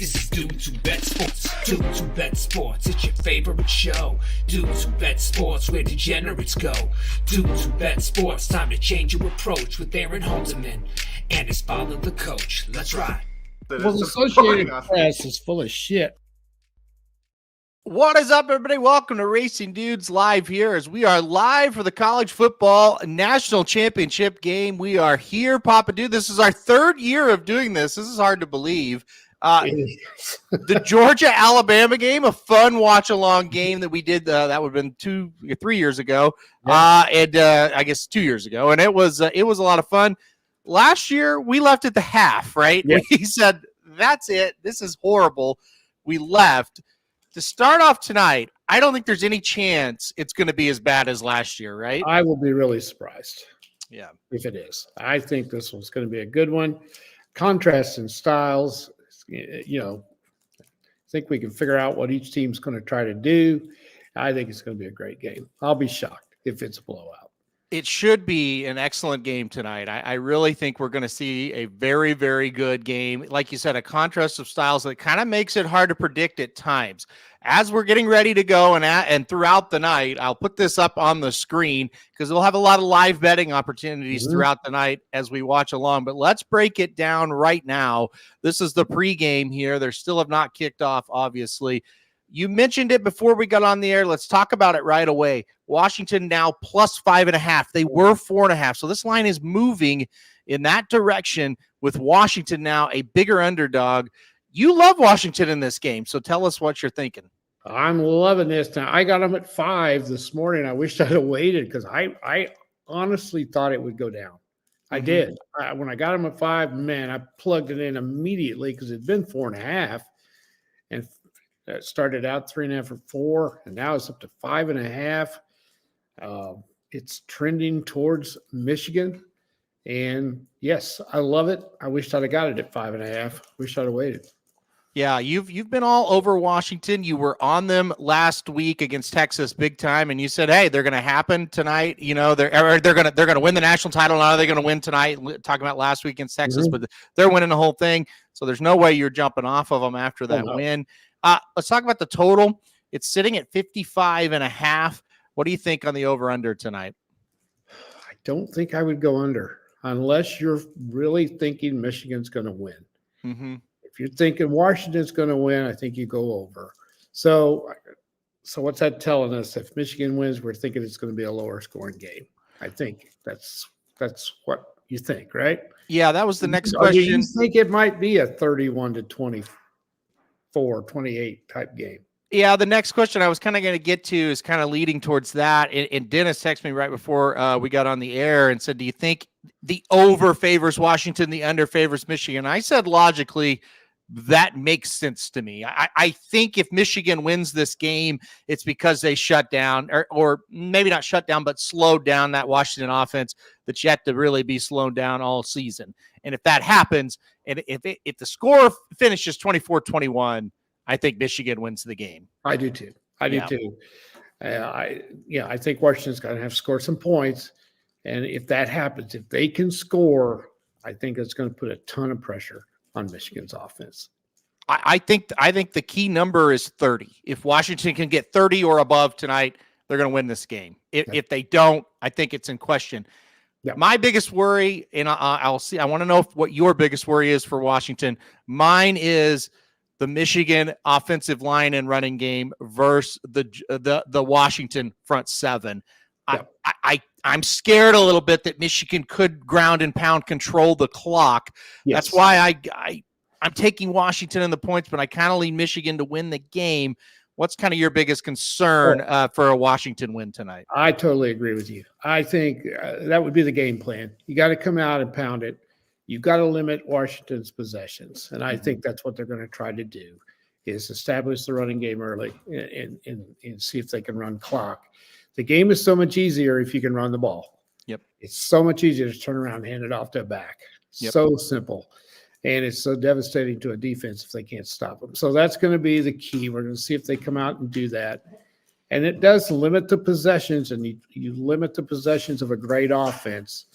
This is Dudes Who Bet Sports. Dudes Who Bet Sports. It's your favorite show. Dudes Who Bet Sports, where degenerates go. Dudes Who Bet Sports. Time to change your approach with Aaron Halterman and his father, the coach. Let's ride. Well, the Associated Press is full of shit. What is up, everybody? Welcome to Racing Dudes Live here as we are live for the college football national championship game. We are here, Papa Dude. This is our third year of doing this. This is hard to believe. The Georgia-Alabama game, a fun watch-along game that we did. That would have been 3 years ago, and I guess 2 years ago, and it was a lot of fun. Last year, we left at the half, right? Yeah. We said, that's it. This is horrible. We left. To start off tonight, I don't think there's any chance it's going to be as bad as last year, right? I will be really surprised. Yeah. If it is. I think this one's going to be a good one. Contrast in styles, I think we can figure out what each team's going to try to do. I think it's going to be a great game. I'll be shocked if it's a blowout. It should be an excellent game tonight. I really think we're going to see a very, very good game. Like you said, a contrast of styles that kind of makes it hard to predict at times. As we're getting ready to go and throughout the night, I'll put this up on the screen because we'll have a lot of live betting opportunities throughout the night as we watch along. But let's break it down right now. This is the pregame here. They still have not kicked off, obviously. You mentioned it before we got on the air. Let's talk about it right away. Washington now plus 5.5. They were 4.5. So this line is moving in that direction with Washington now a bigger underdog. You love Washington in this game. So tell us what you're thinking. I'm loving this. Now, I got them at 5 this morning. I wish I'd have waited because I honestly thought it would go down. I did. When I got them at 5, man, I plugged it in immediately because it'd been 4.5. And it started out 3.5 or 4, and now it's up to 5.5. It's trending towards Michigan, and yes, I love it. I wish I'd have got it at 5.5. Wish I'd have waited. Yeah, you've been all over Washington. You were on them last week against Texas, big time, and you said, "Hey, they're going to happen tonight. You know, they're going to win the national title. Now they're going to win tonight." Talking about last week against Texas, but they're winning the whole thing. So there's no way you're jumping off of them after that win. Let's talk about the total. It's sitting at 55.5. What do you think on the over-under tonight? I don't think I would go under unless you're really thinking Michigan's going to win. If you're thinking Washington's going to win, I think you go over. So what's that telling us? If Michigan wins, we're thinking it's going to be a lower scoring game. I think that's what you think, right? Yeah, that was the next question. You think it might be a 31-24, 28 type game? Yeah, the next question I was kind of going to get to is kind of leading towards that. And Dennis texted me right before we got on the air and said, do you think the over favors Washington, the under favors Michigan? I said logically, that makes sense to me. I think if Michigan wins this game, it's because they shut down, or maybe not shut down, but slowed down that Washington offense that's yet to really be slowed down all season. And if that happens, and if the score finishes 24-21, I think Michigan wins the game. I do too. I think Washington's going to have to score some points. And if that happens, if they can score, I think it's going to put a ton of pressure on Michigan's offense. I think the key number is 30. If Washington can get 30 or above tonight, they're going to win this game. If they don't, I think it's in question. Yeah. My biggest worry, and I'll see, I want to know what your biggest worry is for Washington. Mine is the Michigan offensive line and running game versus the Washington front seven. Yeah. I'm scared a little bit that Michigan could ground and pound control the clock. Yes. That's why I'm taking Washington in the points, but I kind of lean Michigan to win the game. What's kind of your biggest concern for a Washington win tonight? I totally agree with you. I think that would be the game plan. You got to come out and pound it. You've got to limit Washington's possessions, and I think that's what they're going to try to do, is establish the running game early and see if they can run clock. The game is so much easier if you can run the ball. Yep. It's so much easier to turn around and hand it off to a back. Yep. So simple. And it's so devastating to a defense if they can't stop them. So that's going to be the key. We're going to see if they come out and do that. And it does limit the possessions, and you limit the possessions of a great offense.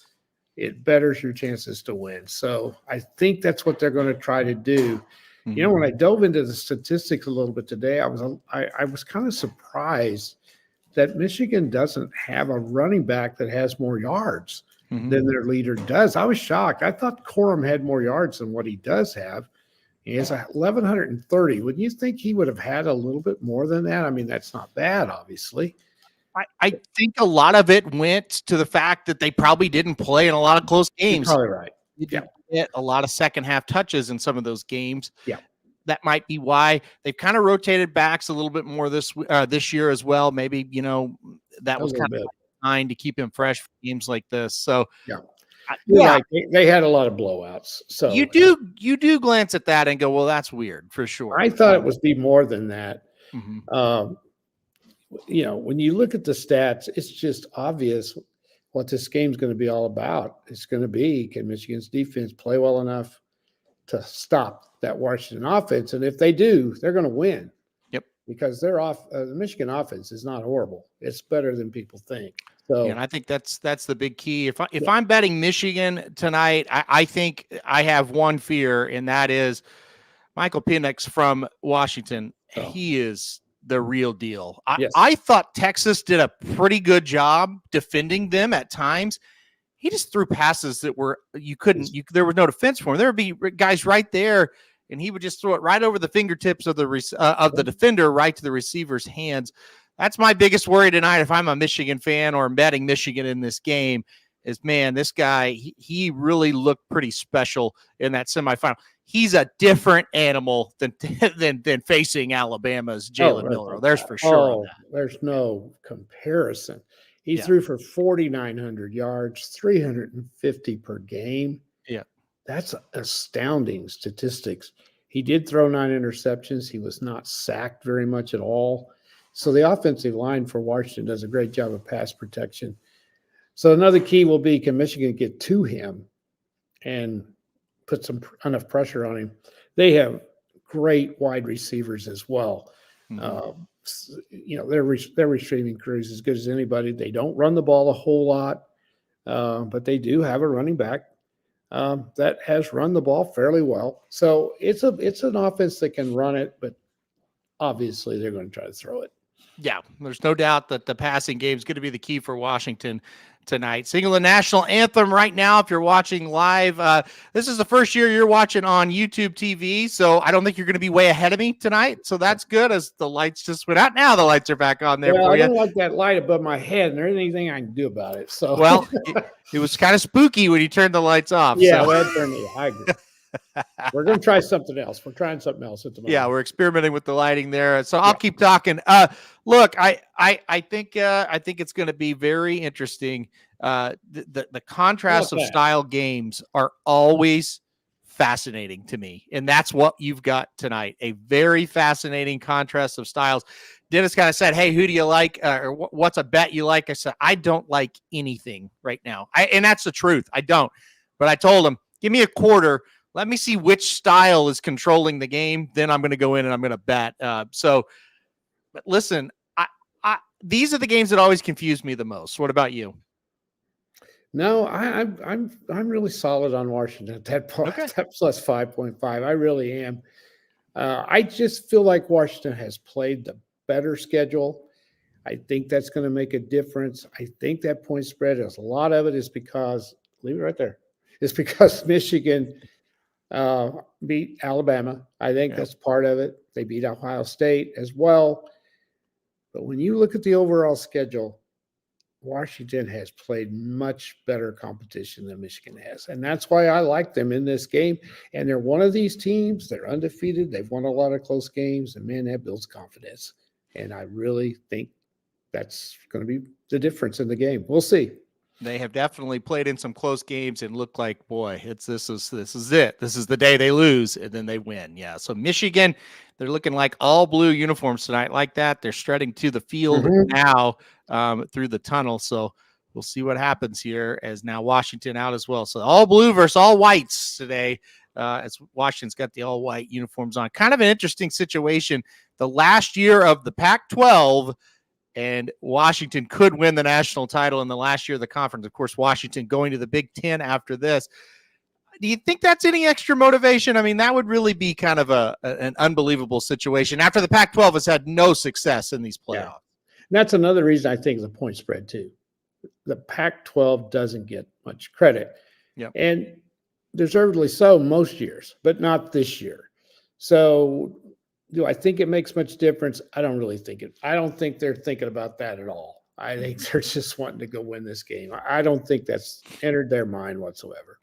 It betters your chances to win. So I think that's what they're going to try to do. You know, when I dove into the statistics a little bit today, I was kind of surprised that Michigan doesn't have a running back that has more yards than their leader does. I was shocked. I thought Corum had more yards than what he does have. He has 1,130. Wouldn't you think he would have had a little bit more than that? I mean, that's not bad, obviously. I think a lot of it went to the fact that they probably didn't play in a lot of close games. You're probably right. You didn't get a lot of second half touches in some of those games. Yeah. That might be why they've kind of rotated backs a little bit more this year as well. Maybe, you know, that was kind of fine to keep him fresh for games like this. So right. They had a lot of blowouts. So you do glance at that and go, well, that's weird for sure. I thought it was be more than that. You know, when you look at the stats, it's just obvious what this game's going to be all about. It's going to be, can Michigan's defense play well enough to stop that Washington offense? And if they do, they're going to win. Yep. Because the Michigan offense is not horrible. It's better than people think. So, and I think that's the big key. If I'm betting Michigan tonight, I think I have one fear, and that is Michael Penix from Washington. He is the real deal. I thought Texas did a pretty good job defending them at times. He just threw passes that were there was no defense for him. There would be guys right there, and he would just throw it right over the fingertips of the defender, right to the receiver's hands. That's my biggest worry tonight. If I'm a Michigan fan or betting Michigan in this game, is man, this guy he really looked pretty special in that semifinal. He's a different animal than facing Alabama's Jalen Miller. There's for sure. There's no comparison. He threw for 4,900 yards, 350 per game. Yeah. That's astounding statistics. He did throw 9 interceptions. He was not sacked very much at all. So the offensive line for Washington does a great job of pass protection. So another key will be, can Michigan get to him and put enough pressure on him? They have great wide receivers as well. You know, their receiving crew is as good as anybody. They don't run the ball a whole lot, but they do have a running back that has run the ball fairly well. So it's an offense that can run it, but obviously they're going to try to throw it. Yeah, there's no doubt that the passing game is going to be the key for Washington tonight. Singing the national anthem right now. If you're watching live, this is the first year you're watching on YouTube TV, so I don't think you're going to be way ahead of me tonight. So that's good, as the lights just went out. Now the lights are back on there for I you. don't like that light above my head, and there's anything I can do about it. So well, it was kind of spooky when you turned the lights off. Yeah, so. that turned me. I agree. We're going to try something else. We're trying something else at the moment. Yeah, we're experimenting with the lighting there. So I'll keep talking. Look, I think it's going to be very interesting. The contrast of style games are always fascinating to me, and that's what you've got tonight. A very fascinating contrast of styles. Dennis kind of said, "Hey, who do you like? Or what's a bet you like?" I said, "I don't like anything right now," and that's the truth. I don't. But I told him, "Give me a quarter. Let me see which style is controlling the game. Then I'm going to go in and I'm going to bet." But listen, these are the games that always confuse me the most. What about you? No, I'm really solid on Washington at that point. Okay. That plus 5.5. I really am. I just feel like Washington has played the better schedule. I think that's going to make a difference. I think that point spread is a lot of it is because, leave it right there. It's because Michigan beat Alabama. I think that's part of it. They beat Ohio State as well. But when you look at the overall schedule, Washington has played much better competition than Michigan has. And that's why I like them in this game. And they're one of these teams. They're undefeated. They've won a lot of close games. And, man, that builds confidence. And I really think that's going to be the difference in the game. We'll see. They have definitely played in some close games and look like, boy, this is it. This is the day they lose and then they win. Yeah. So Michigan, they're looking like all blue uniforms tonight, like that. They're strutting to the field now through the tunnel. So we'll see what happens here, as now Washington out as well. So all blue versus all whites today, as Washington's got the all white uniforms on. Kind of an interesting situation. The last year of the Pac-12, and Washington could win the national title in the last year of the conference. Of course, Washington going to the Big Ten after this. Do you think that's any extra motivation? I mean, that would really be kind of an unbelievable situation after the Pac-12 has had no success in these playoffs. Yeah. That's another reason I think the point spread too. The Pac-12 doesn't get much credit, and deservedly so most years, but not this year. So, do I think it makes much difference? I don't really think it. I don't think they're thinking about that at all. I think they're just wanting to go win this game. I don't think that's entered their mind whatsoever.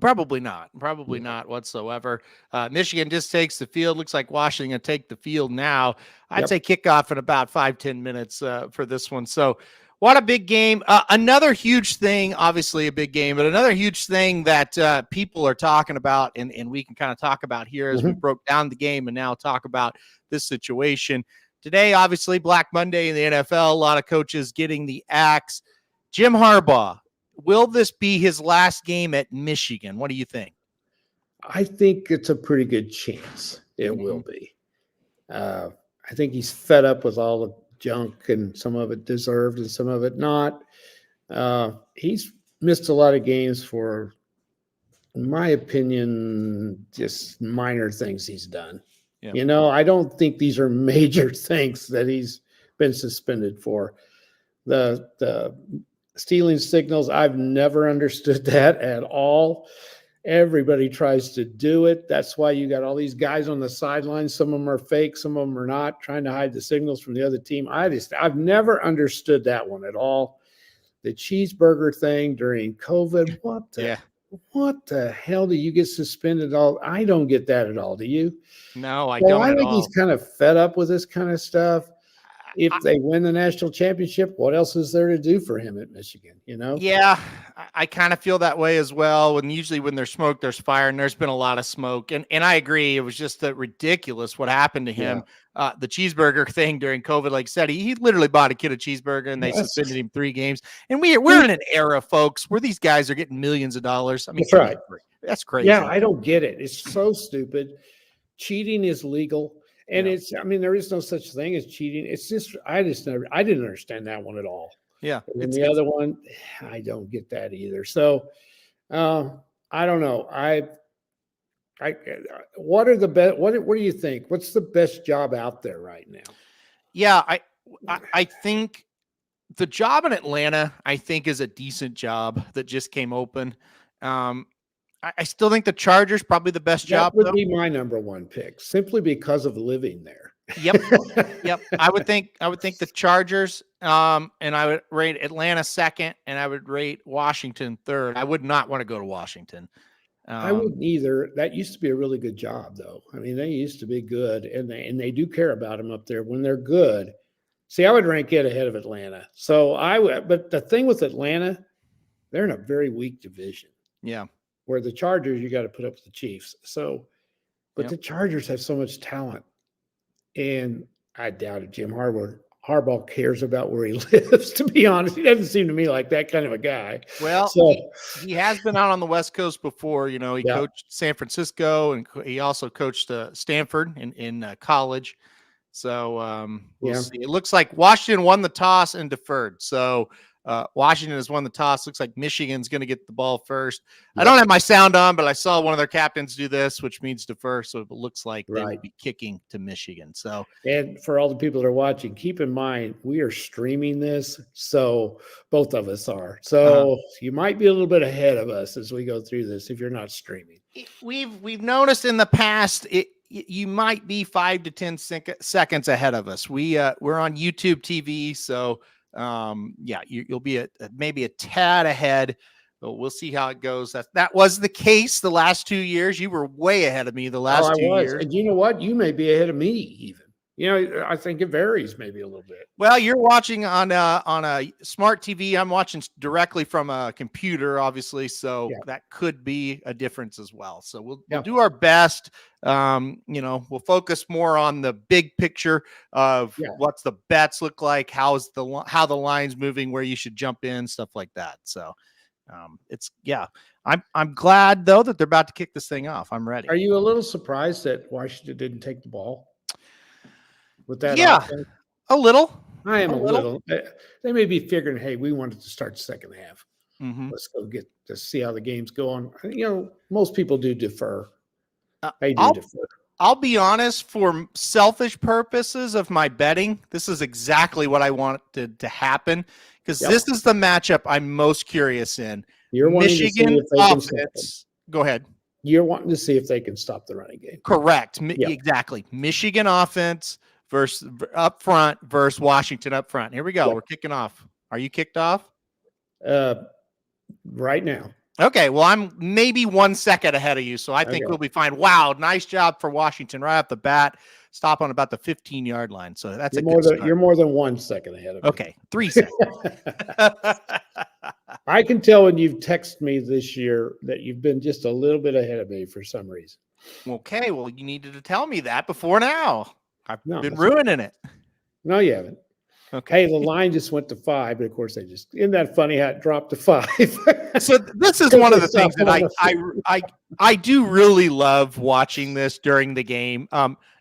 Probably not. Probably not whatsoever. Michigan just takes the field. Looks like Washington going to take the field now. I'd say kickoff in about 5-10 minutes for this one. So what a big game. Another huge thing, obviously a big game, but another huge thing that people are talking about, and we can kind of talk about here as we broke down the game and now talk about this situation. Today, obviously, Black Monday in the NFL, a lot of coaches getting the axe. Jim Harbaugh, will this be his last game at Michigan? What do you think? I think it's a pretty good chance it will be. I think he's fed up with all the junk, and some of it deserved and some of it not. He's missed a lot of games for, in my opinion, just minor things he's done. I don't think these are major things that he's been suspended for. The stealing signals, I've never understood that at all. Everybody tries to do it. That's why you got all these guys on the sidelines. Some of them are fake, some of them are not, trying to hide the signals from the other team. I've never understood that one at all. The cheeseburger thing during COVID, what the hell do you get suspended all? I don't get that at all. Do you? No, I don't. I think he's kind of fed up with this kind of stuff. If they win the national championship, what else is there to do for him at Michigan? Yeah, I kind of feel that way as well. And usually when there's smoke, there's fire, and there's been a lot of smoke. And I agree. It was just ridiculous what happened to him. The cheeseburger thing during COVID, like I said, he literally bought a kid a cheeseburger and they suspended him 3 games. And we're in an era, folks, where these guys are getting millions of dollars. I mean, that's right. That's crazy. Yeah, I don't get it. It's so stupid. Cheating is legal. And there is no such thing as cheating. It's just, I didn't understand that one at all. Yeah. And the other one, I don't get that either. So, I don't know. What are the best, what do you think? What's the best job out there right now? Yeah. I think the job in Atlanta, I think, is a decent job that just came open. I still think the Chargers probably the best job. That would be my number one pick, simply because of living there. Yep. I would think the Chargers, and I would rate Atlanta second, and I would rate Washington third. I would not want to go to Washington. I wouldn't either. That used to be a really good job, though. I mean, they used to be good, and they do care about them up there when they're good. See, I would rank it ahead of Atlanta. But the thing with Atlanta, they're in a very weak division. Yeah. Where the Chargers, you got to put up with the Chiefs. So, but the Chargers have so much talent, and I doubt it. Jim Harbaugh cares about where he lives. To be honest, he doesn't seem to me like that kind of a guy. Well, he has been out on the West Coast before. He coached San Francisco, and he also coached Stanford in college. So we'll see. It looks like Washington won the toss and deferred. So. Washington has won the toss. Looks like Michigan's going to get the ball first. I don't have my sound on, but I saw one of their captains do this, which means defer. So it looks like they would be kicking to Michigan. So, and for all the people that are watching, keep in mind, we are streaming this. So both of us are. So you might be a little bit ahead of us as we go through this if you're not streaming. We've noticed in the past, you might be 5 to 10 seconds ahead of us. We're on YouTube TV. So, you'll be maybe a tad ahead, but we'll see how it goes. That was the case the last 2 years. You were way ahead of me the last 2 years. And you know what? You may be ahead of me even. I think it varies maybe a little bit. Well, you're watching on a smart TV. I'm watching directly from a computer, obviously. So that could be a difference as well. So we'll do our best. We'll focus more on the big picture of what's the bets look like, how the line's moving, where you should jump in, stuff like that. So I'm glad though that they're about to kick this thing off. I'm ready. Are you a little surprised that Washington didn't take the ball with that? A little. I am a little. They may be figuring, hey, we wanted to start the second half. Let's go get to see how the game's going. Most people do defer. They do I'll, defer. I'll be honest, for selfish purposes of my betting, this is exactly what I wanted to happen because this is the matchup I'm most curious in. You're Michigan offense. Go ahead. You're wanting to see if they can stop the running game. Correct. Exactly. Michigan offense versus up front versus Washington up front. Here we go. We're kicking off. Are you kicked off? Right now. Okay. Well, I'm maybe 1 second ahead of you, so I think we'll be fine. Wow. Nice job for Washington right off the bat. Stop on about the 15-yard line. So that's you're more than 1 second ahead of me. Okay. 3 seconds. I can tell when you've texted me this year that you've been just a little bit ahead of me for some reason. Okay. Well, you needed to tell me that before now. I've been that's ruining it. No, you haven't. Okay. Hey, the line just went to 5, but of course isn't that funny how it dropped to 5? So this is one of the things that I do really love watching this during the game.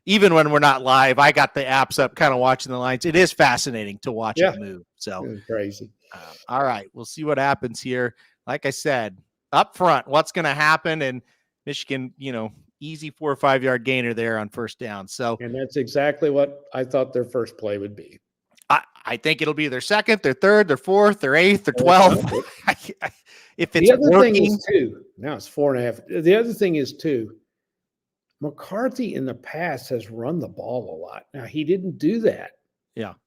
Even when we're not live, I got the apps up, kind of watching the lines. It is fascinating to watch it move. So it's crazy. All right, we'll see what happens here. Like I said, up front, what's going to happen? And Michigan, easy 4 or 5 yard gainer there on first down. So, and that's exactly what I thought their first play would be. I think it'll be their second, their third, their fourth, their eighth, their 12th. If it's the other working, thing is too. Now it's 4.5. The other thing is too. McCarthy in the past has run the ball a lot. Now he didn't do that.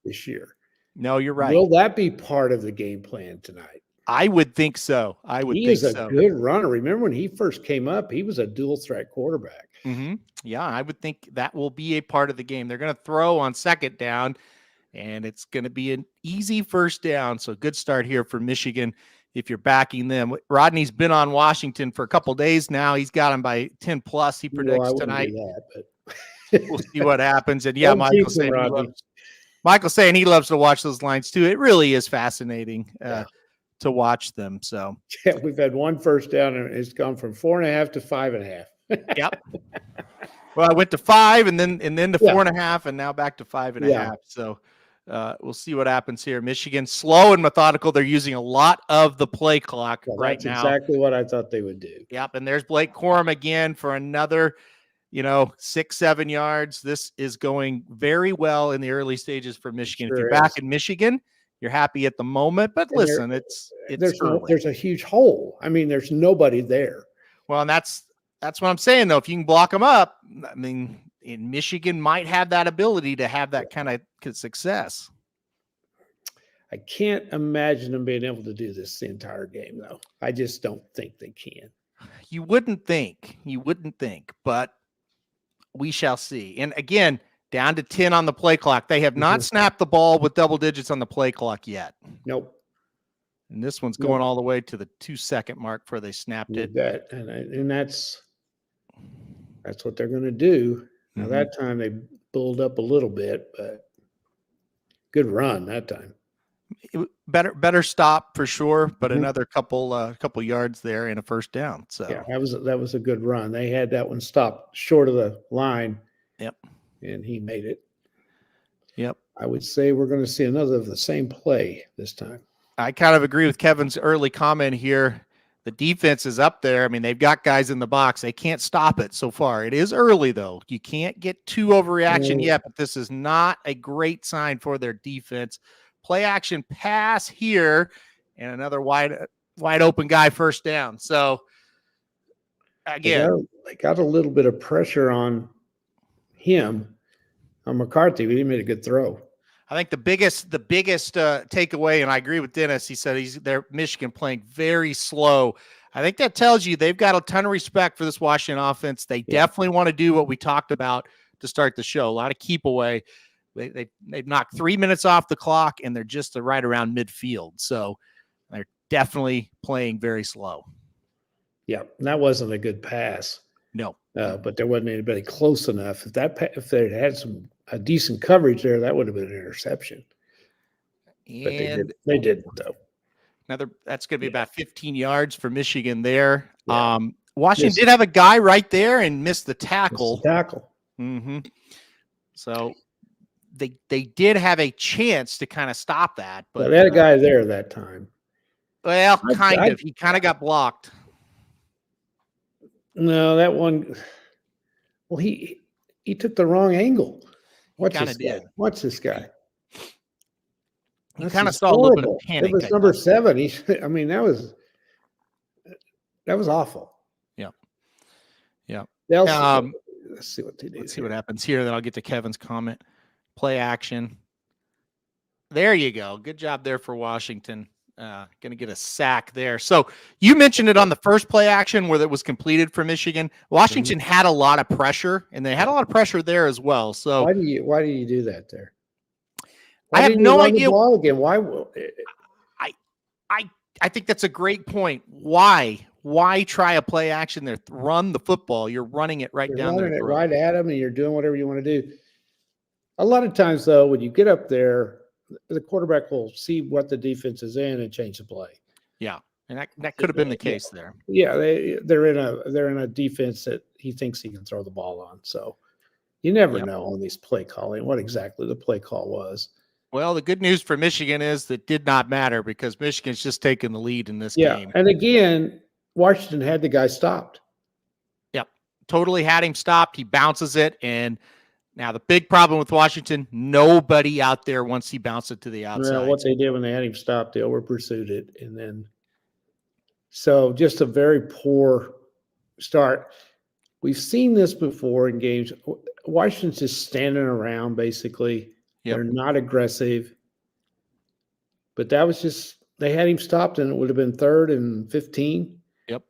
This year. No, you're right. Will that be part of the game plan tonight? I would think so. He is a good runner. Remember when he first came up, he was a dual threat quarterback. Yeah, I would think that will be a part of the game. They're going to throw on second down, and it's going to be an easy first down. So good start here for Michigan if you're backing them. Rodney's been on Washington for a couple days now. He's got him by 10 plus. He predicts tonight. We'll see what happens. And Michael's saying he loves to watch those lines too. It really is fascinating to watch them. So we've had one first down and it's gone from 4.5 to 5.5. Yep. Well, I went to 5 and then to 4.5 and now back to 5.5. So we'll see what happens here. Michigan slow and methodical. They're using a lot of the play clock right now. That's exactly what I thought they would do. Yep. And there's Blake Corum again for another 6-7 yards. This is going very well in the early stages for Michigan. If you're back in Michigan, you're happy at the moment, but listen, there's a huge hole. I mean, there's nobody there. Well, and that's what I'm saying though. If you can block them up, I mean, in Michigan might have that ability to have that kind of success. I can't imagine them being able to do this the entire game though. I just don't think they can. You wouldn't think, but we shall see. And again, down to 10 on the play clock. They have not snapped the ball with double digits on the play clock yet. Nope. And this one's going all the way to the 2-second mark before they snapped it. And that's what they're going to do. Now that time they build up a little bit, but good run that time. Better stop for sure, but another couple yards there and a first down. So that was a good run. They had that one stopped short of the line. Yep. And he made it. Yep. I would say we're going to see another of the same play this time. I kind of agree with Kevin's early comment here. The defense is up there. I mean, they've got guys in the box. They can't stop it so far. It is early, though. You can't get too overreaction yet, but this is not a great sign for their defense. Play action pass here and another wide open guy first down. So, again, they got a little bit of pressure on him, on McCarthy, but he made a good throw. I think the biggest takeaway, and I agree with Dennis, he said they're Michigan playing very slow. I think that tells you they've got a ton of respect for this Washington offense. They definitely want to do what we talked about to start the show. A lot of keep away. They've knocked 3 minutes off the clock, and they're just right around midfield. So they're definitely playing very slow. Yeah, and that wasn't a good pass. No. But there wasn't anybody close enough. If they had a decent coverage there, that would have been an interception. And but they didn't though. That's going to be about 15 yards for Michigan there. Yeah. Washington did have a guy right there and missed the tackle. So they did have a chance to kind of stop that, but they had a guy there that time. Well, kind of. He kind of got blocked. No, that one. Well, he took the wrong angle. What's this guy? What's this guy? He kind of saw a little bit of panic. It was number 7. I mean, that was awful. Yeah. Yeah. Let's see what they do. Let's see what happens here. Then I'll get to Kevin's comment. Play action. There you go. Good job there for Washington. Going to get a sack there. So you mentioned it on the first play action where it was completed for Michigan. Washington had a lot of pressure, and they had a lot of pressure there as well. So why do you do that there? I have no idea. Again, why? I think that's a great point. Why try a play action there? Run the football. You're running it right down there. Right at them, and you're doing whatever you want to do. A lot of times, though, when you get up there, the quarterback will see what the defense is in and change the play. Yeah, and that could have been the case there. Yeah, they're in a defense that he thinks he can throw the ball on. So you never know on these play calling what exactly the play call was. Well, the good news for Michigan is that did not matter because Michigan's just taking the lead in this game. And again, Washington had the guy stopped. Yep, totally had him stopped. He bounces it, and now the big problem with Washington, nobody out there once he bounced it to the outside. Well, what they did when they had him stopped, they over pursued it, and then so just a very poor start. We've seen this before in games. Washington's just standing around basically. They're not aggressive. But that was just they had him stopped, and it would have been 3rd and 15. Yep.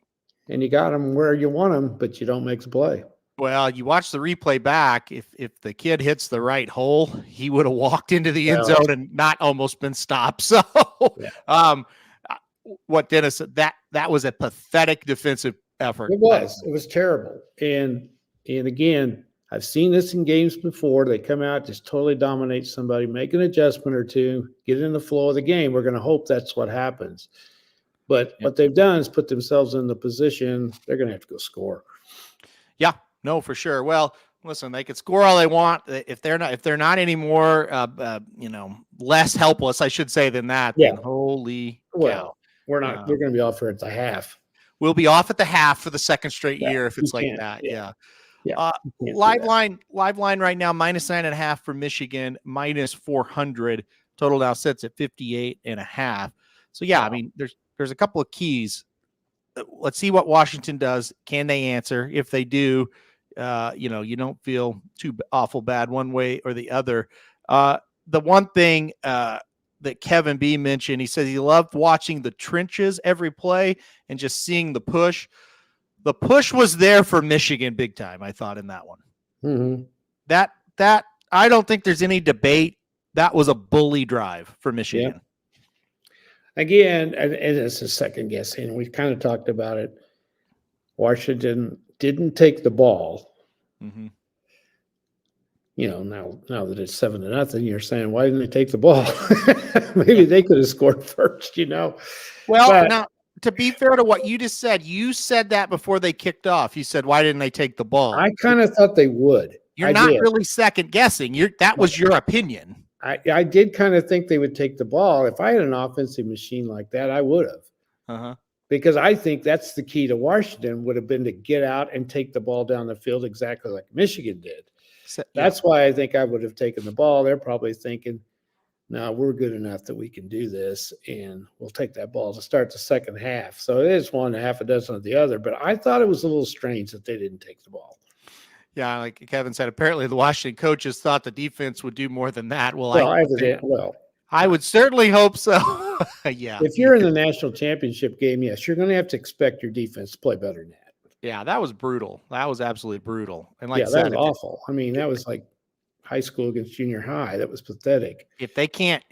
And you got him where you want him, but you don't make the play. Well, you watch the replay back. If the kid hits the right hole, he would have walked into the end zone and not almost been stopped. So, what Dennis said, that was a pathetic defensive effort. It was terrible. And again, I've seen this in games before. They come out, just totally dominate somebody, make an adjustment or two, get in the flow of the game. We're going to hope that's what happens. But what they've done is put themselves in the position they're going to have to go score. Yeah, no, for sure. Well, listen, they could score all they want. If they're not any more, less helpless, I should say, than that. Yeah. Then holy cow. We're not. We're going to be off here at the half. We'll be off at the half for the second straight year if it's like that. Yeah. Live line right now, -9.5 for Michigan, -400. Total now sits at 58.5. So I mean, there's a couple of keys. Let's see what Washington does. Can they answer? If they do, you don't feel too awful bad one way or the other. The one thing that Kevin B mentioned, he says he loved watching the trenches every play and just seeing the push. The push was there for Michigan big time, I thought, in that one. Mm-hmm. That I don't think there's any debate. That was a bully drive for Michigan. Yeah. Again, and it's a second guessing. We kind of talked about it. Washington didn't take the ball. Mm-hmm. Now that it's 7-0, you're saying, why didn't they take the ball? Maybe they could have scored first, Well, now, to be fair to what you just said, you said that before they kicked off. You said, why didn't they take the ball? I kind of thought they would. You're not really second guessing. That was your opinion. I did kind of think they would take the ball. If I had an offensive machine like that, I would have. Uh-huh. Because I think that's the key to Washington would have been to get out and take the ball down the field exactly like Michigan did. That's why I think I would have taken the ball. They're probably thinking, no, we're good enough that we can do this, and we'll take that ball to start the second half. So it is one half a dozen of the other, but I thought it was a little strange that they didn't take the ball. Yeah, like Kevin said, apparently the Washington coaches thought the defense would do more than that. I would certainly hope so. Yeah. If you're in the national championship game, yes, you're going to have to expect your defense to play better than that. Yeah, that was brutal. That was absolutely brutal. And like I said, that was awful. I mean, that was like high school against junior high. That was pathetic. If they can't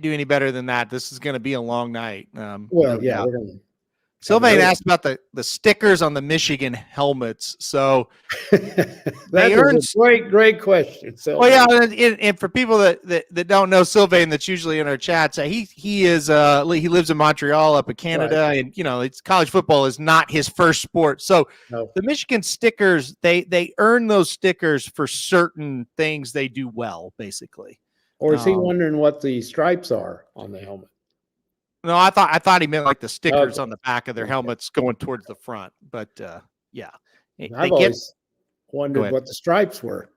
do any better than that, this is going to be a long night. Sylvain asked about the stickers on the Michigan helmets. So that's a great question. So and for people that don't know Sylvain, that's usually in our chats, he lives in Montreal up in Canada, right. And it's college football is not his first sport. So the Michigan stickers, they earn those stickers for certain things they do well, basically. Or is he wondering what the stripes are on the helmet? No, I thought he meant like the stickers Okay. on the back of their helmets going towards the front. But yeah, I've always wondered what the stripes were.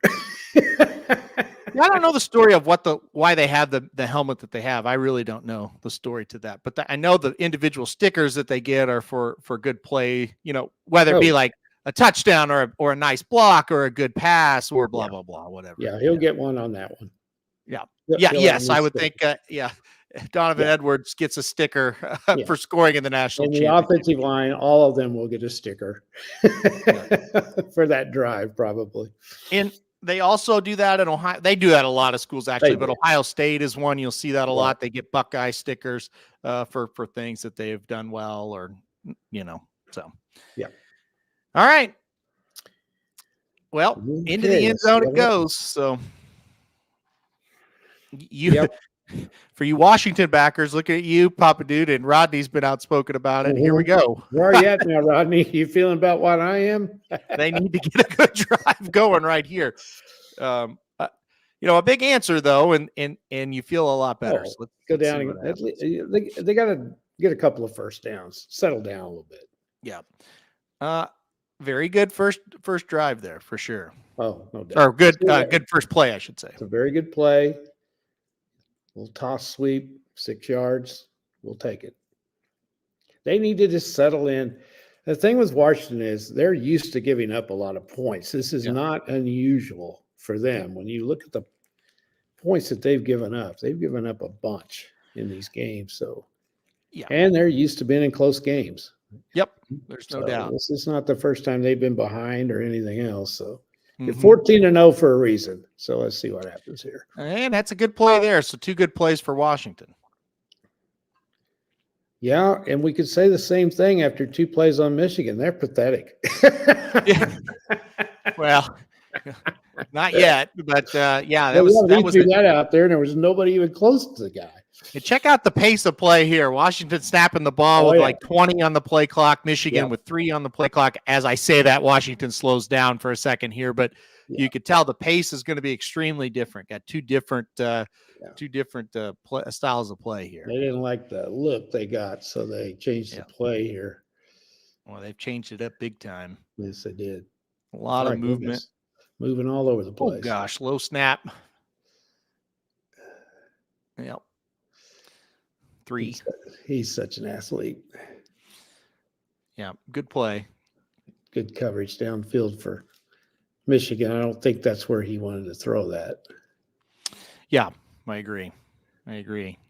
I don't know the story of why they have the helmet that they have. I really don't know the story to that. But I know the individual stickers that they get are for good play. You know, whether it be like a touchdown or a nice block or a good pass or blah blah blah, whatever. Yeah, he'll get one on that one. Yeah. Yes, I would think. Donovan Edwards gets a sticker for scoring in the national championship. And the offensive line, all of them will get a sticker for that drive, probably. And they also do that in Ohio. They do that at a lot of schools, actually, but Ohio State is one. You'll see that a lot. They get Buckeye stickers for things that they've done well, or, so. Yeah. All right. Well, into the end zone it goes. So for you Washington backers, look at you, Papa Dude, and Rodney's been outspoken about it. Here we go. Where are you at now, Rodney? You feeling about what I am? They need to get a good drive going right here. A big answer though, and you feel a lot better. So let's go down. They got to get a couple of first downs, settle down a little bit. Yeah. Very good first drive there for sure. Oh, no doubt. Or good first play, I should say. It's a very good play. We'll toss sweep, 6 yards. We'll take it. They need to just settle in. The thing with Washington is they're used to giving up a lot of points. This is not unusual for them. When you look at the points that they've given up a bunch in these games. So, and they're used to being in close games. Yep, there's no doubt. This is not the first time they've been behind or anything else. So, you're 14-0 for a reason. So let's see what happens here. And that's a good play there. So 2 good plays for Washington. Yeah, and we could say the same thing after 2 plays on Michigan. They're pathetic. Well, not yet, but that was that out there, and there was nobody even close to the guy. And check out the pace of play here. Washington snapping the ball with like 20 on the play clock. Michigan with 3 on the play clock. As I say that, Washington slows down for a second here, but you could tell the pace is going to be extremely different. Got two different styles of play here. They didn't like the look they got, so they changed the play here. Well, they've changed it up big time. Yes, they did. A lot of movement. Moving all over the place. Oh, gosh. Low snap. Yep. 3. He's such an athlete. Yeah, good play. Good coverage downfield for Michigan. I don't think that's where he wanted to throw that. Yeah, I agree.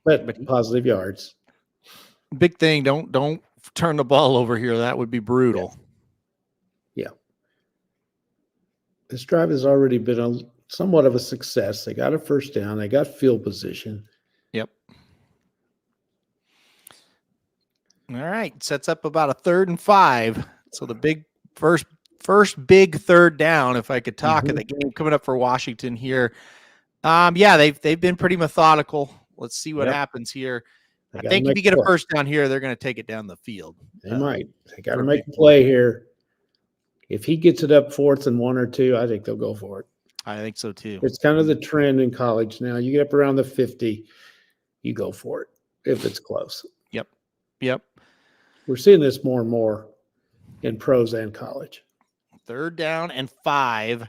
But positive yards. Big thing, don't turn the ball over here. That would be brutal. Yeah. This drive has already been somewhat of a success. They got a first down. They got field position. Yep. All right. Sets up about a 3rd and 5. So the big first big third down, if I could talk of the game coming up for Washington here. They've been pretty methodical. Let's see what happens here. I think if you get a first down here, they're going to take it down the field. They might. They got to make a play here. If he gets it up 4th and 1 or 2, I think they'll go for it. I think so too. It's kind of the trend in college now. You get up around the 50, you go for it if it's close. Yep. We're seeing this more and more in pros and college. 3rd down and 5.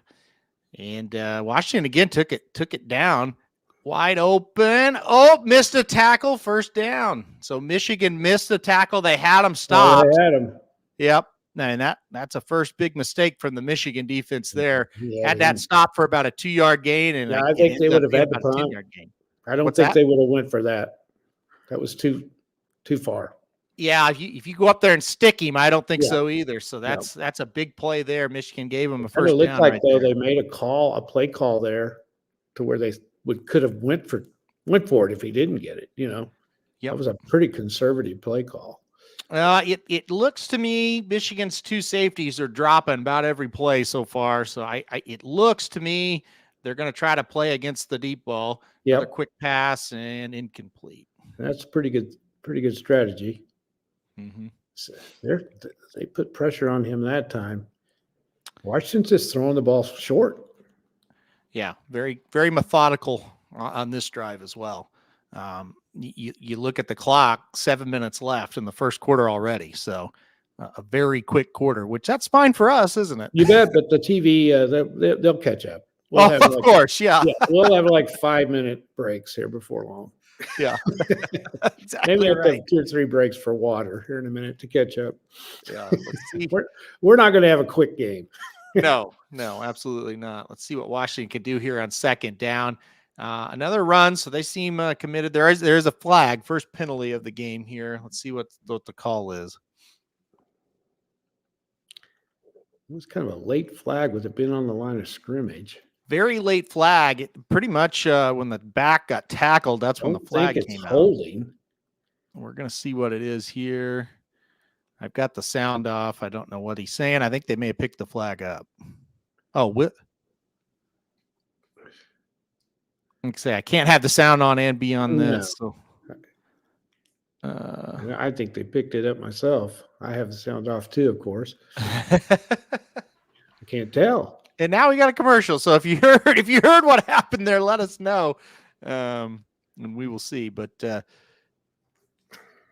And Washington again took it down. Wide open. Oh, missed a tackle. First down. So Michigan missed the tackle. They had him stopped. They had him. Yep. And that's a first big mistake from the Michigan defense there. Had that stop for about a 2-yard gain. And I think they would have had the punt. I don't think they would have went for that. That was too far. Yeah, if you go up there and stick him, I don't think so either. So that's a big play there. Michigan gave him a first down. It looked like they made a play call there, to where they could have went for it if he didn't get it. That was a pretty conservative play call. It looks to me Michigan's 2 safeties are dropping about every play so far. So it looks to me they're going to try to play against the deep ball. Another quick pass and incomplete. That's pretty good strategy. Mm-hmm. So they put pressure on him that time. Washington's just throwing the ball short. Yeah, very, very methodical on this drive as well. you look at the clock, 7 minutes left in the first quarter already. So a very quick quarter, which that's fine for us, isn't it? You bet, but the TV, they'll catch up. We'll have of course. Yeah. We'll have like 5-minute breaks here before long. Yeah. Maybe Exactly have to right. have 2 or 3 breaks for water here in a minute to catch up. Yeah. Let's see. We're not going to have a quick game. No, absolutely not. Let's see what Washington can do here on second down. Another run, so they seem committed. There is a flag, first penalty of the game here. Let's see what the call is. It was kind of a late flag with it being on the line of scrimmage. Very late flag. Pretty much when the back got tackled, that's when the flag came out. Holding. We're going to see what it is here. I've got the sound off. I don't know what he's saying. I think they may have picked the flag up. Oh, what? I can't have the sound on and be on this. So, I think they picked it up myself. I have the sound off too, of course. I can't tell. And now we got a commercial. So if you heard what happened there, let us know, and we will see. But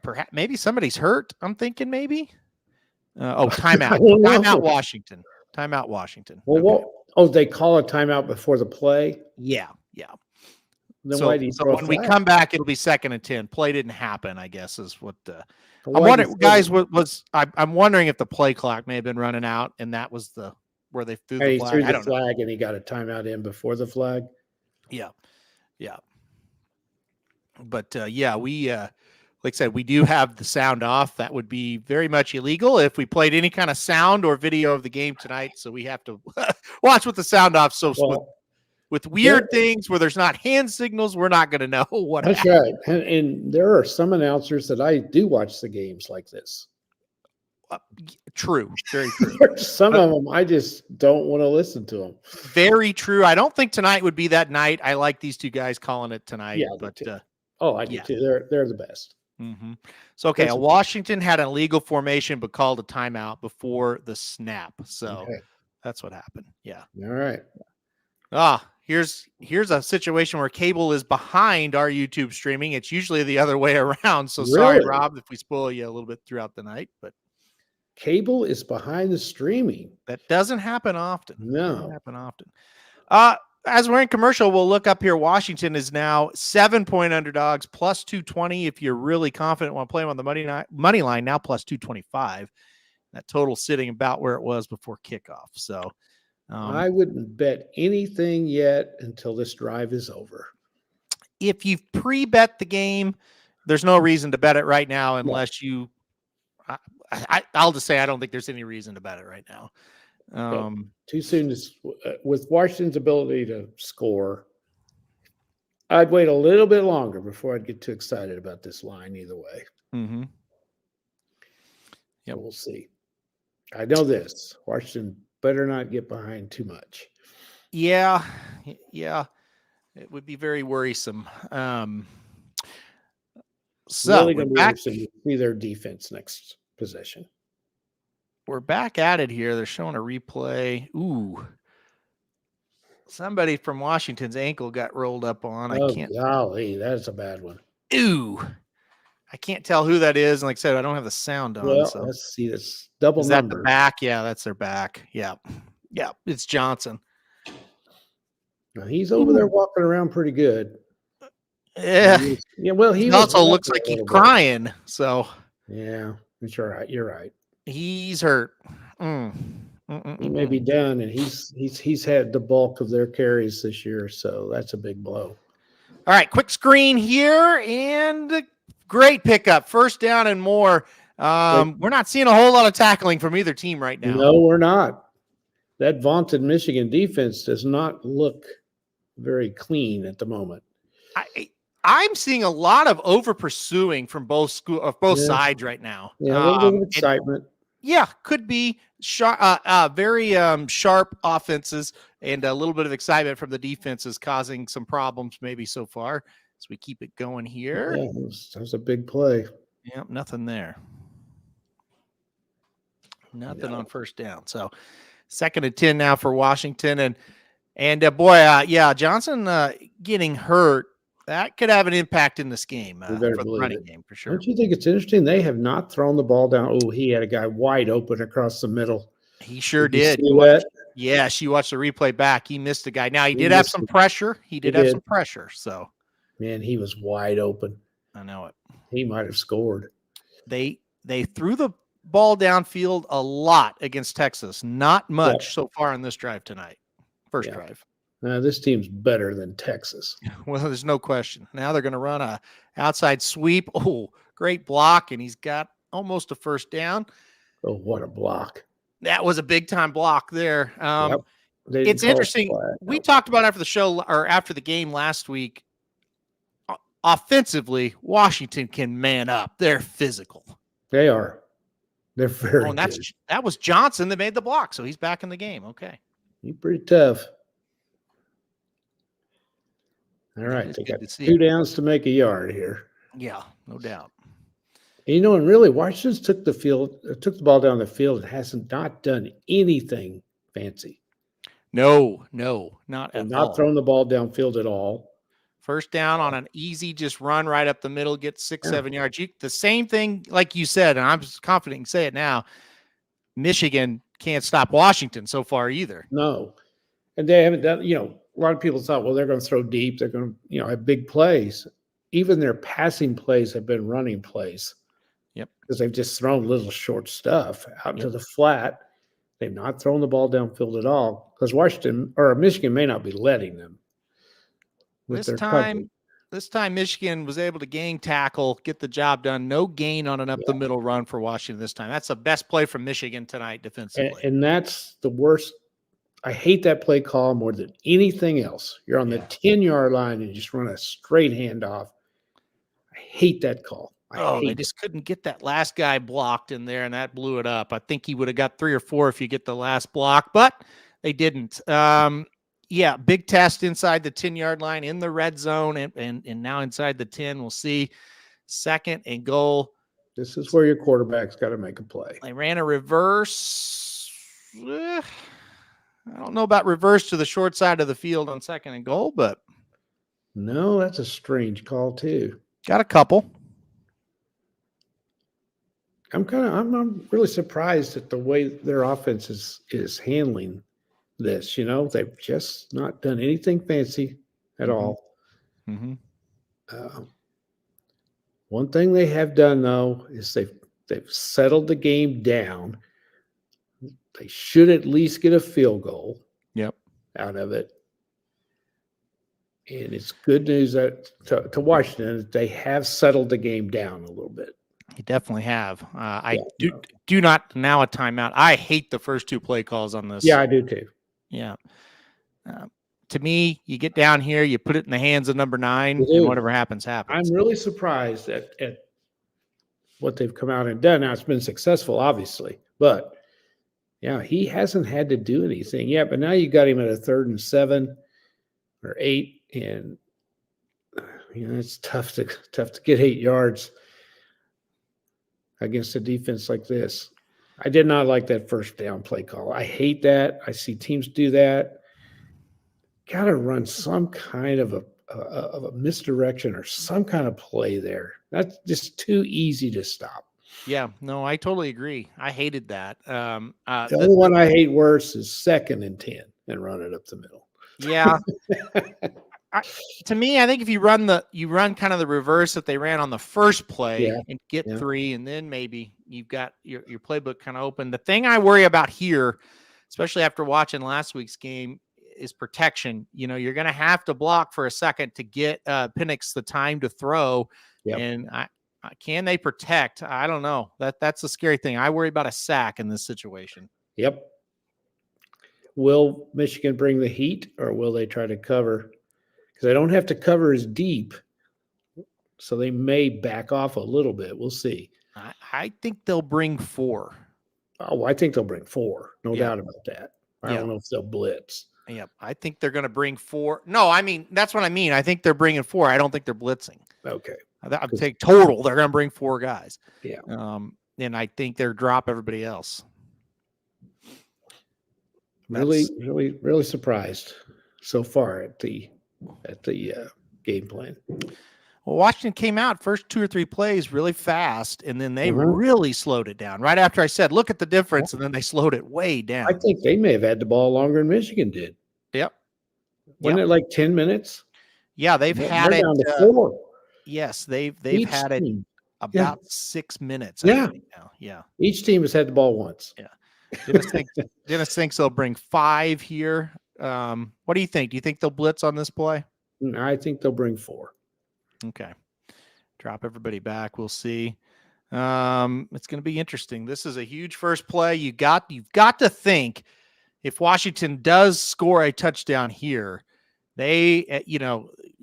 perhaps maybe somebody's hurt. I'm thinking maybe. Timeout. Timeout Washington. Timeout Washington. Well, okay. They call a timeout before the play? Yeah. Then so why do you so when we come back, it'll be 2nd and 10. Play didn't happen, I guess, is what I'm wondering, guys. I'm wondering if the play clock may have been running out, and that was where they threw the flag. Threw the flag, and he got a timeout in before the flag. Yeah. But we like I said, we do have the sound off. That would be very much illegal if we played any kind of sound or video of the game tonight. So we have to watch with the sound off. So with weird things where there's not hand signals, we're not going to know what That's happened. right. And there are some announcers that I do watch the games like this. True. Very true. Some of them, I just don't want to listen to them. Very true. I don't think tonight would be that night. I like these two guys calling it tonight. Yeah, but I do too. They're the best. Mm-hmm. So, okay, Washington had an illegal formation but called a timeout before the snap. So that's what happened. Yeah. All right. Here's a situation where cable is behind our YouTube streaming. It's usually the other way around. So sorry, Rob, if we spoil you a little bit throughout the night, but cable is behind the streaming. That doesn't happen often. No. Doesn't happen often. As we're in commercial, we'll look up here. Washington is now 7-point underdogs, plus 220. If you're really confident want to play them on the money line, now plus 225. That total sitting about where it was before kickoff. So I wouldn't bet anything yet until this drive is over. If you've pre-bet the game, there's no reason to bet it right now unless you I'll just say I don't think there's any reason to bet it right now. Too soon with Washington's ability to score. I'd wait a little bit longer before I'd get too excited about this line either way. Mm-hmm. Yeah, we'll see. I know this. Washington better not get behind too much. Yeah. It would be very worrisome. So really going to be interesting to see their defense next possession. We're back at it here. They're showing a replay. Ooh. Somebody from Washington's ankle got rolled up on. Golly, that's a bad one. Ooh. I can't tell who that is. And like I said, I don't have the sound on. Well, so let's see this double is number. That the back? Yeah, that's their back. Yeah. It's Johnson. Now, he's over there walking around pretty good. Yeah. Well, he also looks like he's crying. So yeah, you're right. You're right. He's hurt. He may be done, and he's had the bulk of their carries this year, so that's a big blow. All right, quick screen here, and great pickup, first down and more. We're not seeing a whole lot of tackling from either team right now. No, we're not. That vaunted Michigan defense does not look very clean at the moment. I'm seeing a lot of over pursuing from both sides right now. Yeah, a little bit of excitement. Could be sharp, very sharp offenses, and a little bit of excitement from the defenses causing some problems maybe so far. So we keep it going here. Yeah, that was a big play. Yeah, nothing there. Nothing on first down. So 2nd and 10 now for Washington, and boy, Johnson getting hurt That could have an impact in this game You for better the believe running it. game for sure. Don't you think it's interesting? They have not thrown the ball down. Oh, he had a guy wide open across the middle. He sure Did did. you see that? Yeah, she watched the replay back. He missed a guy. Now he did have missed some him. pressure. He did have did. some pressure. So Man, he was wide open. I know it. He might have scored. They threw the ball downfield a lot against Texas. Not much so far on this drive tonight. First drive. This team's better than Texas. Well, there's no question. Now they're going to run a outside sweep. Oh, great block, and he's got almost a first down. Oh, what a block. That was a big time block there. It's call it interesting. flat. We talked about after the show or after the game last week. Offensively, Washington can man up. They're physical. They are. They're very and good. that was Johnson that made the block, so he's back in the game. Okay. He's pretty tough. All right, they got 2 downs to make a yard here. Yeah, no doubt. And, and really, Washington's took the ball down the field and hasn't not done anything fancy. No, not at all. Not thrown the ball downfield at all. First down on an easy, just run right up the middle, get 6-7 yards. The same thing, like you said, and I'm confident you can say it now. Michigan can't stop Washington so far either. No, and they haven't done. A lot of people thought, well, they're going to throw deep. They're going to, have big plays. Even their passing plays have been running plays. Yep. Because they've just thrown little short stuff out to the flat. They've not thrown the ball downfield at all because Michigan may not be letting them. This time Michigan was able to gang tackle, get the job done. No gain on an up the middle run for Washington this time. That's the best play from Michigan tonight defensively. And that's the worst. I hate that play call more than anything else. You're on the 10-yard line and you just run a straight handoff. I hate that call. They just couldn't get that last guy blocked in there, and that blew it up. I think he would have got 3 or 4 if you get the last block, but they didn't. Big test inside the 10-yard line in the red zone and now inside the 10. We'll see. 2nd and goal. This is where your quarterback's got to make a play. They ran a reverse. I don't know about reverse to the short side of the field on 2nd and goal, but. No, that's a strange call too. Got a couple. I'm really surprised at the way their offense is handling this. They've just not done anything fancy at all. Mm-hmm. One thing they have done though is they've settled the game down. They should at least get a field goal. Yep. Out of it. And it's good news that to Washington that they have settled the game down a little bit. You definitely have. I do not now a timeout. I hate the first 2 play calls on this. Yeah, I do too. Yeah. To me, you get down here, you put it in the hands of number 9, and whatever happens, happens. I'm really surprised at what they've come out and done. Now, it's been successful, obviously, but he hasn't had to do anything yet. But now you got him at a 3rd and 7 or 8, and it's tough to get 8 yards against a defense like this. I did not like that first down play call. I hate that. I see teams do that. Got to run some kind of a misdirection or some kind of play there. That's just too easy to stop. Yeah, no, I totally agree. I hated that. The only one I hate worse is 2nd and 10 and run it up the middle. Yeah. To me, I think if you run kind of the reverse that they ran on the first play and get 3, and then maybe you've got your playbook kind of open. The thing I worry about here, especially after watching last week's game, is protection. You're going to have to block for a second to get Penix the time to throw. Yep. And can they protect? I don't know. That's the scary thing. I worry about a sack in this situation. Yep. Will Michigan bring the heat, or will they try to cover? Because they don't have to cover as deep, so they may back off a little bit. We'll see. I think they'll bring 4. Oh, I think they'll bring 4. No doubt about that. I don't know if they'll blitz. Yep. I think they're going to bring 4. No, I mean, that's what I mean. I think they're bringing 4. I don't think they're blitzing. Okay. I think total, they're going to bring 4 guys. Yeah. And I think they're drop everybody else. Really surprised so far at the game plan? Well, Washington came out first 2 or 3 plays really fast, and then they Uh-huh. really slowed it down. Right after I said, look at the difference, and then they slowed it way down. I think they may have had the ball longer than Michigan did. Yep. Wasn't it like 10 minutes? Yeah, they've had They're it. down to 4. Yes, they've Each had it team. about 6 minutes. Yeah. I think now. Yeah. Each team has had the ball once. Yeah. Dennis thinks they'll bring 5 here. What do you think? Do you think they'll blitz on this play? I think they'll bring 4. Okay. Drop everybody back. We'll see. It's going to be interesting. This is a huge first play. You've got to think if Washington does score a touchdown here, they,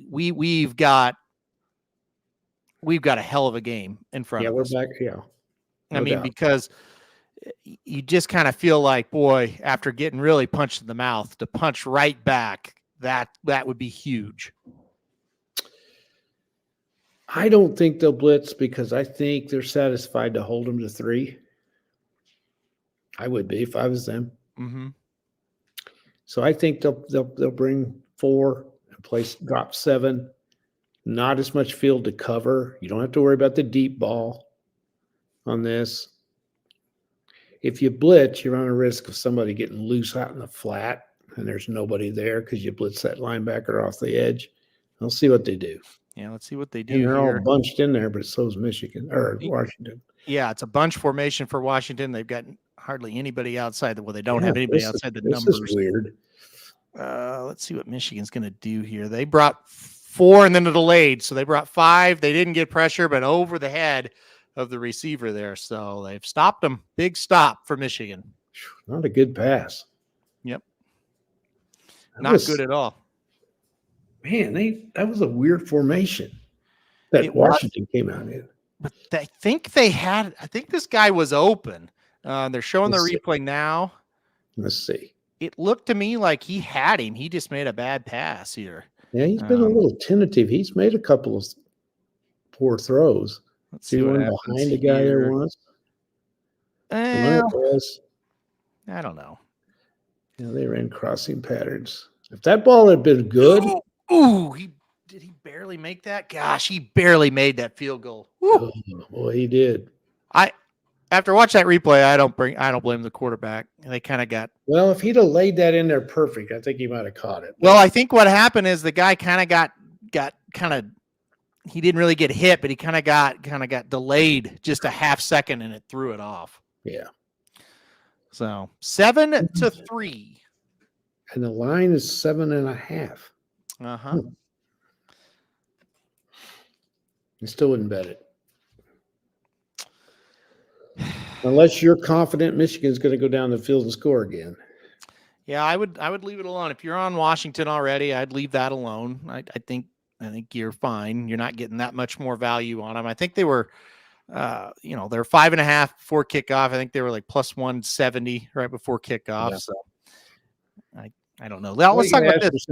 we've got a hell of a game in front of us. We're back. Yeah. I mean, because you just kind of feel like, boy, after getting really punched in the mouth, to punch right back, that would be huge. I don't think they'll blitz because I think they're satisfied to hold them to 3. I would be if I was them. Mm-hmm. So I think they'll bring 4 and drop 7. Not as much field to cover. You don't have to worry about the deep ball on this. If you blitz, you run a risk of somebody getting loose out in the flat, and there's nobody there because you blitz that linebacker off the edge. We'll see what they do. Yeah, let's see what they do. And they're here. all bunched in there, but so is Michigan or Washington. Yeah, it's a bunch formation for Washington. They've got hardly anybody outside. They don't have anybody outside the numbers. This is weird. Let's see what Michigan's going to do here. They brought 4 and then a delayed, so they brought 5. They didn't get pressure, but over the head of the receiver there, so they've stopped them. Big stop for Michigan. Not a good pass. Yep, not good at all. Man, that was a weird formation that Washington came out in. But I think this guy was open. They're showing the replay now. Let's see. It looked to me like he had him. He just made a bad pass here. Yeah, he's been a little tentative. He's made a couple of poor throws. Let's see what happens behind the guy there once. I don't know. Yeah, they ran crossing patterns. If that ball had been good. Ooh, did he barely make that? Gosh, he barely made that field goal. Oh, boy, he did. After watching that replay, I don't blame the quarterback. They kind of got. Well, if he'd have laid that in there perfect, I think he might have caught it. Well, I think what happened is the guy kind of got he didn't really get hit, but he kind of got delayed just a half second and it threw it off. Yeah. So 7-3. And the line is 7.5. Uh-huh. I still wouldn't bet it. Unless you're confident Michigan's going to go down the field and score again. Yeah, I would leave it alone. If you're on Washington already, I'd leave that alone. I think you're fine. You're not getting that much more value on them. I think they were they're 5.5 before kickoff. I think they were like plus 170 right before kickoff. Yeah. So I don't know. Now, let's talk about this.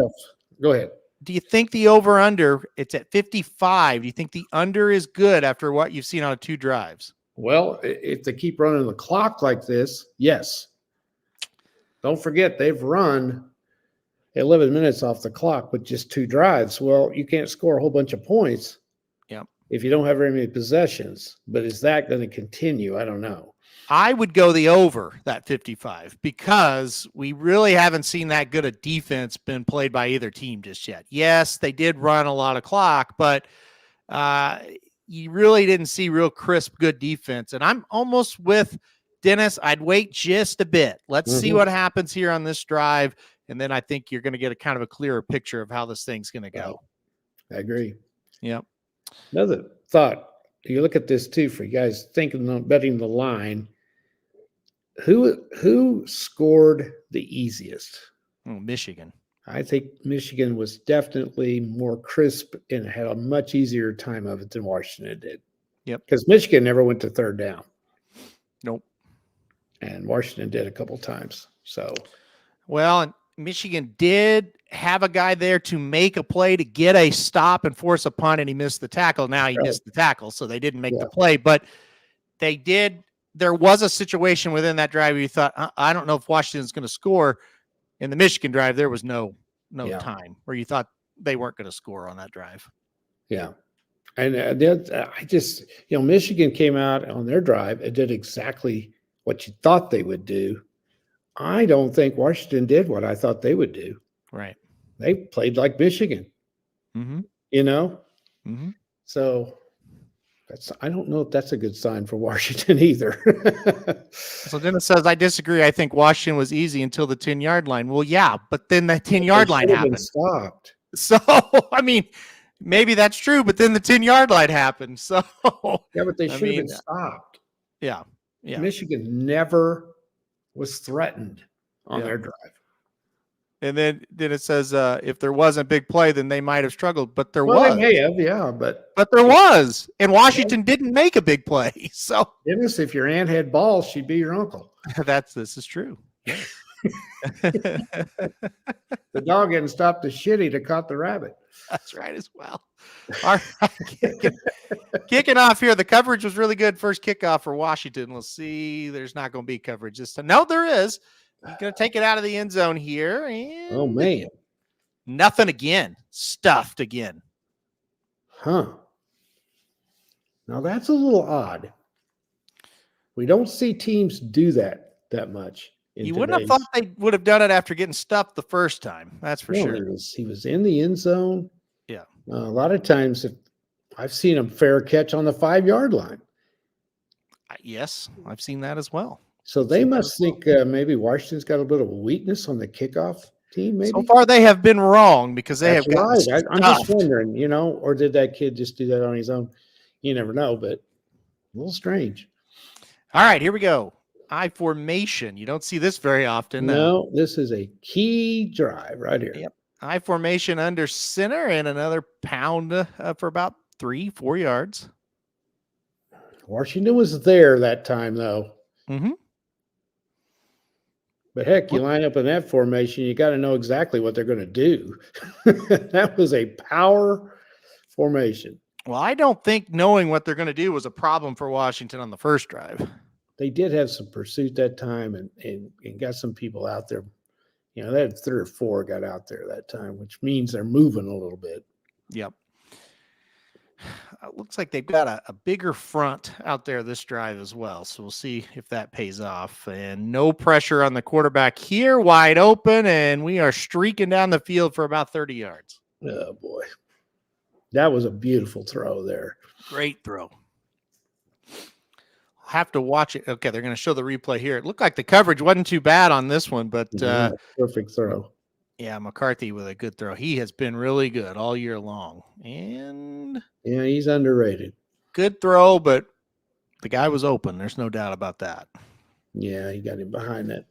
Go ahead. Do you think the over-under, it's at 55. Do you think the under is good after what you've seen on 2 drives? Well, if they keep running the clock like this, yes. Don't forget, they've run 11 minutes off the clock with just 2 drives. Well, you can't score a whole bunch of points if you don't have very many possessions. But is that going to continue? I don't know. I would go the over that 55 because we really haven't seen that good a defense been played by either team just yet. Yes, they did run a lot of clock, but you really didn't see real crisp, good defense. And I'm almost with Dennis. I'd wait just a bit. Let's see what happens here on this drive. And then I think you're going to get a kind of a clearer picture of how this thing's going to go. I agree. Yep. Another thought. You look at this too, for you guys thinking of betting the line. Who scored the easiest? Michigan. I think Michigan was definitely more crisp and had a much easier time of it than Washington did. Yep. Because Michigan never went to third down. Nope. And Washington did a couple times. So, well, and Michigan did have a guy there to make a play to get a stop and force a punt, and he missed the tackle. Now he missed the tackle, so they didn't make the play. But they did. There was a situation within that drive where you thought, I don't know if Washington's going to score. In the Michigan drive, there was no time where you thought they weren't going to score on that drive. Yeah. And Michigan came out on their drive and did exactly what you thought they would do. I don't think Washington did what I thought they would do. Right. They played like Michigan, So I don't know if that's a good sign for Washington either. So Dennis says, I disagree. I think Washington was easy until the 10-yard line. Well, yeah, but then the 10-yard line happened. Stopped. So, I mean, maybe that's true, but then the 10-yard line happened. So, yeah, but they should have been stopped. Yeah. Michigan never was threatened on their drive. And then it says, if there wasn't a big play, then they might have struggled. But there was. They may have, but there was. And Washington didn't make a big play. So, Dennis, if your aunt had balls, she'd be your uncle. This is true. Yeah. The dog hadn't stopped the shit, he'd have caught the rabbit. That's right as well. All right. Kicking off here. The coverage was really good. First kickoff for Washington. Let's see. There's not going to be coverage this time. No, there is. He's going to take it out of the end zone here. And oh, man. Nothing again. Stuffed again. Huh. Now, that's a little odd. We don't see teams do that much. You wouldn't have thought they would have done it after getting stuffed the first time. That's for sure. He was in the end zone. Yeah. A lot of times I've seen him fair catch on the 5-yard line. Yes, I've seen that as well. So they must think maybe Washington's got a bit of a weakness on the kickoff team. Maybe so far they have been wrong because they have. Right. I'm just wondering, or did that kid just do that on his own? You never know, but a little strange. All right, here we go. I formation. You don't see this very often. No, this is a key drive right here. Yep. I formation under center and another pound for about 3-4 yards. Washington was there that time, though. Mm-hmm. But heck, you line up in that formation, you got to know exactly what they're going to do. That was a power formation. Well, I don't think knowing what they're going to do was a problem for Washington on the first drive. They did have some pursuit that time and got some people out there. They had 3 or 4 got out there that time, which means they're moving a little bit. Yep. It looks like they've got a bigger front out there this drive as well. So we'll see if that pays off. And no pressure on the quarterback here, wide open, and we are streaking down the field for about 30 yards. Oh, boy. That was a beautiful throw there. Great throw. Have to watch it. Okay, they're going to show the replay here. It looked like the coverage wasn't too bad on this one, but perfect throw. Yeah, McCarthy with a good throw. He has been really good all year long. And yeah, he's underrated. Good throw, but the guy was open. There's no doubt about that. Yeah, he got him behind that.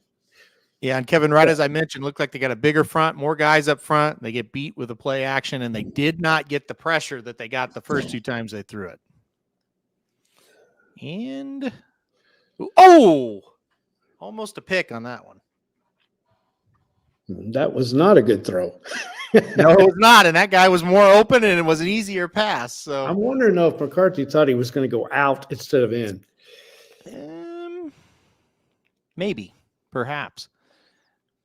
Yeah, and Kevin, right as I mentioned, looked like they got a bigger front, more guys up front. They get beat with a play action, and they did not get the pressure that they got the first 2 times they threw it. And almost a pick on that one. That was not a good throw. No, it was not. And that guy was more open and it was an easier pass. So I'm wondering if McCarthy thought he was going to go out instead of in. Maybe, perhaps.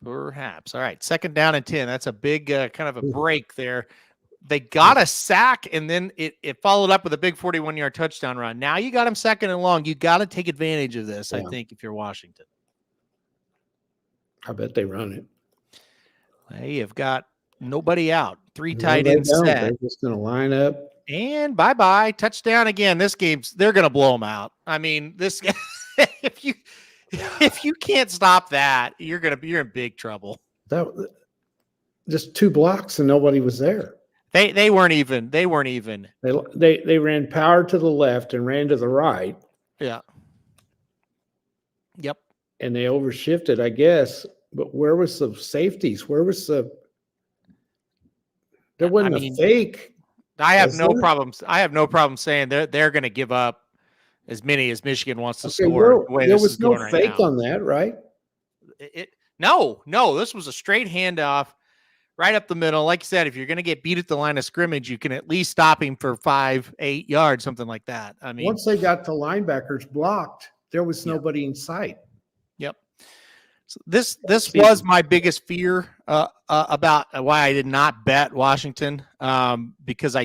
All right. 2nd down and 10. That's a big kind of a break there. They got a sack, and then it followed up with a big 41-yard touchdown run. Now you got them 2nd and long. You got to take advantage of this, I think, if you're Washington. I bet they run it. They have got nobody out. 3 tight ends set. They're just going to line up. And bye-bye. Touchdown again. This game's – they're going to blow them out. I mean, this – if you can't stop that, you're in big trouble. Just 2 blocks and nobody was there. They weren't even. They weren't even. They ran power to the left and ran to the right. Yeah. Yep. And they overshifted, I guess. But where was the safeties? Where was the? There wasn't a fake. I have no problems. I have no problem saying they're going to give up as many as Michigan wants to score. There was no fake on that, right? No. This was a straight handoff. Right up the middle. Like you said, if you're going to get beat at the line of scrimmage, you can at least stop him for 5-8 yards, something like that. I mean, once they got the linebackers blocked, there was nobody in sight. Yep. This was my biggest fear about why I did not bet Washington, because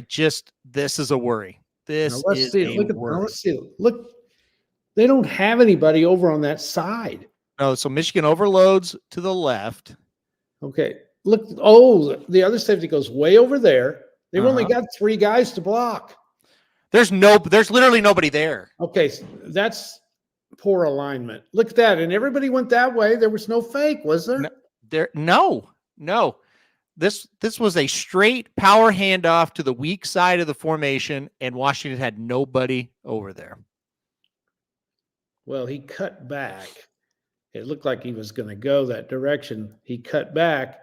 this is a worry. This is a worry. Let's see. Look, they don't have anybody over on that side. No, so Michigan overloads to the left. Okay. Look, the other safety goes way over there. They've only got 3 guys to block. There's literally nobody there. Okay, so that's poor alignment. Look at that. And everybody went that way. There was no fake, was there? No. This was a straight power handoff to the weak side of the formation, and Washington had nobody over there. Well, he cut back. It looked like he was going to go that direction. He cut back.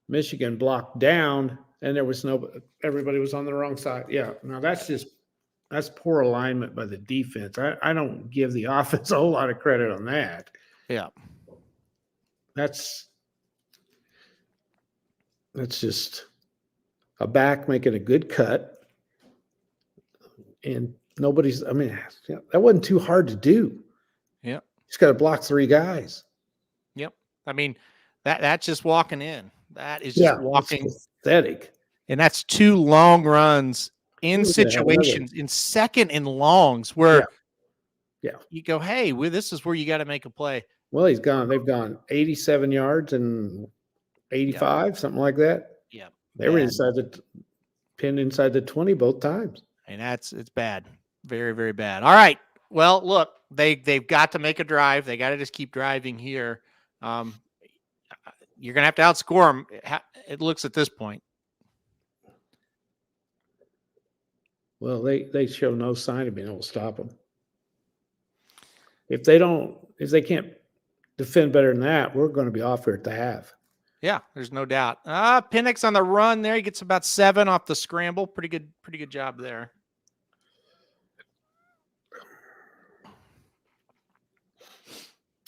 Michigan blocked down, and there was everybody was on the wrong side. Yeah. Now that's poor alignment by the defense. I don't give the offense a whole lot of credit on that. Yeah. That's just a back making a good cut. And that wasn't too hard to do. Yeah. He's got to block 3 guys. Yep. I mean, that's just walking in. That is just walking. Pathetic. And that's 2 long runs in situations in second and longs where you go, hey, this is where you got to make a play. Well, they've gone 87 yards and 85, something like that. Yeah. They were pinned inside the 20 both times. And it's bad. Very, very bad. All right. Well, look, they've got to make a drive. They got to just keep driving here. You're going to have to outscore them. It looks at this point. Well, they show no sign of being able to stop them. If they can't defend better than that, we're going to be off here at the half. Yeah, there's no doubt. Penix on the run there. He gets about 7 off the scramble. Pretty good job there.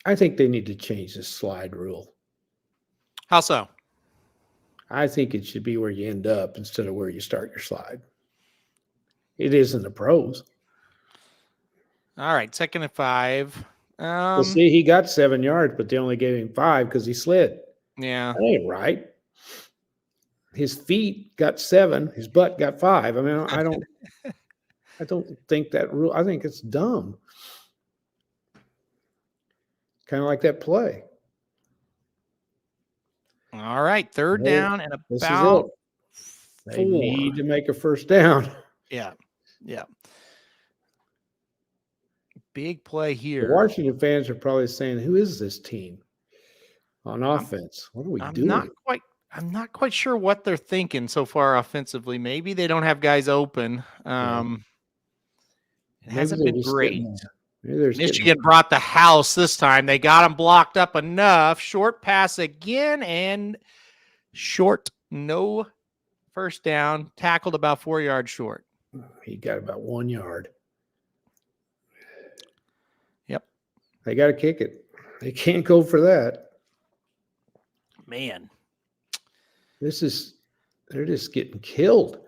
I think they need to change the slide rule. How so? I think it should be where you end up instead of where you start your slide. It is in the pros. All right, 2nd and 5. Well, see, he got 7 yards, but they only gave him 5 because he slid. Yeah. That ain't right. His feet got 7. His butt got 5. I mean, I don't think that rule. I think it's dumb. Kind of like that play. All right, 3rd down and about 4. They need to make a 1st down. Yeah. Big play here. The Washington fans are probably saying, "Who is this team on offense? What are we doing?" I'm not quite sure what they're thinking so far offensively. Maybe they don't have guys open. It hasn't been great. Michigan brought the house this time. They got them blocked up enough. Short pass again and short. No 1st down. Tackled about 4 yards short. He got about 1 yard. Yep. They got to kick it. They can't go for that. Man. They're just getting killed.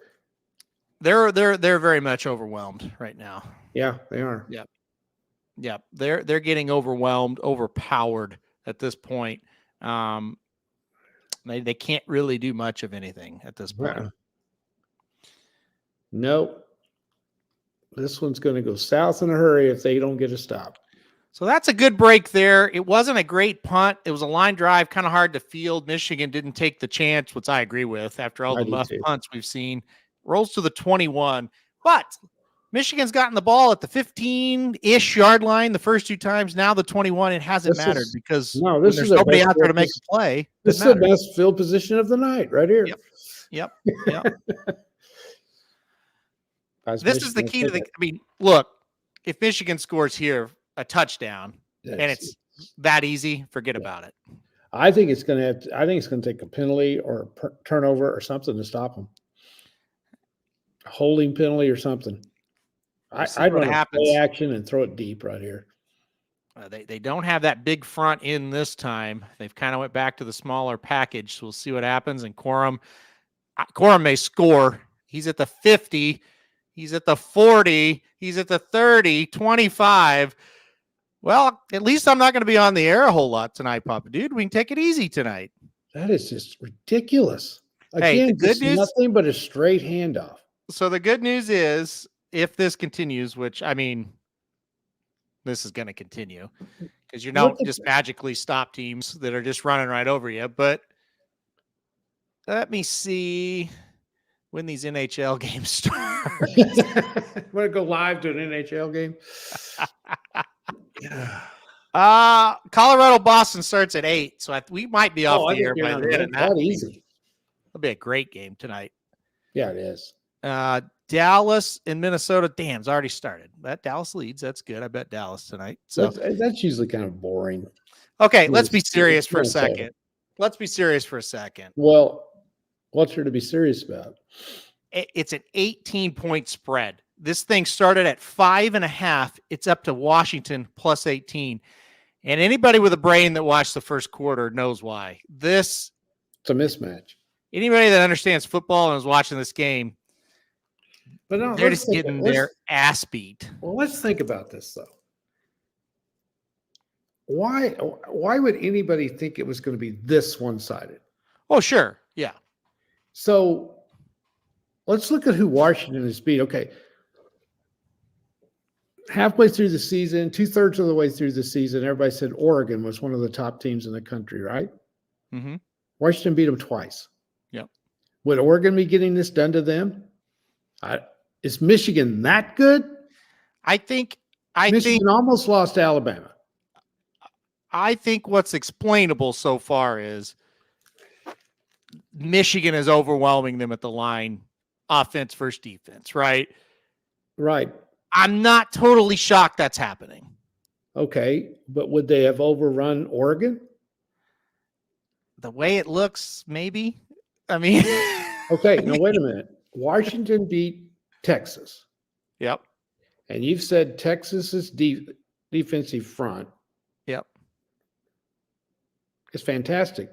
They're very much overwhelmed right now. Yeah, they are. Yep. They're getting overwhelmed, overpowered at this point. They can't really do much of anything at this point. Yeah. Nope. This one's going to go south in a hurry if they don't get a stop. So that's a good break there. It wasn't a great punt. It was a line drive, kind of hard to field. Michigan didn't take the chance, which I agree with after all the muff punts we've seen. Rolls to the 21. But Michigan's gotten the ball at the 15-ish yard line the first 2 times. Now the 21, it hasn't mattered because there's nobody out there to make a play. This is the best field position of the night right here. Yep. This is the key to look, if Michigan scores here a touchdown and it's that easy, forget about it. I think it's going to take a penalty or a turnover or something to stop them. A holding penalty or something. I'd run a play action and throw it deep right here. They don't have that big front in this time. They've kind of went back to the smaller package. So we'll see what happens. And Corum may score. He's at the 50. He's at the 40. He's at the 30, 25. Well, at least I'm not going to be on the air a whole lot tonight, Papa Dude. We can take it easy tonight. That is just ridiculous. Hey, Again, the good news, nothing but a straight handoff. So the good news is, if this continues, which I mean, this is going to continue because you don't just magically stop teams that are just running right over you. But let me see when these NHL games start. Want to go live to an NHL game? Colorado Boston starts at 8, so we might be off the air by then. That easy. It'll be a great game tonight. Yeah, it is. Dallas and Minnesota. Damn, it's already started. That Dallas leads. That's good. I bet Dallas tonight. So that's usually kind of boring. Okay, let's be serious for a second. Let's be serious for a second. Well, what's there to be serious about? It's an 18-point spread. This thing started at 5.5. It's up to Washington plus 18. And anybody with a brain that watched the first quarter knows why. It's a mismatch. Anybody that understands football and is watching this game, but no, they're just getting their ass beat. Well, let's think about this, though. Why would anybody think it was going to be this one-sided? Oh, sure. Yeah. So let's look at who Washington has beat. Okay. Halfway through the season, 2/3 of the way through the season, everybody said Oregon was one of the top teams in the country, right? Mm-hmm. Washington beat them twice. Yep. Would Oregon be getting this done to them? Is Michigan that good? I think Michigan almost lost to Alabama. I think what's explainable so far is Michigan is overwhelming them at the line, offense versus defense, right? Right. I'm not totally shocked that's happening. Okay, but would they have overrun Oregon? The way it looks, maybe. I mean, okay, now wait a minute. Washington beat Texas. Yep. And you've said Texas's defensive front. Yep. Is fantastic.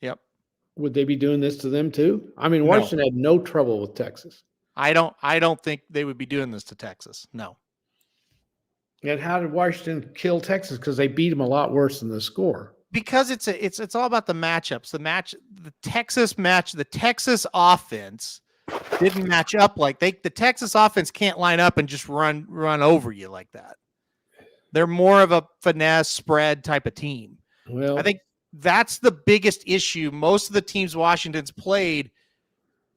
Yep. Would they be doing this to them too? I mean, Washington had no trouble with Texas. I don't think they would be doing this to Texas. No. And how did Washington kill Texas? Because they beat them a lot worse than the score. Because it's all about the matchups. The Texas offense didn't match up like the Texas offense can't line up and just run over you like that. They're more of a finesse spread type of team. Well, I think that's the biggest issue. Most of the teams Washington's played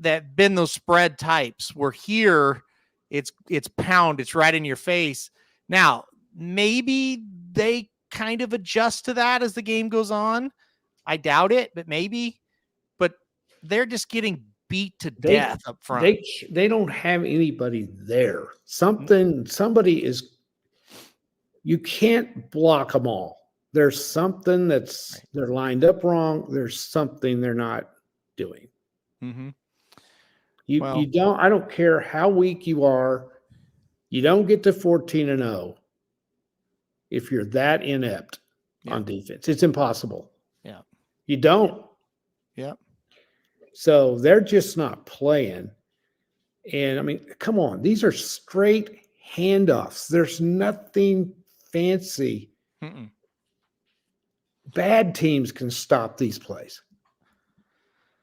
that been those spread types were here. It's pound. It's right in your face. Now, maybe they kind of adjust to that as the game goes on. I doubt it, but maybe. But they're just getting beat to death up front. They don't have anybody there. Somebody is. You can't block them all. There's something they're lined up wrong. There's something they're not doing. Mm-hmm. You don't. I don't care how weak you are. You don't get to 14-0 if you're that inept on defense. It's impossible. Yeah. You don't. Yeah. So they're just not playing. And I mean, come on. These are straight handoffs. There's nothing fancy. Mm-mm. Bad teams can stop these plays.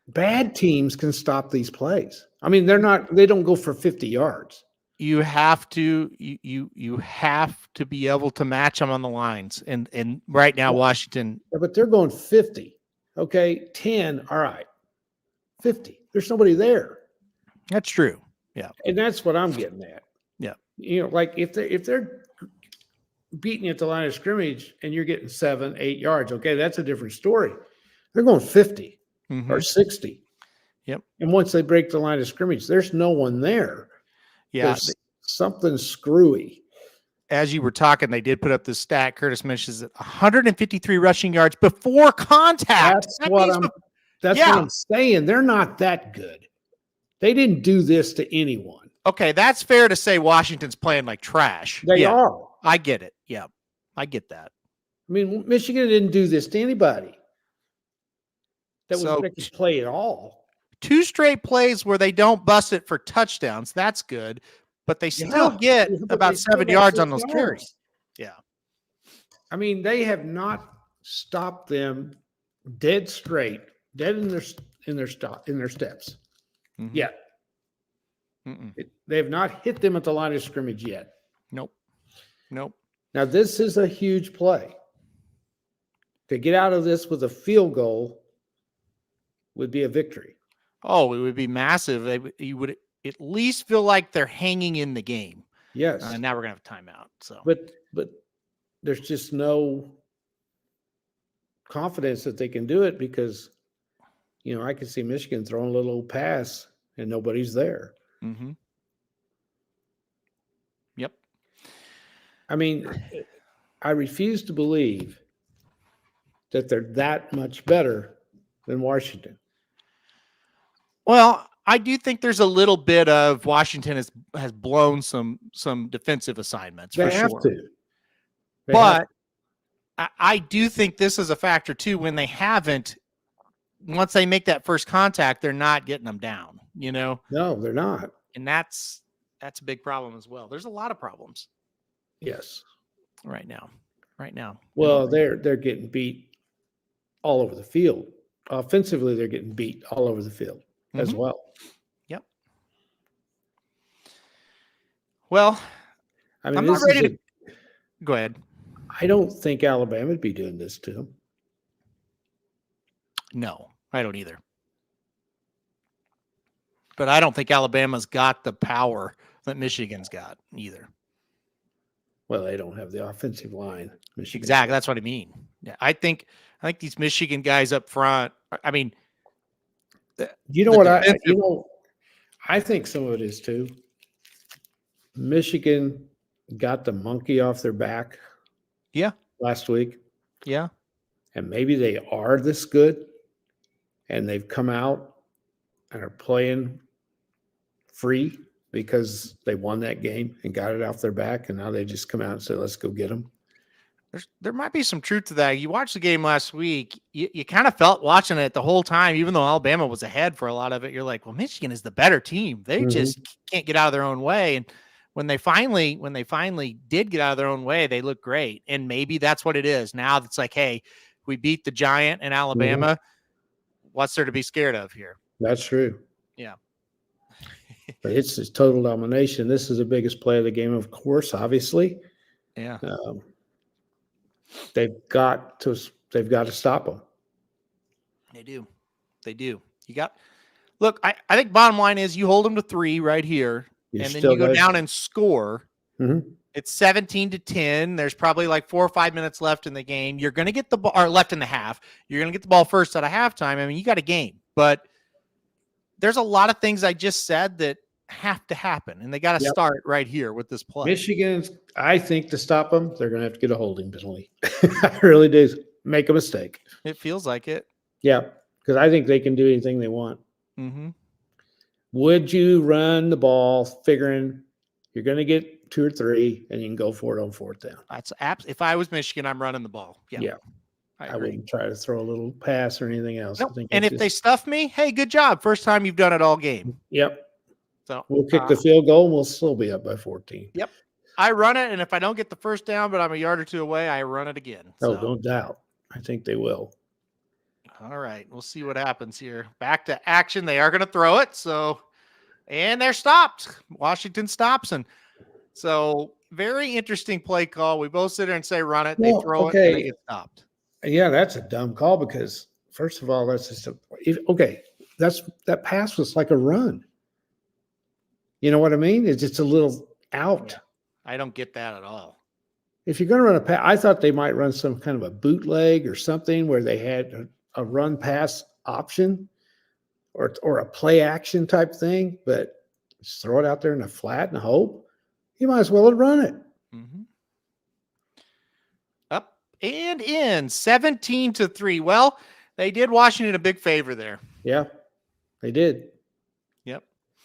Bad teams can stop these plays. I mean, they don't go for 50 yards. You have to you have to be able to match them on the lines. And right now, Washington. Yeah, but they're going 50. Okay, 10. All right. 50. There's nobody there. That's true. Yeah. And that's what I'm getting at. Yeah. You know, like if they're beating you at the line of scrimmage and you're getting 7-8 yards, okay, that's a different story. They're going 50 or 60. Yep. And once they break the line of scrimmage, there's no one there. Yeah. There's something screwy. As you were talking, they did put up this stat. Curtis mentions it: 153 rushing yards before contact. That's what I'm saying. They're not that good. They didn't do this to anyone. Okay, that's fair to say Washington's playing like trash. They are. I get it. Yeah, I get that. I mean, Michigan didn't do this to anybody that was ready to play at all. 2 straight plays where they don't bust it for touchdowns. That's good, but they still get about 7 yards on those carries. Yeah. I mean, they have not stopped them dead straight, dead in their steps Mhm. yet. Mm-mm. They have not hit them at the line of scrimmage yet. Nope. Now, this is a huge play. To get out of this with a field goal would be a victory. Oh, it would be massive. You would at least feel like they're hanging in the game. Yes. Now we're gonna have a timeout. So, but there's just no confidence that they can do it because, I can see Michigan throwing a little pass and nobody's there. mm-hmm. Yep. I mean, I refuse to believe that they're that much better than Washington. Well, I do think there's a little bit of Washington has blown some defensive assignments. They for have sure. to. But I do think this is a factor too. When they haven't, once they make that first contact, they're not getting them down. No, they're not. And that's a big problem as well. There's a lot of problems. Yes. Right now. Well, they're getting beat all over the field. Offensively, they're getting beat all over the field as well. Yep. Well, I mean, I'm not ready to go ahead. I don't think Alabama would be doing this to them. No, I don't either. But I don't think Alabama's got the power that Michigan's got either. Well, they don't have the offensive line. Michigan Exactly. That's what I mean. Yeah, I think these Michigan guys up front. I mean, I think some of it is too. Michigan got the monkey off their back. Yeah. Last week. Yeah. And maybe they are this good, and they've come out and are playing free because they won that game and got it off their back, and now they just come out and say, let's go get them. There might be some truth to that. You watched the game last week. You kind of felt watching it the whole time, even though Alabama was ahead for a lot of it. You're like, well, Michigan is the better team. They just can't get out of their own way. And when they finally did get out of their own way, they look great. And maybe that's what it is. Now it's like, hey, we beat the giant in Alabama. What's there to be scared of here? That's true. Yeah. But it's just total domination. This is the biggest play of the game, of course, obviously. Yeah. They've got to stop them. They do. Look, I think bottom line is you hold them to 3 right here, and then you go down and score. Mm-hmm. It's 17-10. There's probably like 4 or 5 minutes left in the game. You're going to get the ball, or left in the half. You're going to get the ball first out of halftime. I mean, you got a game, but there's a lot of things I just said that have to happen, and they got to start right here with this play. Michigan's, I think, to stop them, they're going to have to get a holding penalty. I really do. Make a mistake. It feels like it. Yeah, because I think they can do anything they want. Mm-hmm. Would you run the ball figuring you're going to get 2 or 3 and you can go for it on 4th down? If I was Michigan, I'm running the ball. Yeah. I wouldn't try to throw a little pass or anything else. Nope. And if they stuff me, hey, good job. First time you've done it all game. Yep. So we'll kick the field goal and we'll still be up by 14. Yep. I run it, and if I don't get the first down, but I'm a yard or 2 away, I run it again. Oh, no doubt. I think they will. All right. We'll see what happens here. Back to action. They are going to throw it. And they're stopped. Washington stops. And so very interesting play call. We both sit there and say, run it. They throw it and they get stopped. Yeah, that's a dumb call because, first of all, that's just that pass was like a run. You know what I mean? It's just a little out. Yeah, I don't get that at all. If you're going to run a pass, I thought they might run some kind of a bootleg or something where they had a run pass option or a play action type thing, but just throw it out there in a flat and hope. You might as well have run it. Mm-hmm. Up and in 17-3. Well, they did Washington a big favor there. Yeah, they did. Yep.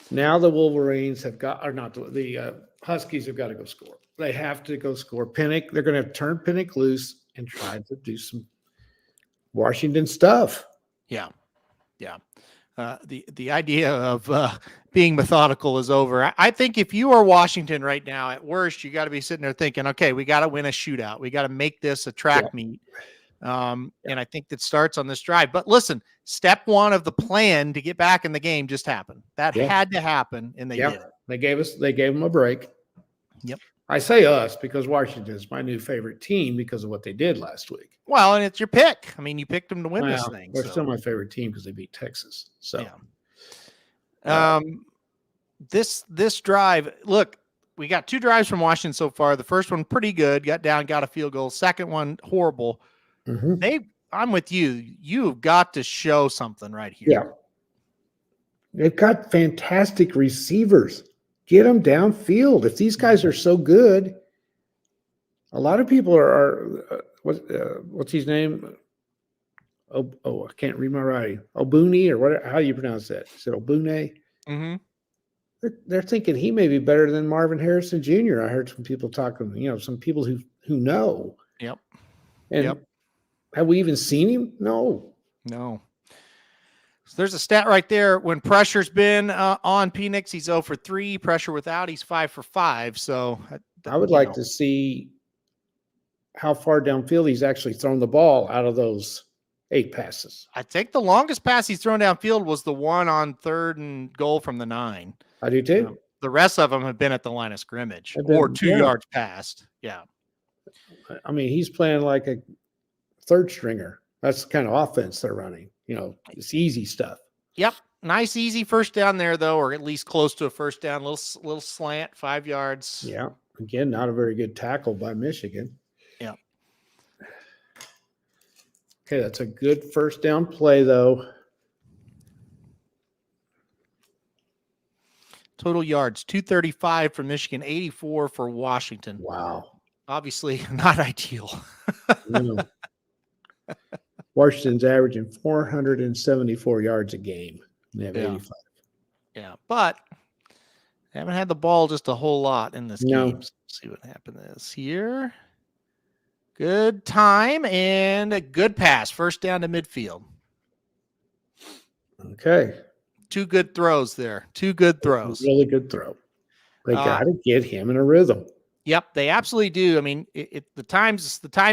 Now the Wolverines have got, or not the Huskies have got to go score. They have to go score. Pinnock, they're going to turn Pinnock loose and try to do some Washington stuff. Yeah. Yeah. the idea of being methodical is over. I think if you are Washington right now, at worst, you got to be sitting there thinking, okay, we got to win a shootout. We got to make this a track meet. And I think that starts on this drive. But listen, step one of the plan to get back in the game just happened. That had to happen, and they did it. They gave them a break. Yep. I say us because Washington is my new favorite team because of what they did last week. Well, and it's your pick. I mean, you picked them to win this thing. They're still my favorite team because they beat Texas. So, this drive, look, we got 2 drives from Washington so far. The first one pretty good, got down, got a field goal. Second one horrible. I'm with you. You've got to show something right here. Yeah, they've got fantastic receivers. Get them downfield. If these guys are so good, a lot of people are what's his name? I can't read my writing. Obuni or what? How do you pronounce that? Is it Obune? They're thinking he may be better than Marvin Harrison Jr. I heard some people talking. Some people who know. Yep. And have we even seen him? No. So there's a stat right there. When pressure's been on Penix, he's 0 for 3. Pressure without, he's 5 for 5. So I would like to see how far downfield he's actually thrown the ball out of those 8 passes. I think the longest pass he's thrown downfield was the one on 3rd and goal from the 9. I do too. The rest of them have been at the line of scrimmage or 2 yards past. Yeah. I mean, he's playing like a 3rd stringer. That's the kind of offense they're running. It's easy stuff. Yep. Nice, easy first down there, though, or at least close to a first down. Little slant, 5 yards. Yeah. Again, not a very good tackle by Michigan. Yeah. Okay, that's a good first down play, though. Total yards, 235 for Michigan, 84 for Washington. Wow. Obviously not ideal. No. Washington's averaging 474 yards a game. They have 85. Yeah, but they haven't had the ball just a whole lot in this game. So let's see what happened is here. Good time and a good pass. First down to midfield. Okay. 2 good throws there. 2 good throws. Really good throw. They got to get him in a rhythm. Yep, they absolutely do. I mean, the time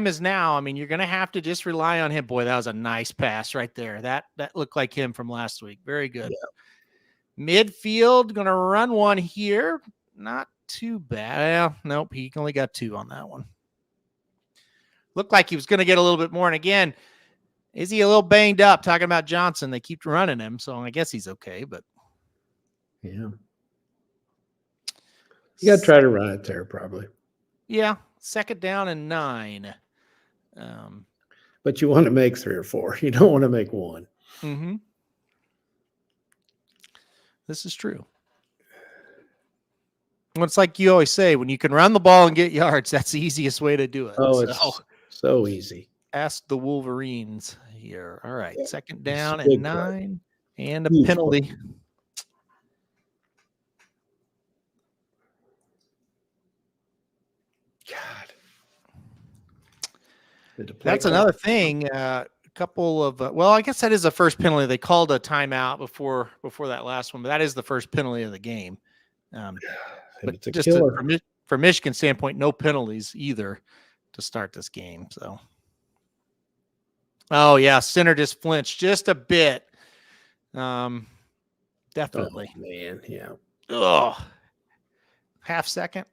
is now. I mean, you're going to have to just rely on him. Boy, that was a nice pass right there. That looked like him from last week. Very good. Yeah. Midfield, going to run one here. Not too bad. Well, nope, he only got 2 on that one. Looked like he was going to get a little bit more. And again, is he a little banged up? Talking about Johnson, they keep running him, so I guess he's okay. But yeah. You got to try to run it there, probably. Yeah, 2nd down and 9. But you want to make 3 or 4. You don't want to make 1. Mm-hmm. This is true. Well, it's like you always say, when you can run the ball and get yards, that's the easiest way to do it. Oh, it's so easy. Ask the Wolverines here. All right, 2nd down and 9, and a penalty. That's another thing. A couple of I guess that is the first penalty. They called a timeout before that last one, but that is the first penalty of the game. But just from Michigan standpoint, no penalties either to start this game. So, center just flinched just a bit. Definitely. Oh, man, yeah. Oh, half second.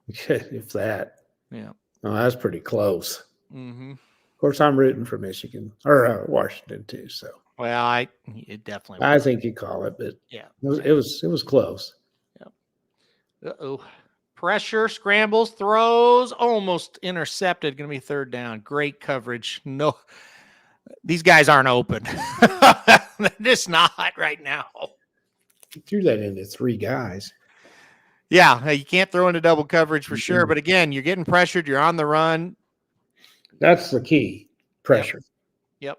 If that. Yeah. Oh, that's pretty close. Mm-hmm. Of course, I'm rooting for Michigan or Washington too. So, well, it definitely. I think you call it, but yeah, it was close. Yep. Pressure, scrambles, throws, almost intercepted. Going to be 3rd down. Great coverage. No, these guys aren't open. They're just not right now. You threw that into 3 guys. Yeah, you can't throw into double coverage for sure. But again, you're getting pressured. You're on the run. That's the key, pressure. Yep.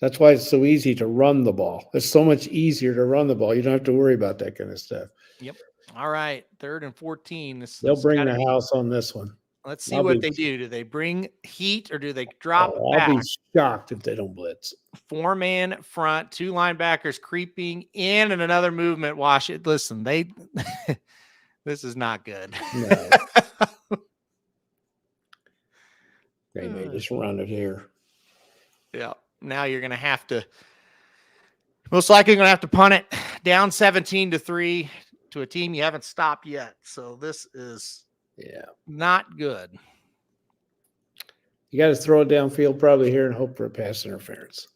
That's why it's so easy to run the ball. It's so much easier to run the ball. You don't have to worry about that kind of stuff. Yep. All right, 3rd and 14. They'll bring the house on this one. Let's see what they do. Do they bring heat or do they drop back? I'll be shocked if they don't blitz. 4-man front, 2 linebackers creeping in, and another movement. Wash it. Listen, this is not good. No. They may just run it here. Yeah. Now you're going to have to, most likely going to have to punt it down 17-3 to a team you haven't stopped yet. So this is not good. You got to throw it downfield probably here and hope for a pass interference.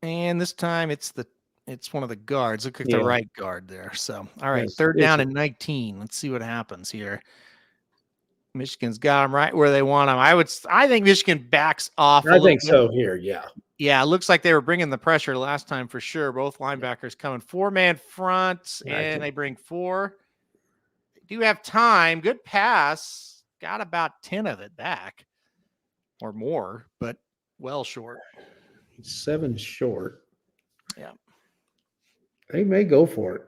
And this time it's one of the guards. Look at the right guard there. So, all right, third down and 19. Let's see what happens here. Michigan's got them right where they want them. I think Michigan backs off. I think so here. Yeah. Yeah. It looks like they were bringing the pressure last time for sure. Both linebackers coming 4-man front and they bring 4. They do have time. Good pass. Got about 10 of it back or more, but well short. 7 short. Yeah. They may go for it.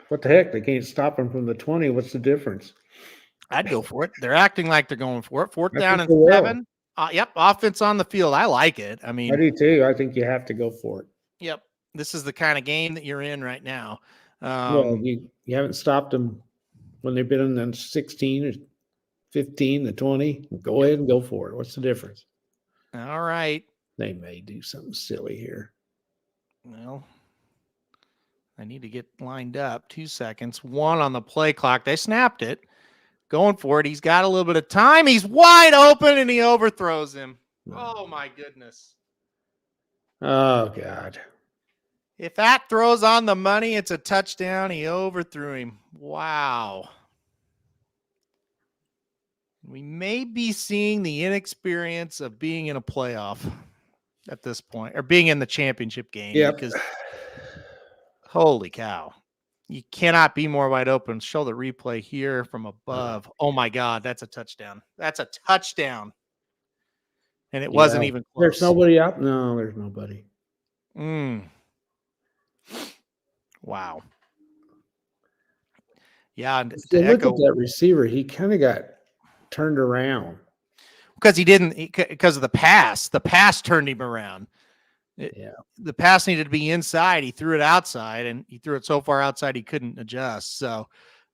What the heck? They can't stop them from the 20. What's the difference? I'd go for it. They're acting like they're going for it. 4th down and 7. Yep. Offense on the field. I like it. I mean, I do too. I think you have to go for it. Yep. This is the kind of game that you're in right now. Well, you haven't stopped them when they've been in the 16 or 15, the 20. Go ahead and go for it. What's the difference? All right. They may do something silly here. Well, I need to get lined up. 2 seconds. 1 on the play clock. They snapped it. Going for it. He's got a little bit of time. He's wide open and he overthrows him. Oh, my goodness. Oh, God. If that throws on the money, it's a touchdown. He overthrew him. Wow. We may be seeing the inexperience of being in a playoff at this point, or being in the championship game. Yeah. Because holy cow. You cannot be more wide open. Show the replay here from above. Oh, my God. That's a touchdown. That's a touchdown. And it wasn't even close. There's nobody out? No, there's nobody. Wow. Yeah. And look at that receiver. He kind of got turned around. Because of the pass. The pass turned him around. The pass needed to be inside. He threw it outside, and he threw it so far outside he couldn't adjust. So,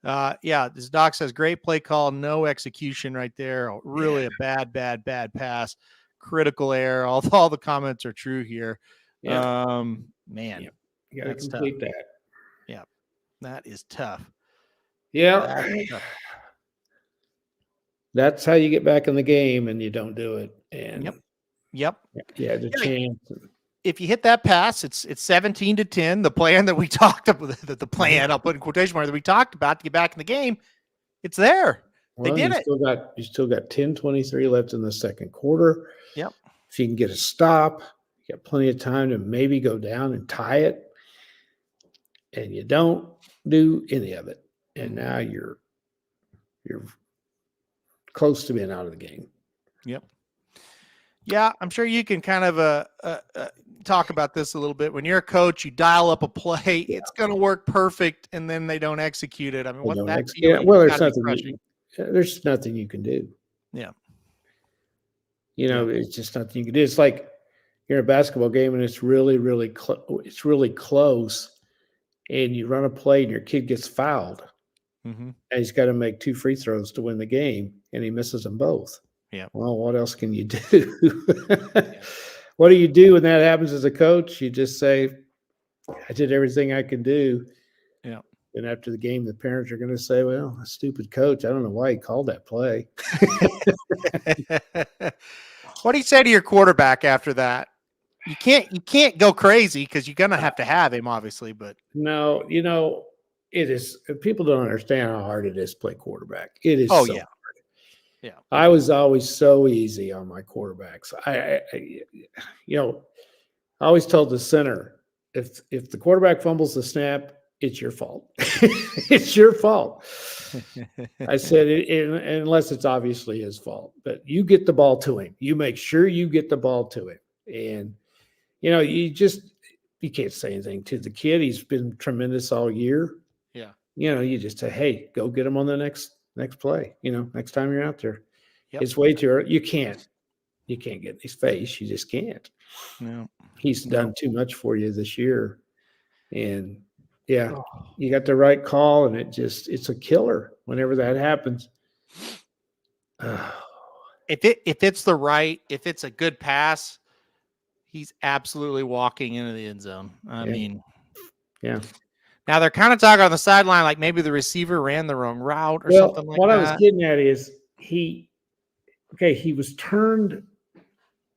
this doc says great play call, no execution right there. Really a bad pass. Critical error. All the comments are true here. Man, you got to complete that. Yeah, that is tough. Yeah, that's how you get back in the game, and you don't do it. And yep. Yeah, the chance. If you hit that pass, it's 17-10. The plan that we talked about, the plan I'll put in quotation marks that we talked about to get back in the game, it's there. Well, they did it. You still got 10:23 left in the second quarter. Yep. If you can get a stop, you got plenty of time to maybe go down and tie it. And you don't do any of it. And now you're close to being out of the game. Yep. Yeah, I'm sure you can kind of talk about this a little bit. When you're a coach, you dial up a play, it's going to work perfect, and then they don't execute it. I mean, what's that? There's nothing you can do. Yeah. It's just nothing you can do. It's like you're in a basketball game and it's really, really close, and you run a play and your kid gets fouled, and he's got to make 2 free throws to win the game, and he misses them both. Yeah. Well, what else can you do? What do you do when that happens as a coach? You just say, I did everything I could do. Yeah. And after the game, the parents are going to say, well, a stupid coach. I don't know why he called that play. What do you say to your quarterback after that? You can't go crazy because you're going to have him, obviously. But no, it is. People don't understand how hard it is to play quarterback. It is. Oh, so yeah. hard. Yeah. I was always so easy on my quarterbacks. I always told the center, if the quarterback fumbles the snap, it's your fault. It's your fault. I said, unless it's obviously his fault, but you get the ball to him. You make sure you get the ball to him. And, you can't say anything to the kid. He's been tremendous all year. Yeah. You just say, hey, go get him on the next play, next time you're out there. Yep. It's way too early. You can't get in his face. You just can't. No. He's done too much for you this year. And yeah, Oh. you got the right call, and it's a killer whenever that happens. If it's a good pass, he's absolutely walking into the end zone. I mean, yeah. Now they're kind of talking on the sideline like maybe the receiver ran the wrong route or something like what that. I was getting at is he was turned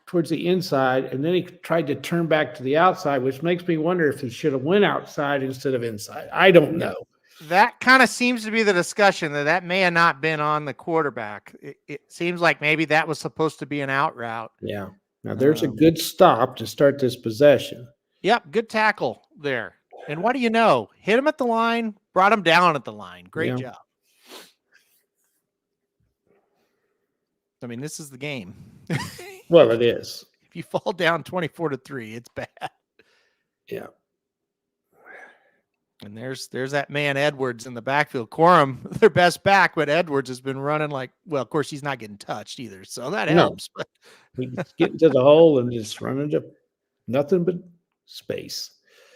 towards the inside, and then he tried to turn back to the outside, which makes me wonder if he should have went outside instead of inside. I don't know. That kind of seems to be the discussion that may have not been on the quarterback. It seems like maybe that was supposed to be an out route. Yeah. Now there's a good stop to start this possession. Yep. Good tackle there. And what do you know? Hit him at the line, brought him down at the line. Great job. I mean, this is the game. Well, it is. If you fall down 24-3, it's bad. Yeah. And there's that man Edwards in the backfield. Corum, their best back, but Edwards has been running like, well, of course, he's not getting touched either, so that helps. But he's getting to the hole and just running to nothing but space.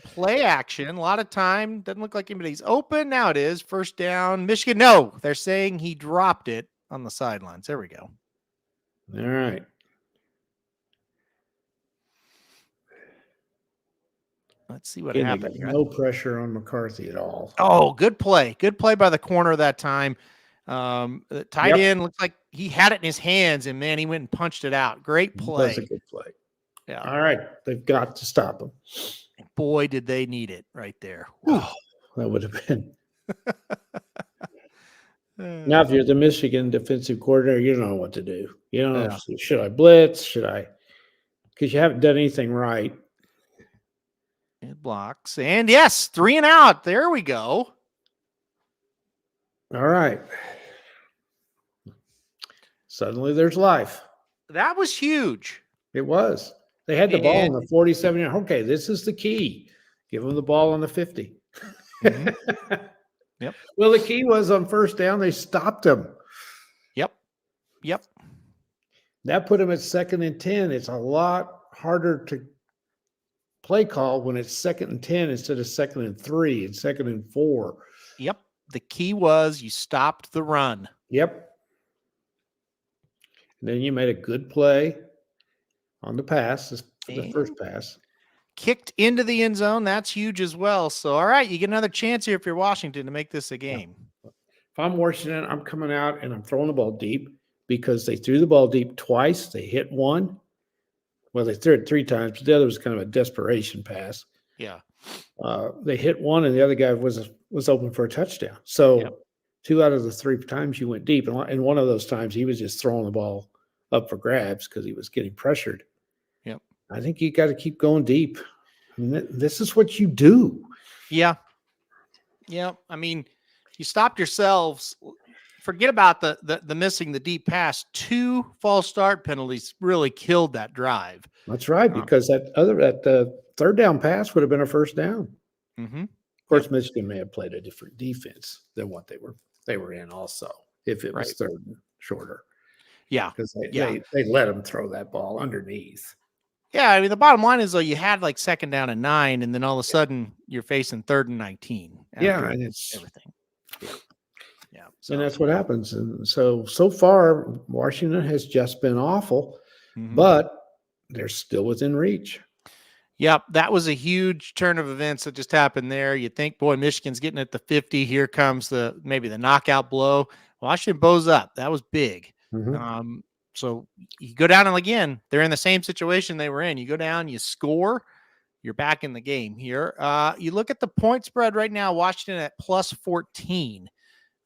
Play action, a lot of time. Doesn't look like anybody's open. Now it is. First down. Michigan, no. They're saying he dropped it on the sidelines. There we go. All right. Let's see what happened here. No pressure on McCarthy at all. Oh, good play. Good play by the corner that time. The tight end looks like he had it in his hands, and, man, he went and punched it out. Great play. That's a good play. Yeah. All right. They've got to stop him. Boy, did they need it right there. Oh, that would have been. Now, if you're the Michigan defensive coordinator, you don't know what to do. You don't know, should I blitz? Should I? Because you haven't done anything right. It blocks. And yes, 3 and out. There we go. All right. Suddenly there's life. That was huge. It was. They had the ball on the 47. Okay, this is the key. Give them the ball on the 50. Mm-hmm. Yep. Well, the key was on first down, they stopped him. Yep. That put him at 2nd and 10. It's a lot harder to play call when it's 2nd and 10 instead of 2nd and 3 and 2nd and 4. Yep. The key was you stopped the run. Yep. And then you made a good play on the pass, the first pass. Kicked into the end zone. That's huge as well. So, all right, you get another chance here if you're Washington to make this a game. Yeah. If I'm Washington, I'm coming out and I'm throwing the ball deep because they threw the ball deep twice. They hit one. Well, they threw it 3 times, but the other was kind of a desperation pass. Yeah. They hit one, and the other guy was open for a touchdown. So 2 out of the 3 times you went deep. And one of those times he was just throwing the ball up for grabs because he was getting pressured. Yep. I think you got to keep going deep. I mean, this is what you do. Yeah. Yeah. I mean, you stopped yourselves. Forget about the missing the deep pass. 2 false start penalties really killed that drive. That's right, because that third down pass would have been a first down. Mm-hmm. Of course, Michigan may have played a different defense than what they were in also, if it was third and shorter. Yeah. Because they let them throw that ball underneath. Yeah, I mean, the bottom line is, though, you had like 2nd down and 9, and then all of a sudden you're facing 3rd and 19. Yeah, and it's everything. Yeah. So. And that's what happens. And so far, Washington has just been awful, but they're still within reach. Yep, that was a huge turn of events that just happened there. You think, boy, Michigan's getting at the 50. Here comes maybe the knockout blow. Washington bows up. That was big. Mm-hmm. So you go down, and again, they're in the same situation they were in. You go down, you score, you're back in the game here. You look at the point spread right now, Washington at plus 14,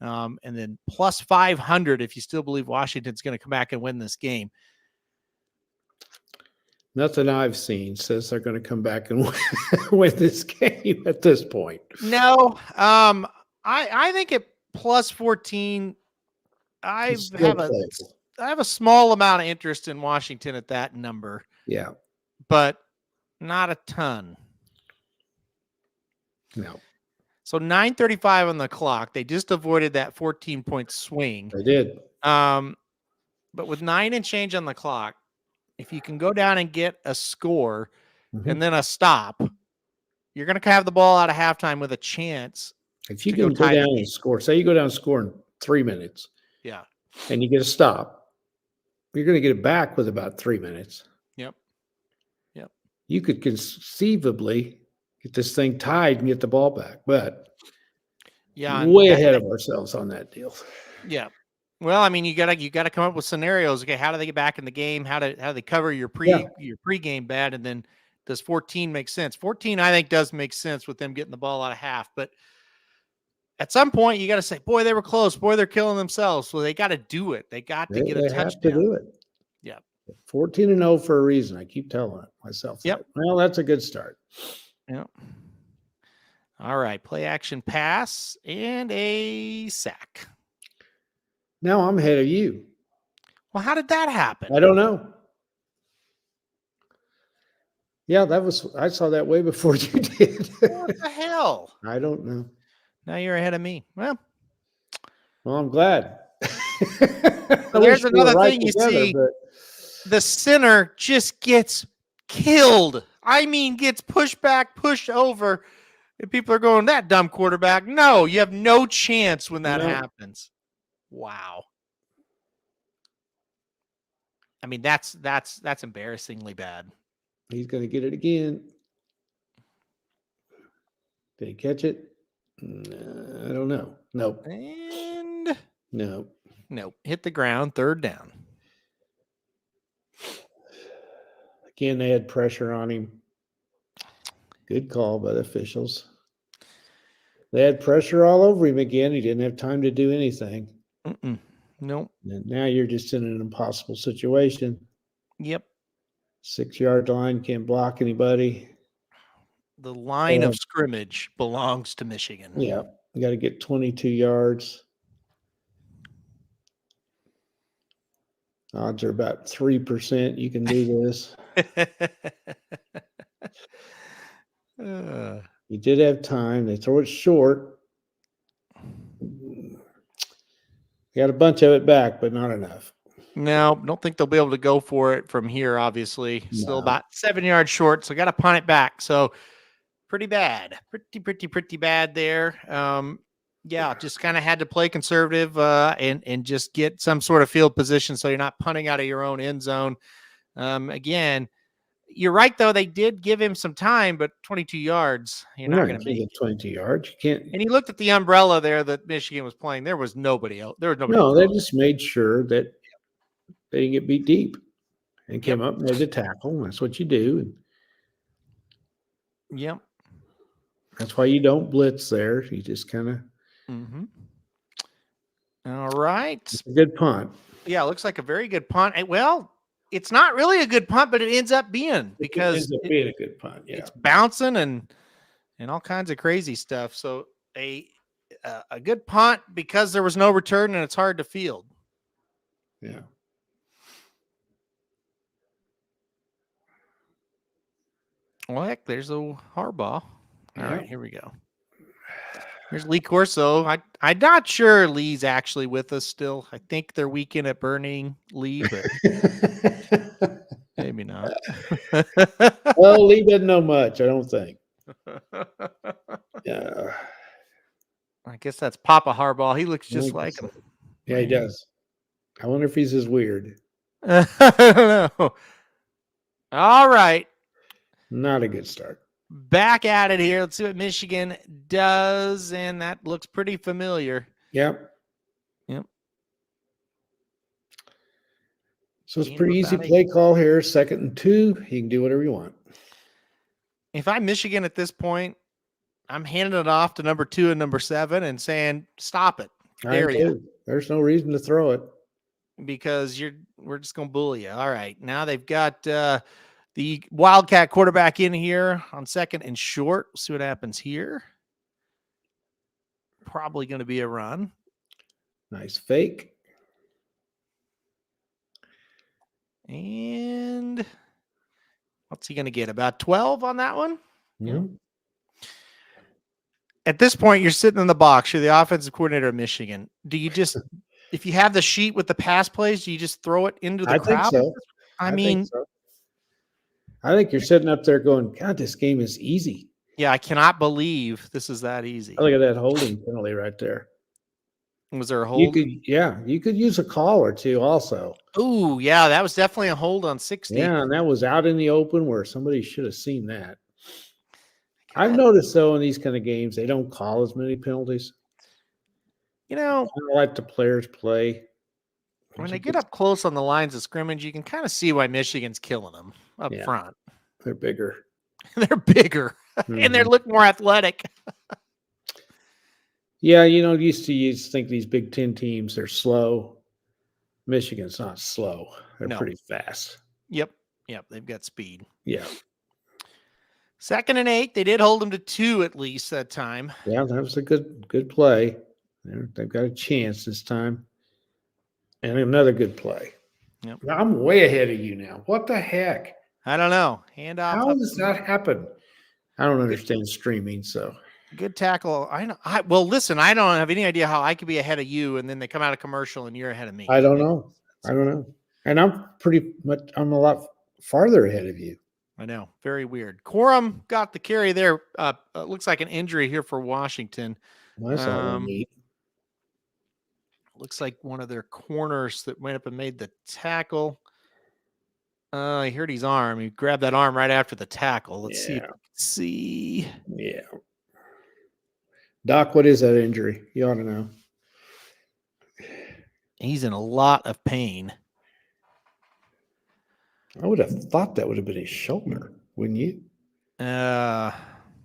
and then plus 500 if you still believe Washington's going to come back and win this game. Nothing I've seen says they're going to come back and win this game at this point. No, I think at plus 14, I have a small amount of interest in Washington at that number. Yeah. But not a ton. No. So 9:35 on the clock. They just avoided that 14-point swing. They did. But with 9 and change on the clock, if you can go down and get a score and then a stop, you're going to have the ball out of halftime with a chance. If you can go down and score, say you go down and score in 3 minutes. Yeah. And you get a stop, you're going to get it back with about 3 minutes. Yep. You could conceivably get this thing tied and get the ball back, but way ahead of ourselves on that deal. Yeah. Well, I mean, you gotta come up with scenarios. Okay, how do they get back in the game? How do they cover your pregame bad? And then does 14 make sense? 14, I think, does make sense with them getting the ball out of half. But at some point, you got to say, boy, they were close. Boy, they're killing themselves. So they got to do it. They got to get a touchdown. Have to do it. Yeah. 14-0 for a reason. I keep telling myself that. Yep. Well, that's a good start. Yep. All right. Play action pass and a sack. Now I'm ahead of you. Well, how did that happen? I don't know. Yeah, I saw that way before you did. What the hell? I don't know. Now you're ahead of me. Well, I'm glad. There's another thing you see. The center just gets killed. I mean, gets pushed back, pushed over. And people are going, that dumb quarterback. No, you have no chance when that happens. Wow. I mean, that's embarrassingly bad. He's going to get it again. Did he catch it? I don't know. Nope. And nope. Hit the ground. 3rd down. Again, they had pressure on him. Good call by the officials. They had pressure all over him again. He didn't have time to do anything. Nope. And now you're just in an impossible situation. Yep. 6-yard line, can't block anybody. The line of scrimmage belongs to Michigan. Yeah. You got to get 22 yards. Odds are about 3%. You can do this. You did have time. They throw it short. You got a bunch of it back, but not enough. No, don't think they'll be able to go for it from here, obviously. Still about 7 yards short, so got to punt it back. So pretty bad. Pretty bad there. Yeah, just kind of had to play conservative and just get some sort of field position so you're not punting out of your own end zone. Again, you're right, though. They did give him some time, but 22 yards, you're not going to make 22 yards. You can't. And he looked at the umbrella there that Michigan was playing. There was nobody else. There was nobody. No, they just made sure that they didn't get beat deep and came up and made a tackle. That's what you do. Yep. That's why you don't blitz there. You just kind of. All right. It's a good punt. Yeah, it looks like a very good punt. Well, it's not really a good punt, but it ends up being because it ends up being a good punt. Yeah, it's bouncing and all kinds of crazy stuff. So a good punt because there was no return and it's hard to field. Yeah. Well, heck, there's a Harbaugh. All right, here we go. Here's Lee Corso. I'm not sure Lee's actually with us still. I think they're weekend at burning Lee, but maybe not. Well, Lee doesn't know much, I don't think. Yeah. I guess that's Papa Harbaugh. He looks just like him. Yeah, he does. I wonder if he's as weird. I don't know. All right. Not a good start. Back at it here. Let's see what Michigan does, and that looks pretty familiar. Yep. So it's pretty easy play call here. 2nd and 2. You can do whatever you want. If I'm Michigan at this point, I'm handing it off to number 2 and number 7 and saying, stop it. There's no reason to throw it. Because we're just going to bully you. All right. Now they've got the Wildcat quarterback in here on 2nd and short. We'll see what happens here. Probably going to be a run. Nice fake. And what's he going to get? About 12 on that one? Yeah. At this point, you're sitting in the box. You're the offensive coordinator of Michigan. Do you just if you have the sheet with the pass plays, do you just throw it into the I crowd? think so. I think mean, so. I think you're sitting up there going, God, this game is easy. yeah, I cannot believe this is that easy. Look at that holding penalty right there. Was there a hold? You could use a call or two also. Oh, yeah, that was definitely a hold on 60. Yeah, and that was out in the open where somebody should have seen that. I've noticed, though, in these kind of games, they don't call as many penalties. You know, I let the players play. when they get up close on the lines of scrimmage, you can kind of see why Michigan's killing them up front. They're bigger. They're bigger, and they look more athletic. Yeah, you used to think these Big Ten teams, they're slow. Michigan's not slow. They're pretty fast. Yep, they've got speed. Yeah. 2nd and 8. They did hold them to 2 at least that time. Yeah, that was a good play. They've got a chance this time. And another good play. Yep. Now, I'm way ahead of you now. What the heck? I don't know. Handoff. How does that happen? I don't understand streaming, so. Good tackle. I know. Well, listen, I don't have any idea how I could be ahead of you, and then they come out of commercial and you're ahead of me. I don't know. And I'm a lot farther ahead of you. I know. Very weird. Corum got the carry there. Looks like an injury here for Washington. Well, that's all we need. Looks like one of their corners that went up and made the tackle. I heard his arm. He grabbed that arm right after the tackle. Let's see if we can see. Yeah. Doc, what is that injury? You ought to know. He's in a lot of pain. I would have thought that would have been his shoulder, wouldn't you? The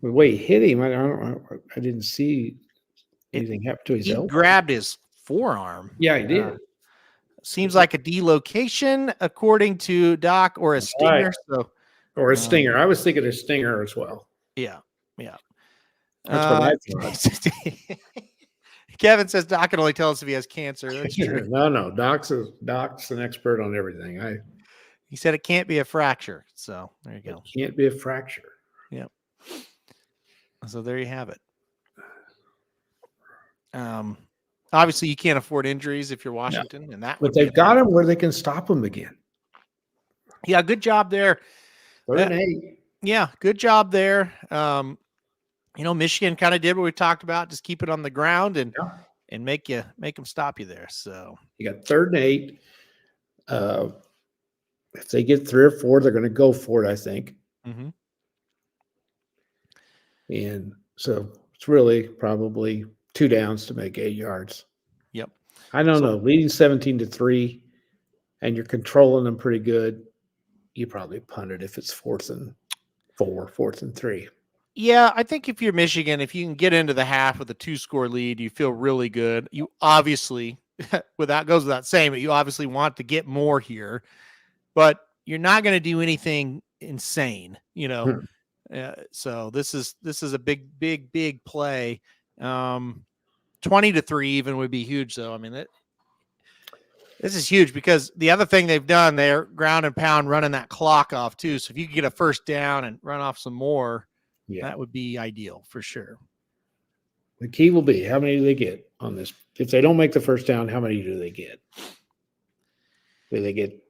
way he hit him, I didn't see anything happen to his elbow. He grabbed his forearm. Yeah, he did. Seems like a delocation, according to Doc, or a stinger. Right. So, or a stinger. I was thinking a stinger as well. Yeah. That's what I thought. Kevin says Doc can only tell us if he has cancer. That's true. No. Doc's an expert on everything. He said it can't be a fracture. So there you go. It can't be a fracture. Yep. So there you have it. Obviously you can't afford injuries if you're Washington, and that. But they've got him where they can stop him again. Yeah, good job there. 3rd and 8. Yeah, good job there. Michigan kind of did what we talked about, just keep it on the ground and make them stop you there. So you got 3rd and 8. If they get 3 or 4, they're going to go for it, I think. Mm-hmm. And so it's really probably 2 downs to make 8 yards. Yep. I don't know. Leading 17-3, and you're controlling them pretty good. You probably punt it if it's 4th and 4, 4th and 3. Yeah, I think if you're Michigan, if you can get into the half with a 2-score lead, you feel really good. You obviously, goes without saying, but you obviously want to get more here. But you're not going to do anything insane, So this is a big play. 20-3 even would be huge, though. I mean, this is huge because the other thing they've done, they're ground and pound running that clock off too. So if you could get a 1st down and run off some more, that would be ideal for sure. The key will be how many do they get on this? If they don't make the 1st down, how many do they get? Do they get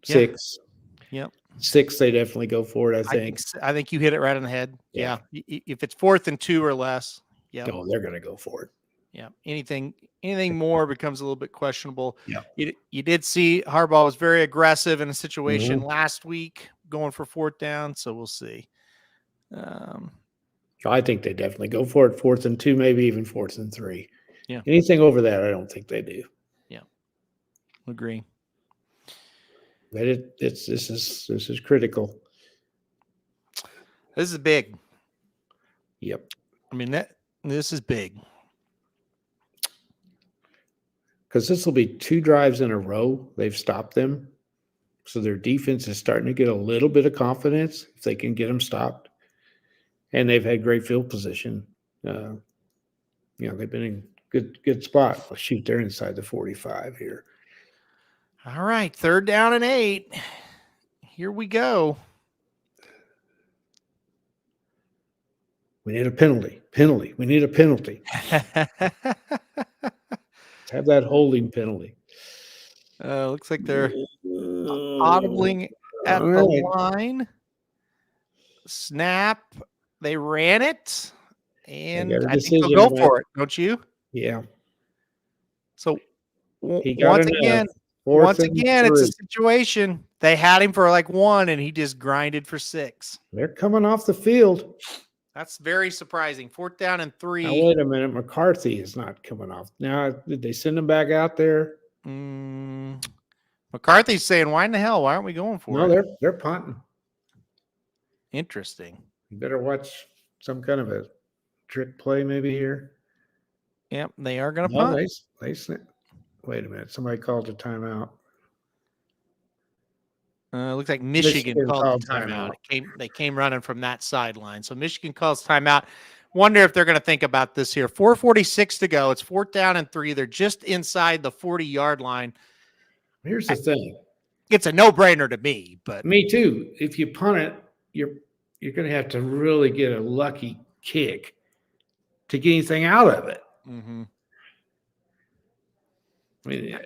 6? Yep. 6, they definitely go for it, I think you hit it right on the head. Yeah. If it's 4th and 2 or less, oh, they're going to go for it. Yeah. Anything more becomes a little bit questionable. Yeah. You did see Harbaugh was very aggressive in a situation last week going for 4th down. So we'll see. I think they definitely go for it. 4th and 2, maybe even 4th and 3. Yeah. Anything over that, I don't think they do. Yeah. Agree. But this is critical. This is big. Yep. I mean, this is big. Because this will be 2 drives in a row. They've stopped them. So their defense is starting to get a little bit of confidence if they can get them stopped. And they've had great field position. They've been in good spot. Well, shoot, they're inside the 45 here. All right, 3rd down and 8. Here we go. We need a penalty. We need a penalty. Have that holding penalty. Looks like they're audibling at the line. Snap. They ran it. And I think they'll go for it, don't you? Yeah. So once again, it's a situation. They had him for like 1, and he just grinded for 6. They're coming off the field. That's very surprising. 4th down and 3. Now, wait a minute. McCarthy is not coming off. Now, did they send him back out there? McCarthy's saying, why in the hell? Why aren't we going for it? No, they're punting. Interesting. You better watch some kind of a trick play maybe here. Yep, they are going to punt. Wait a minute. Somebody called a timeout. Looks like Michigan called the timeout. They came running from that sideline. So Michigan calls timeout. Wonder if they're going to think about this here. 4:46 to go. It's 4th down and 3. They're just inside the 40-yard line. Here's the thing. It's a no-brainer to me, but me too. If you punt it, you're going to have to really get a lucky kick to get anything out of it. Mm-hmm. I mean,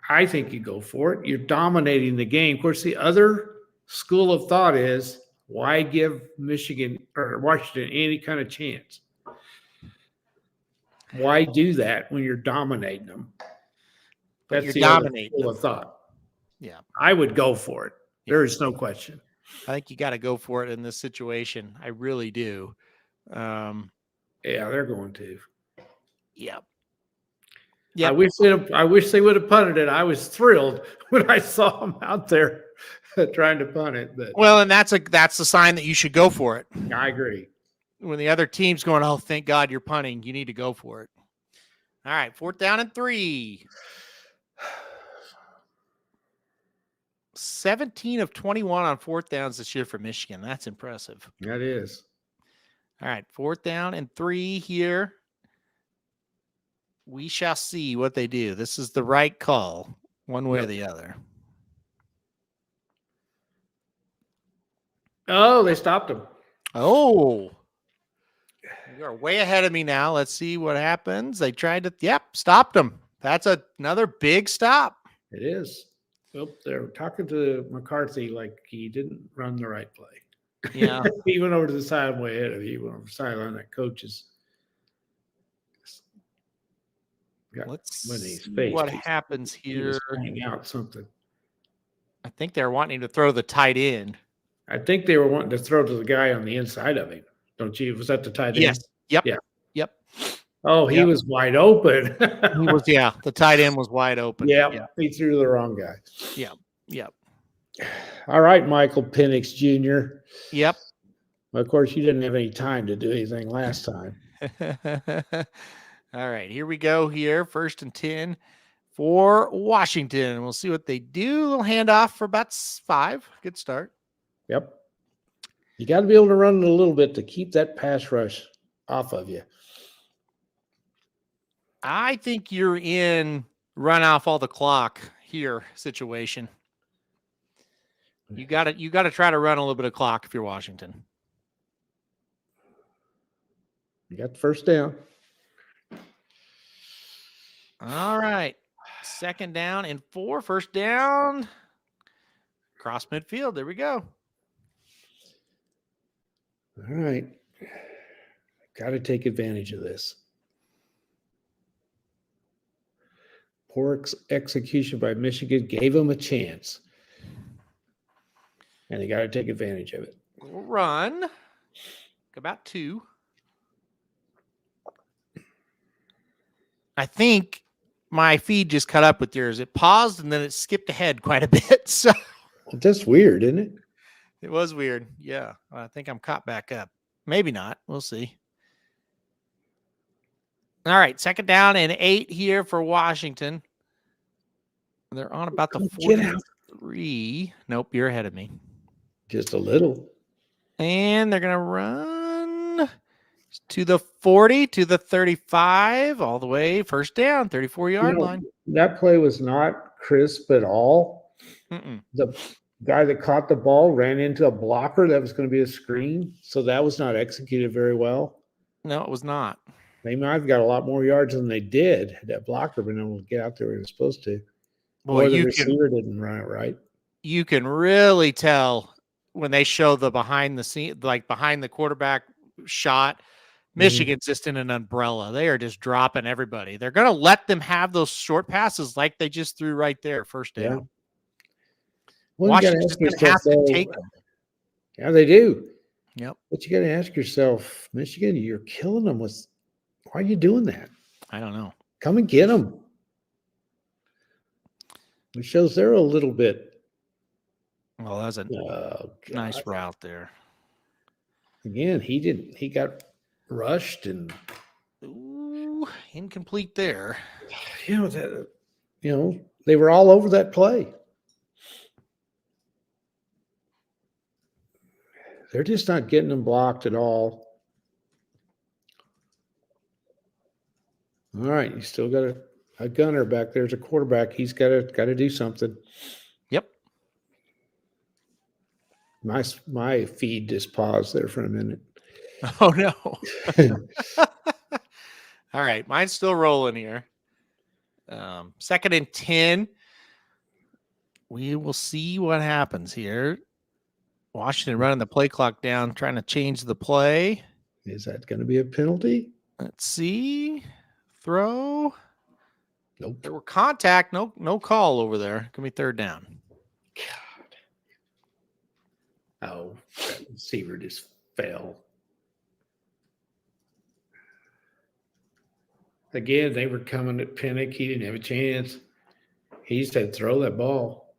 I think you go for it. You're dominating the game. Of course, the other school of thought is, why give Michigan or Washington any kind of chance? Why do that when you're dominating them? That's the other school of thought. Yeah, I would go for it. There is no question. I think you got to go for it in this situation. I really do. Yeah, they're going to. Yep. Yeah, I wish they would have punted it. I was thrilled when I saw them out there trying to punt it. But and that's the sign that you should go for it. I agree. When the other team's going, oh, thank God you're punting, you need to go for it. All right, 4th down and 3. 17 of 21 on 4th downs this year for Michigan. That's impressive. That is. All right, 4th down and 3 here. We shall see what they do. This is the right call, one way or the other. Oh, they stopped him. Oh. You are way ahead of me now. Let's see what happens. They tried to, stopped him. That's another big stop. It is. Well, they're talking to McCarthy like he didn't run the right play. Yeah. He went over to the side way ahead of you. He went over the sideline that coaches. Let's see what happens here. Pointing out something. I think they're wanting to throw the tight end. I think they were wanting to throw to the guy on the inside of him. Don't you? Was that the tight end? Yes. Yep. Yeah. Yep. Oh, he was wide open. He was, the tight end was wide open. Yeah. He threw the wrong guy. Yeah. Yep. All right, Michael Penix Jr. Yep. Well, of course, you didn't have any time to do anything last time. All right, here we go here. 1st and 10 for Washington. We'll see what they do. A little handoff for about 5. Good start. Yep. You got to be able to run it a little bit to keep that pass rush off of you. I think you're in run off all the clock here situation. You got to try to run a little bit of clock if you're Washington. You got the 1st down. All right. 2nd down and 4. 1st down. Cross midfield. There we go. All right. Got to take advantage of this. Poor execution by Michigan gave them a chance. And they got to take advantage of it. We'll run. About 2. I think my feed just cut up with yours. It paused and then it skipped ahead quite a bit. So that's weird, isn't it? It was weird. Yeah. I think I'm caught back up. Maybe not. We'll see. All right. 2nd down and 8 here for Washington. They're on about the 43. Nope. You're ahead of me. Just a little. And they're going to run to the 40, to the 35, all the way. 1st down, 34-yard line. That play was not crisp at all. The guy that caught the ball ran into a blocker that was going to be a screen, so that was not executed very well. No, it was not. They might have got a lot more yards than they did had that blocker been able to get out there where he was supposed to. Boy, or the receiver didn't run it right. You can really tell when they show the behind the scene, like behind the quarterback shot. Michigan's just in an umbrella. They are just dropping everybody. They're going to let them have those short passes like they just threw right there, first down. Yeah. Well, Washington's going to have to take them. Yeah, they do. Yep. But you got to ask yourself, Michigan, you're killing them with. Why are you doing that? I don't know. Come and get them. It shows they're a little bit. Well, that's a nice route there. Again, he got rushed and incomplete there. They were all over that play. They're just not getting them blocked at all. All right, you still got a gunner back there's a quarterback. He's got to do something. Yep. My feed just paused there for a minute. Oh no. All right, mine's still rolling here. 2nd and 10. We will see what happens here. Washington running the play clock down, trying to change the play. Is that going to be a penalty? Let's see. Throw. Nope. There were contact. No call over there. Give me 3rd down. God. Oh, that receiver just fell. Again, they were coming at Pinnock. He didn't have a chance. He said, throw that ball.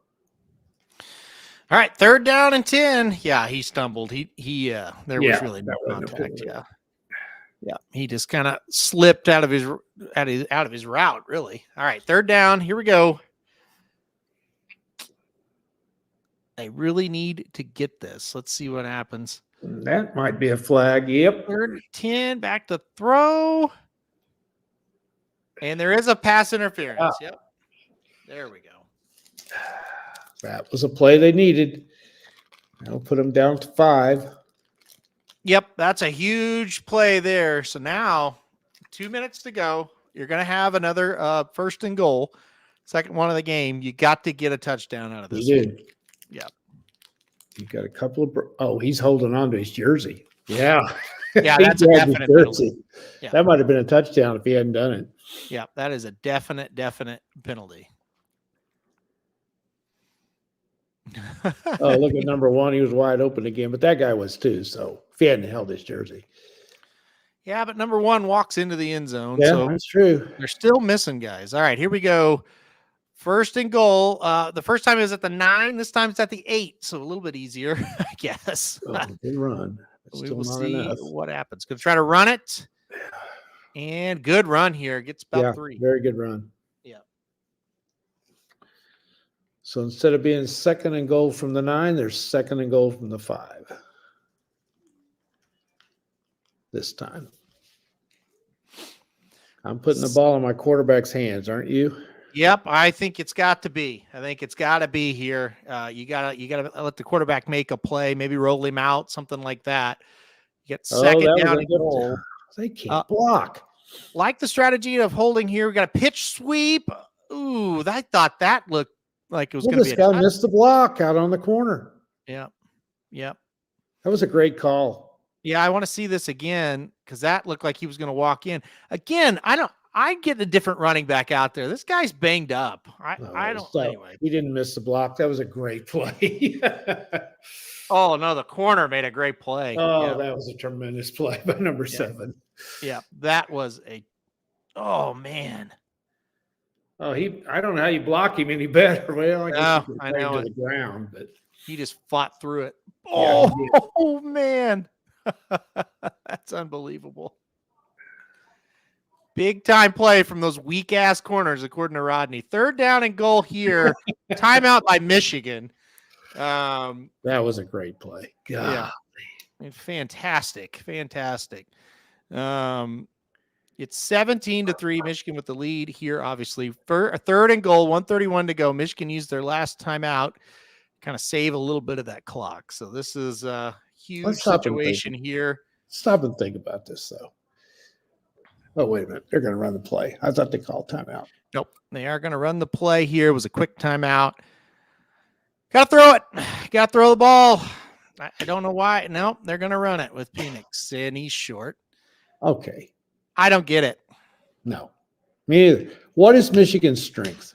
All right, 3rd down and 10. Yeah, he stumbled. There was really no contact. Yeah. He just kind of slipped out of his route, really. All right, 3rd down. Here we go. They really need to get this. Let's see what happens. That might be a flag. Yep. 3rd and 10, back to throw. And there is a pass interference. Yep. There we go. That was a play they needed. That'll put them down to 5. Yep, that's a huge play there. So now 2 minutes to go. You're going to have another 1st and goal. 2nd one of the game. You got to get a touchdown out of this. You did. Yep. You got a couple of he's holding on to his jersey. Yeah. Yeah, that's a definite penalty. Yeah. That might have been a touchdown if he hadn't done it. Yeah, that is a definite penalty. Oh, look at number 1. He was wide open again, but that guy was too. So if he hadn't held his jersey. Yeah, but number 1 walks into the end zone. Yeah, so that's true. They're still missing guys. All right, here we go. 1st and goal. The first time it was at the 9. This time it's at the 8. So a little bit easier, I guess. Good run. We will see what happens. Going to try to run it. And good run here. Gets about 3. Very good run. Yeah. So instead of being 2nd and goal from the 9, there's 2nd and goal from the 5. This time. I'm putting the ball in my quarterback's hands, aren't you? Yep, I think it's got to be. I think it's got to be here. You gotta let the quarterback make a play, maybe roll him out, something like that. You get 2nd down and goal. They can't block. Like the strategy of holding here. We got a pitch sweep. Ooh, I thought that looked like it was going to be. This guy missed the block out on the corner. Yep. That was a great call. Yeah, I want to see this again because that looked like he was going to walk in. Again, I get a different running back out there. This guy's banged up. I don't. Anyway, he didn't miss the block. That was a great play. Oh no, the corner made a great play. Oh, that was a tremendous play by number 7. Yeah, that was a. Oh man. Oh, I don't know how you block him any better. Well, I know to the ground, but he just fought through it. Yeah, oh man, that's unbelievable. Big time play from those weak ass corners, according to Rodney. 3rd down and goal here. Timeout by Michigan. That was a great play. God. Yeah, fantastic. It's 17-3. Michigan with the lead here. Obviously, for a 3rd and goal, 1:31 to go. Michigan used their last timeout, kind of save a little bit of that clock. So this is a huge situation here. Stop and think about this, though. Oh, wait a minute. They're going to run the play. I thought they called timeout. Nope. They are going to run the play here. It was a quick timeout. Got to throw it. Got to throw the ball. I don't know why. Nope. They're going to run it with Penix, and he's short. Okay. I don't get it. No. Me either. What is Michigan's strength?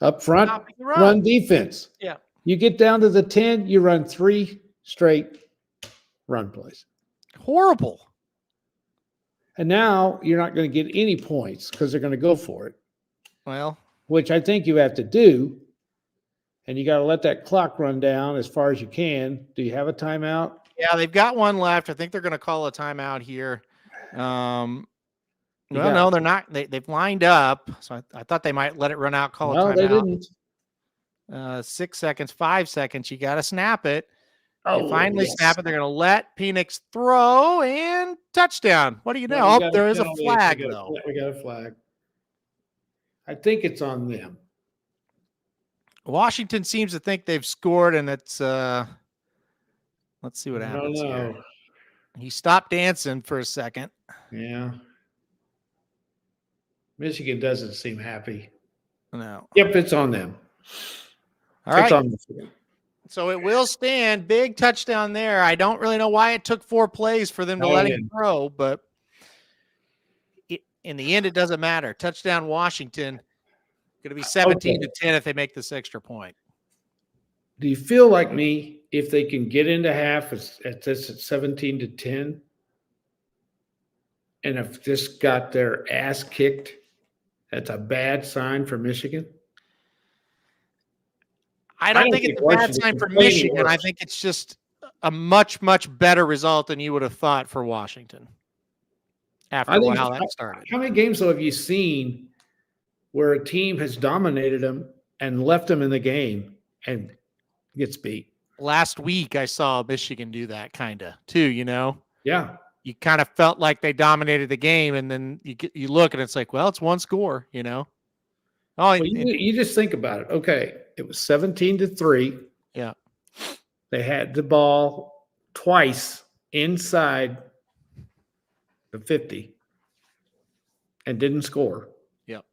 Up front, run defense. Yeah. You get down to the 10, you run 3 straight run plays. Horrible. And now you're not going to get any points because they're going to go for it. Well, which I think you have to do. And you got to let that clock run down as far as you can. Do you have a timeout? yeah, they've got one left. I think they're going to call a timeout here. No, they're not. They've lined up. So I thought they might let it run out, call a timeout. No, they didn't. 6 seconds, 5 seconds. You got to snap it. Oh, you finally snap it. They're going to let Penix throw and touchdown. What do you know? No, there is a flag, though. We got a flag. I think it's on them. Washington seems to think they've scored, and it's let's see what happens here. He stopped dancing for a second. Yeah. Michigan doesn't seem happy. No. Yep, it's on them. All right. It's on Michigan. So it will stand. Big touchdown there. I don't really know why it took 4 plays for them to let him throw, but in the end, it doesn't matter. Touchdown Washington. Going to be 17-10 if they make this extra point. Do you feel like me if they can get into half at this at 17-10, and if this got their ass kicked, that's a bad sign for Michigan? I don't think it's a bad sign for Michigan. Worse. I think it's just a much, much better result than you would have thought for Washington after a while that started. How many games, though, have you seen where a team has dominated them and left them in the game and gets beat? Last week, I saw Michigan do that kind of too, Yeah. You kind of felt like they dominated the game, and then you look and it's like, well, it's one score, Oh, well, you just think about it. Okay, it was 17-3. Yeah. They had the ball twice inside the 50 and didn't score. Yep.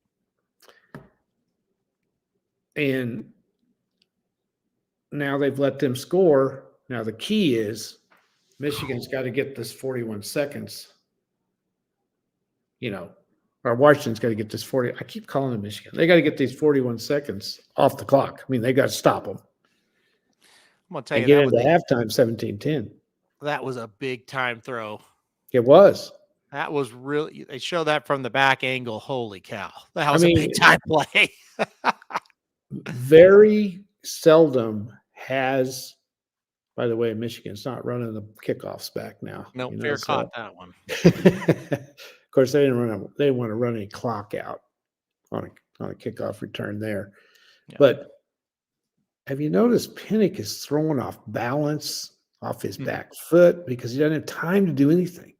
And now they've let them score. Now the key is Michigan's got to get this 41 seconds, or Washington's got to get this 40. I keep calling them Michigan. They got to get these 41 seconds off the clock. I mean, they got to stop them. I'm going to tell you, get into halftime 17-10. That was a big time throw. It was. That was really, they show that from the back angle. Holy cow. That was a big time play. Very seldom has, by the way, Michigan's not running the kickoffs back now. No, fair caught that one. Of course, they didn't want to run any clock out on a kickoff return there. Yeah. But have you noticed Penix is throwing off balance off his back foot because he doesn't have time to do anything?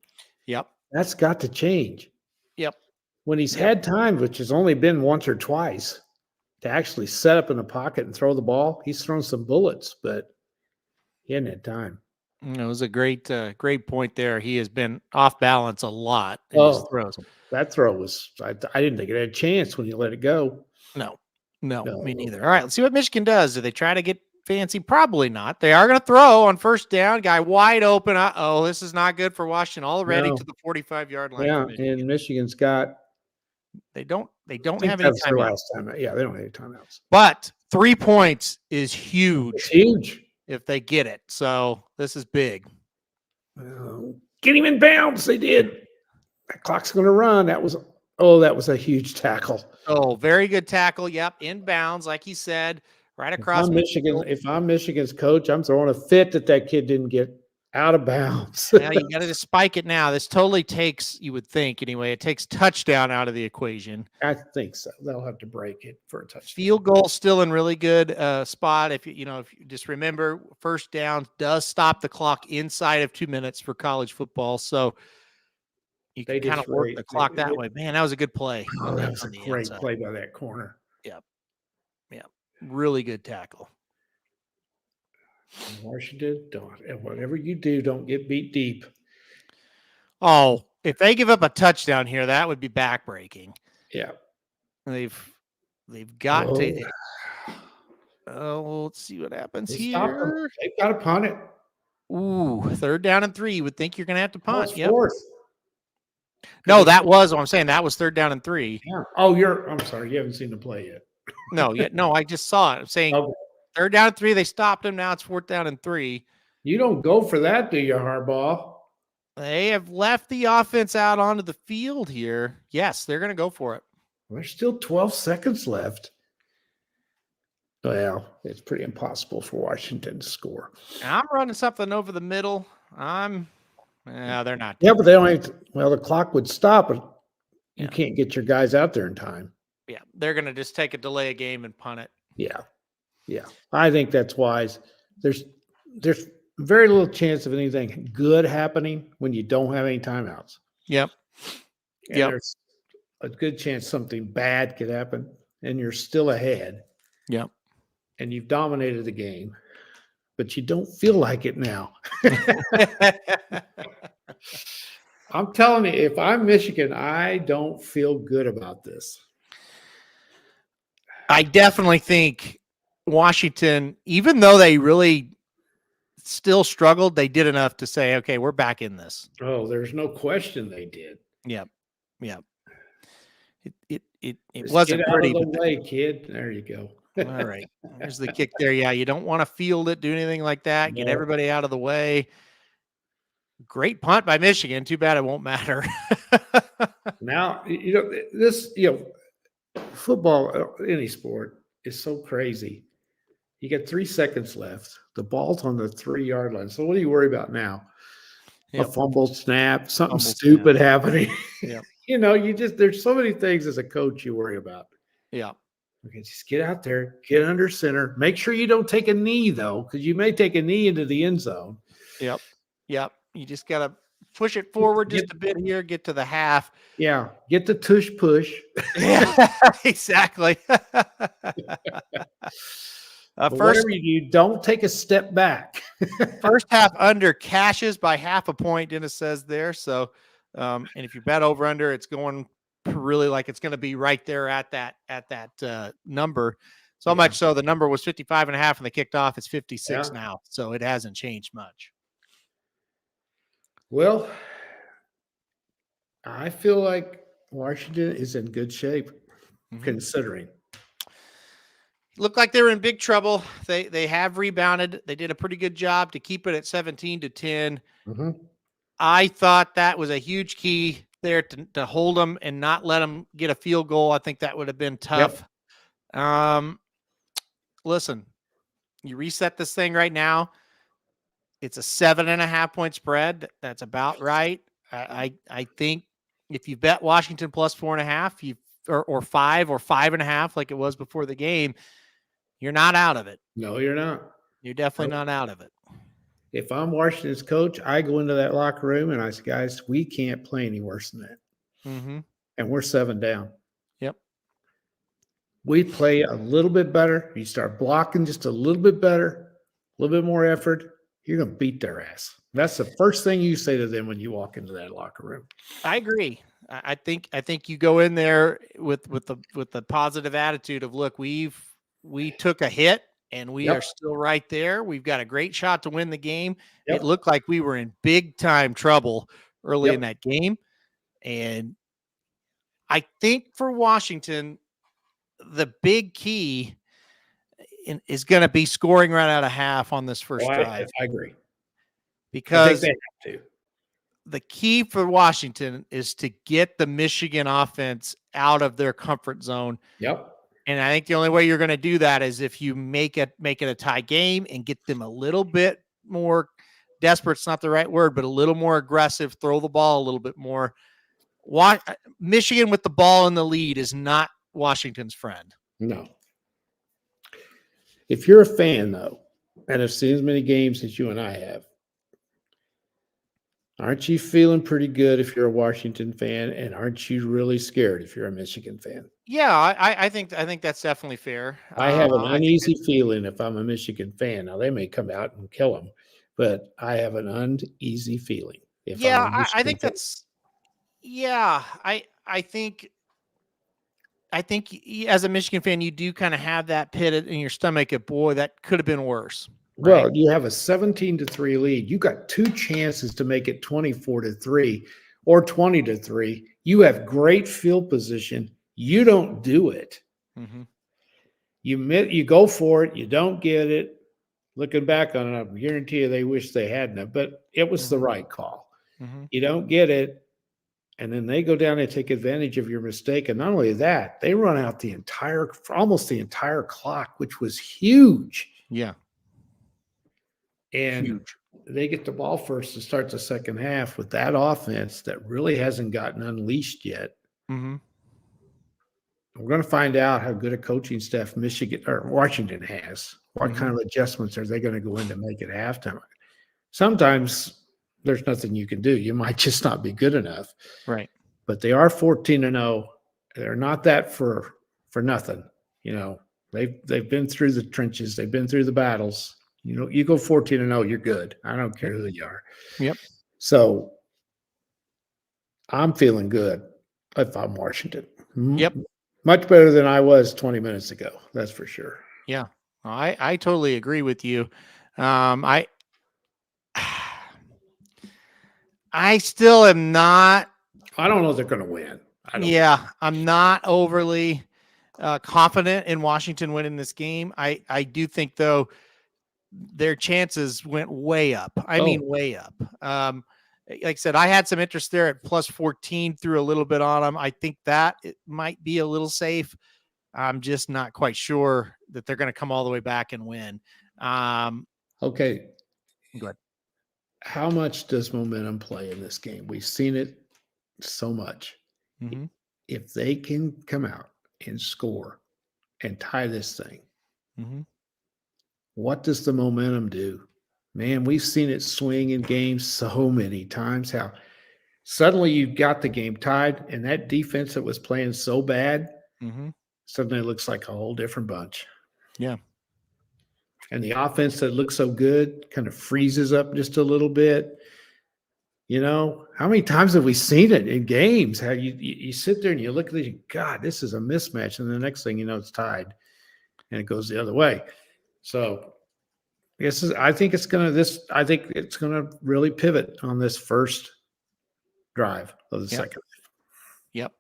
Yep. That's got to change. Yep. When he's had time, which has only been once or twice, to actually set up in the pocket and throw the ball, he's thrown some bullets, but he hadn't had time. It was a great point there. He has been off balance a lot in his throws. That throw was, I didn't think it had a chance when you let it go. No, me neither. All right, let's see what Michigan does. Do they try to get fancy? Probably not. They are going to throw on first down. Guy wide open. Uh-oh, this is not good for Washington already to the 45-yard line. Yeah, and Michigan's got. They don't have any timeouts. Yeah, they don't have any timeouts. But 3 points is huge. It's huge. If they get it. So this is big. Get him in bounds. They did. That clock's going to run. That was a huge tackle. Oh, very good tackle. Yep. In bounds, like he said, right across. If I'm Michigan's coach, I'm throwing a fit that kid didn't get out of bounds. Now you got to just spike it now. This totally takes, you would think anyway, it takes touchdown out of the equation. I think so. They'll have to break it for a touchdown. Field goal still in really good spot. If you just remember, first down does stop the clock inside of 2 minutes for college football. So you can kind of work the clock that way. Man, that was a good play. Oh, that was a great play by that corner. Yep. Really good tackle. Washington, whatever you do, don't get beat deep. Oh, If they give up a touchdown here, that would be backbreaking. Yeah. They've got to. Oh, let's see what happens here. They've got to punt it. Ooh, 3rd down and 3. You would think you're going to have to punt. Yep. 4th. No, that was what I'm saying. That was 3rd down and 3. Yeah. Oh, I'm sorry. You haven't seen the play yet. No, I just saw it. I'm saying 3rd down and 3. They stopped him. Now it's 4th down and 3. You don't go for that, do you, Harbaugh? They have left the offense out onto the field here. Yes, they're going to go for it. There's still 12 seconds left. Well, it's pretty impossible for Washington to score. I'm running something over the middle. They're not. Yeah, but they don't have to, the clock would stop, but you can't get your guys out there in time. Yeah, they're going to just take a delay a game and punt it. Yeah. I think that's wise. There's very little chance of anything good happening when you don't have any timeouts. Yep. And there's a good chance something bad could happen, and you're still ahead. Yep. And you've dominated the game, but you don't feel like it now. I'm telling you, if I'm Michigan, I don't feel good about this. I definitely think Washington, even though they really still struggled, they did enough to say, okay, we're back in this. Oh, there's no question they did. Yep. It wasn't pretty. Out of the way, kid. There you go. All right. There's the kick there. Yeah, you don't want to field it, do anything like that. Get everybody out of the way. Great punt by Michigan. Too bad it won't matter. Now, football, any sport, is so crazy. You got 3 seconds left. The ball's on the 3-yard line. So what do you worry about now? A fumble snap, something stupid happening. Yeah. There's so many things as a coach you worry about. Yeah. Okay, just get out there, get under center. Make sure you don't take a knee, though, because you may take a knee into the end zone. Yep. You just got to push it forward just a bit here, get to the half. Yeah, get the tush push. Yeah, exactly. Whatever you do, don't take a step back. First half under cashes by half a point, Dennis says there. So, and if you bet over under, it's going really like it's going to be right there at that number. So much so the number was 55.5 and they kicked off. It's 56 now. So it hasn't changed much. Well, I feel like Washington is in good shape, considering. Looked like they were in big trouble. They have rebounded. They did a pretty good job to keep it at 17-10. Mm-hmm. I thought that was a huge key there to hold them and not let them get a field goal. I think that would have been tough. Yep. Listen, you reset this thing right now. It's a 7.5 point spread. That's about right. I think if you bet Washington plus 4.5, or 5 or 5.5, like it was before the game, you're not out of it. No, you're not. You're definitely not out of it. If I'm Washington's coach, I go into that locker room and I say, guys, we can't play any worse than that. Mm-hmm. And we're 7 down. Yep. We play a little bit better. You start blocking just a little bit better, a little bit more effort. You're going to beat their ass. That's the first thing you say to them when you walk into that locker room. I agree. I think you go in there with the positive attitude of, look, we took a hit and we are still right there. We've got a great shot to win the game. Yep. It looked like we were in big time trouble early in that game. And I think for Washington, the big key is going to be scoring right out of half on this first drive. I agree. Because they have to. The key for Washington is to get the Michigan offense out of their comfort zone. Yep. And I think the only way you're going to do that is if you make it a tie game and get them a little bit more desperate. It's not the right word, but a little more aggressive, throw the ball a little bit more. Michigan with the ball in the lead is not Washington's friend. No. If you're a fan, though, and have seen as many games as you and I have, aren't you feeling pretty good if you're a Washington fan, and aren't you really scared if you're a Michigan fan? Yeah, I think that's definitely fair. I have an uneasy feeling if I'm a Michigan fan. Now, they may come out and kill them, but I have an uneasy feeling. I think that's Yeah, I think as a Michigan fan, you do kind of have that pit in your stomach of, boy, that could have been worse. Right? Well, you have a 17-3 lead. You got two chances to make it 24-3 or 20-3. You have great field position. You don't do it. Mm-hmm. You go for it. You don't get it. Looking back on it, I guarantee you they wish they hadn't, but it was the right call. Mm-hmm. You don't get it. And then they go down and take advantage of your mistake. And not only that, they run out almost the entire clock, which was huge. Yeah. And huge. They get the ball first to start the second half with that offense that really hasn't gotten unleashed yet. Mm-hmm. We're going to find out how good a coaching staff Washington has. What kind of adjustments are they going to go in to make it halftime? Sometimes there's nothing you can do. You might just not be good enough. Right. But they are 14-0. They're not that for nothing. You know, they've been through the trenches. They've been through the battles. You know, you go 14-0, you're good. I don't care who you are. Yep. So I'm feeling good if I'm Washington. Yep. Much better than I was 20 minutes ago. That's for sure. Yeah. I totally agree with you. I still am not. I don't know if they're going to win. I'm not overly confident in Washington winning this game. I do think, though, their chances went way up. I mean, way up. Like I said, I had some interest there at plus 14, threw a little bit on them. I think that it might be a little safe. I'm just not quite sure that they're going to come all the way back and win. Okay. Go ahead. How much does momentum play in this game? We've seen it so much. Mm-hmm. If they can come out and score and tie this thing, what does the momentum do? Man, we've seen it swing in games so many times. How suddenly you've got the game tied, and that defense that was playing so bad suddenly looks like a whole different bunch. Yeah. And the offense that looks so good kind of freezes up just a little bit. You know, how many times have we seen it in games? How you sit there and you look at this, God, this is a mismatch. And the next thing you know, it's tied and it goes the other way. So I think it's going to really pivot on this first drive of the second. Yep.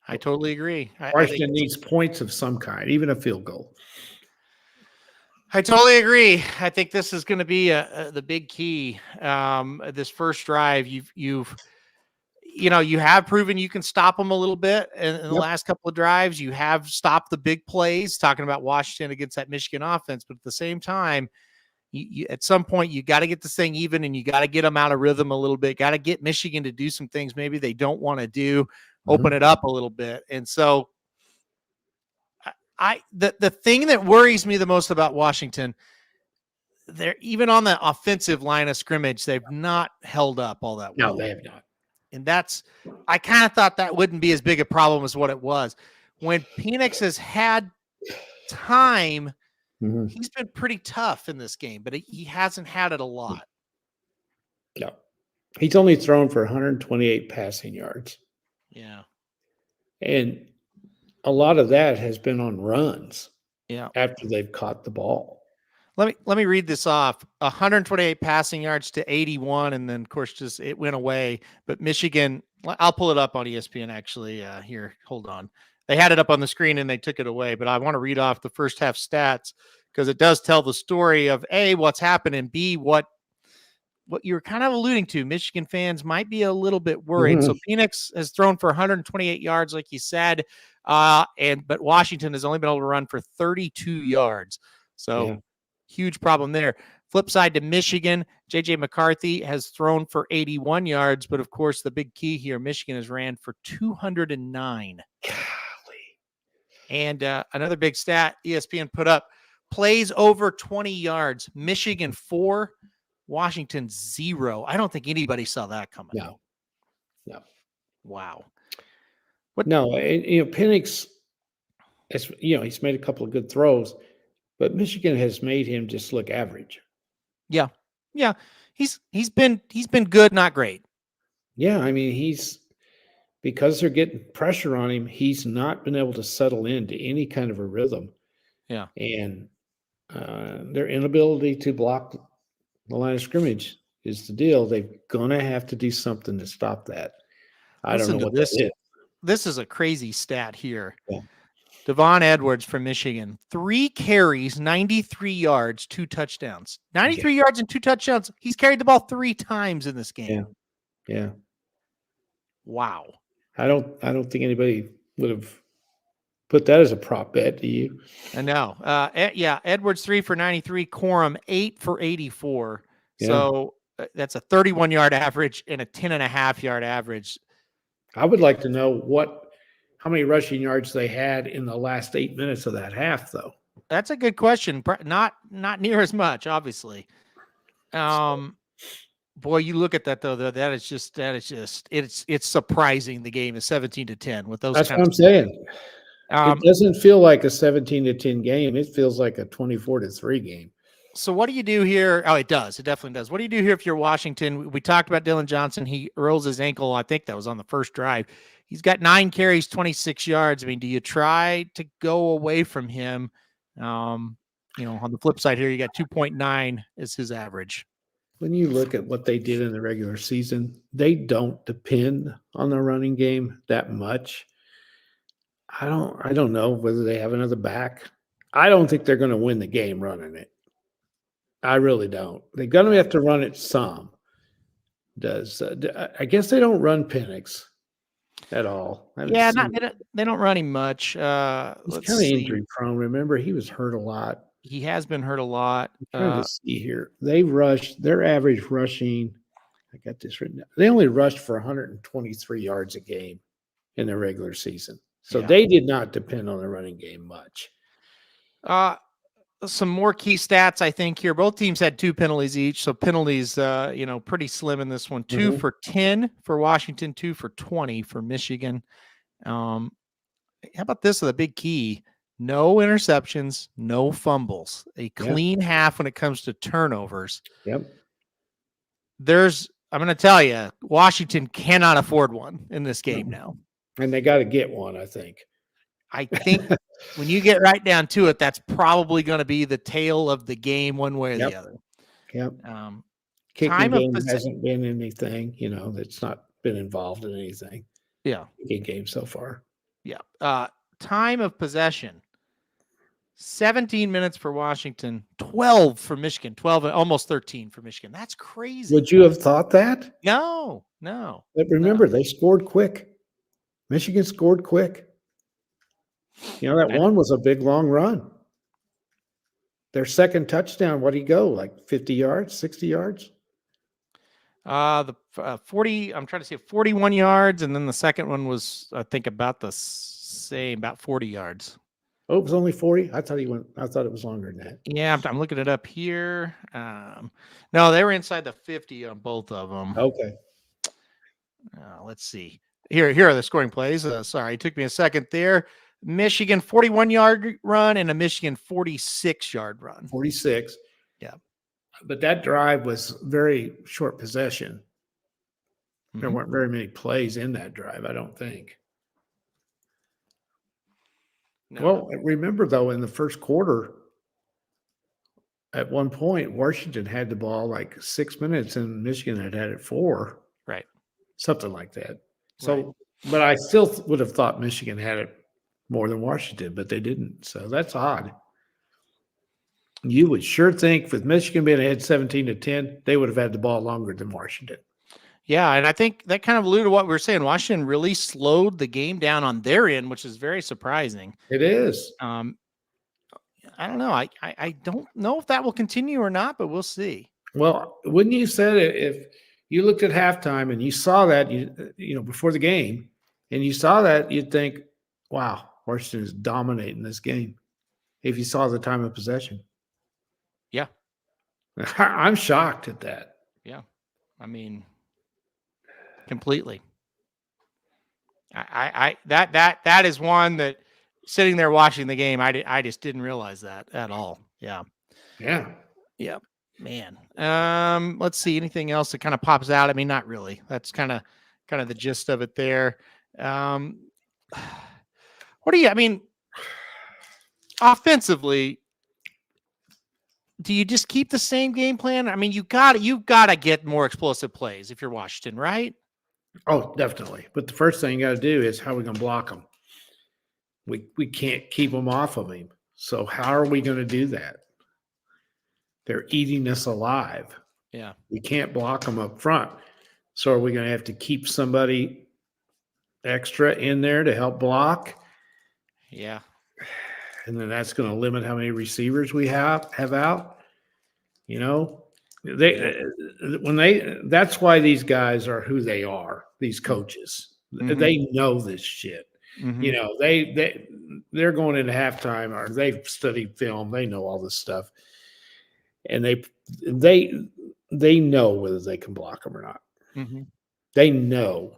I totally agree. Washington needs points of some kind, even a field goal. I totally agree. I think this is going to be the big key. This first drive, you have proven you can stop them a little bit in the last couple of drives. You have stopped the big plays, talking about Washington against that Michigan offense. But at the same time, you at some point, you got to get this thing even, and you got to get them out of rhythm a little bit. Got to get Michigan to do some things maybe they don't want to do, open it up a little bit. And so the thing that worries me the most about Washington, they're even on the offensive line of scrimmage, they've not held up all that well. No, they have not. And I kind of thought that wouldn't be as big a problem as what it was. When Penix has had time, he's been pretty tough in this game, but he hasn't had it a lot. No. He's only thrown for 128 passing yards. Yeah. And a lot of that has been on runs. Yeah. After they've caught the ball. Let me read this off. 128 passing yards to 81, and then of course just it went away. But Michigan, I'll pull it up on ESPN actually. Here, hold on. They had it up on the screen and they took it away. But I want to read off the first half stats because it does tell the story of A, what's happened, and B, what you're kind of alluding to. Michigan fans might be a little bit worried. So Penix has thrown for 128 yards, like you said, but Washington has only been able to run for 32 yards. So huge problem there. Flip side to Michigan, J.J. McCarthy has thrown for 81 yards, but of course the big key here, Michigan has ran for 209. Golly. And another big stat ESPN put up, plays over 20 yards. Michigan 4, Washington 0. I don't think anybody saw that coming. No. Wow. Penix, he's made a couple of good throws, but Michigan has made him just look average. Yeah. He's been good, not great. Yeah, I mean, he's because they're getting pressure on him, he's not been able to settle into any kind of a rhythm. Yeah. And their inability to block the line of scrimmage is the deal. They're going to have to do something to stop that. I don't know what that is. This is a crazy stat here. Yeah. Devon Edwards from Michigan, 3 carries, 93 yards, 2 touchdowns. 93 yards and 2 touchdowns. He's carried the ball 3 times in this game. Yeah. Wow. I don't think anybody would have put that as a prop bet, do you? I know. Edwards 3 for 93, Corum 8 for 84. Yeah. So that's a 31-yard average and a 10.5-yard average. I would like to know how many rushing yards they had in the last 8 minutes of that half, though. That's a good question. Not near as much, obviously. Boy, you look at that though. That is just it's surprising. The game is 17-10 with those. That's what I'm saying. It doesn't feel like a 17-10 game. It feels like a 24-3 game. So what do you do here? Oh, it does. It definitely does. What do you do here if you're Washington? We talked about Dylan Johnson. He rolls his ankle. I think that was on the first drive. He's got 9 carries, 26 yards. I mean, do you try to go away from him? On the flip side here, you got 2.9 as his average. When you look at what they did in the regular season, they don't depend on the running game that much. I don't know whether they have another back. I don't think they're going to win the game running it. I really don't. They're going to have to run it some. I guess they don't run Penix at all. Yeah, they don't run him much. He's kind of injury prone. Remember, he was hurt a lot. He has been hurt a lot. I'm trying to see here. They rushed their average rushing. I got this written down. They only rushed for 123 yards a game in the regular season. So they did not depend on the running game much. Some more key stats, I think, here. Both teams had 2 penalties each. So penalties, pretty slim in this one. 2 for 10 for Washington, 2 for 20 for Michigan. How about this? The big key. No interceptions, no fumbles. A clean half when it comes to turnovers. Yep. I'm going to tell you, Washington cannot afford one in this game now. And they got to get one, I think. I think when you get right down to it, that's probably going to be the tail of the game one way or the other. Yep. Kicking game hasn't been anything, that's not been involved in anything. Yeah. Kicking game so far. Yeah. Time of possession. 17 minutes for Washington, 12 for Michigan, 12, almost 13 for Michigan. That's crazy. Would you have thought that? No. But remember, they scored quick. Michigan scored quick. That one was a big, long run. Their second touchdown, what'd he go? Like 50 yards, 60 yards? The 40, I'm trying to say 41 yards. And then the second one was, I think, about the same, about 40 yards. Oh, it was only 40? I thought it was longer than that. Yeah, I'm looking it up here. No, they were inside the 50 on both of them. Okay. Let's see. Here are the scoring plays. Sorry, it took me a second there. Michigan 41-yard run and a Michigan 46-yard run. 46. Yeah. But that drive was very short possession. Mm-hmm. There weren't very many plays in that drive, I don't think. No. Well, remember, though, in the first quarter, at one point, Washington had the ball like 6 minutes and Michigan had it 4. Right. Something like that. So, But I still would have thought Michigan had it more than Washington, but they didn't. So that's odd. You would sure think with Michigan being ahead 17-10, they would have had the ball longer than Washington. Yeah, and I think that kind of alluded to what we were saying. Washington really slowed the game down on their end, which is very surprising. It is. I don't know. I don't know if that will continue or not, but we'll see. Well, wouldn't you say if you looked at halftime and you saw that, before the game, and you saw that, you'd think, wow, Washington is dominating this game. If you saw the time of possession. Yeah. I'm shocked at that. Yeah. I mean, completely. That is one that sitting there watching the game, I just didn't realize that at all. Yeah. Yeah. Yeah. Man. Let's see anything else that kind of pops out. I mean, not really. That's kind of the gist of it there. What do you? I mean, offensively, do you just keep the same game plan? I mean, you got to get more explosive plays if you're Washington, right? Oh, definitely. But the first thing you got to do is how are we going to block them? We can't keep them off of him. So how are we going to do that? They're eating us alive. Yeah. We can't block them up front. So are we going to have to keep somebody extra in there to help block? Yeah. And then that's going to limit how many receivers we have out. You know, that's why these guys are who they are, these coaches. Mm-hmm. They know this shit. Mm-hmm. You know, they're going into halftime or they've studied film. They know all this stuff. And they know whether they can block them or not. Mm-hmm. They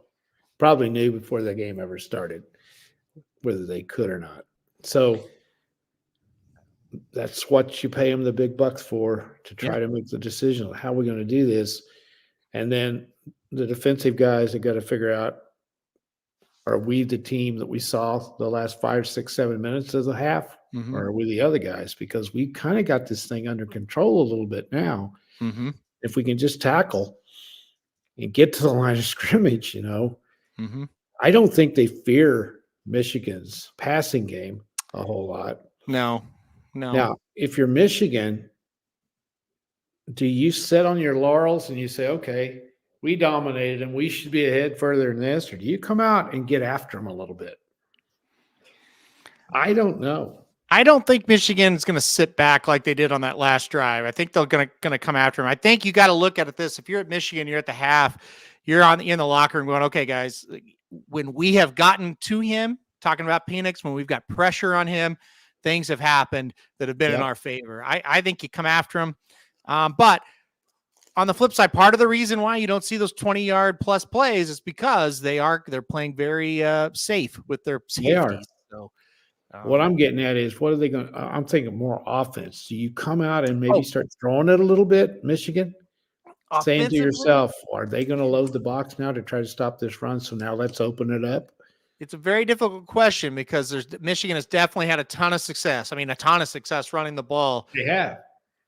probably knew before the game ever started whether they could or not. So that's what you pay them the big bucks for, to try to make the decision of how we're going to do this. And then the defensive guys have got to figure out, are we the team that we saw the last 5, 6, 7 minutes of the half? Mm-hmm. Or are we the other guys? Because we kind of got this thing under control a little bit now. Mm-hmm. If we can just tackle and get to the line of scrimmage, you know. Mm-hmm. I don't think they fear Michigan's passing game a whole lot. No. Now, if you're Michigan, do you sit on your laurels and you say, okay, we dominated and we should be ahead further than this? Or do you come out and get after them a little bit? I don't know. I don't think Michigan's going to sit back like they did on that last drive. I think they're going to come after him. I think you got to look at this. If you're at Michigan, you're at the half, you're in the locker room going, okay, guys, when we have gotten to him, talking about Penix, when we've got pressure on him, things have happened that have been in our favor. I think you come after him. But on the flip side, part of the reason why you don't see those 20-yard plus plays is because they're playing very safe with their safeties. They are. So, what I'm getting at is, what are they going to – I'm thinking more offense. Do you come out and maybe start throwing it a little bit, Michigan? Saying to yourself, are they going to load the box now to try to stop this run? So now let's open it up. It's a very difficult question because Michigan has definitely had a ton of success. I mean, a ton of success running the ball. They have,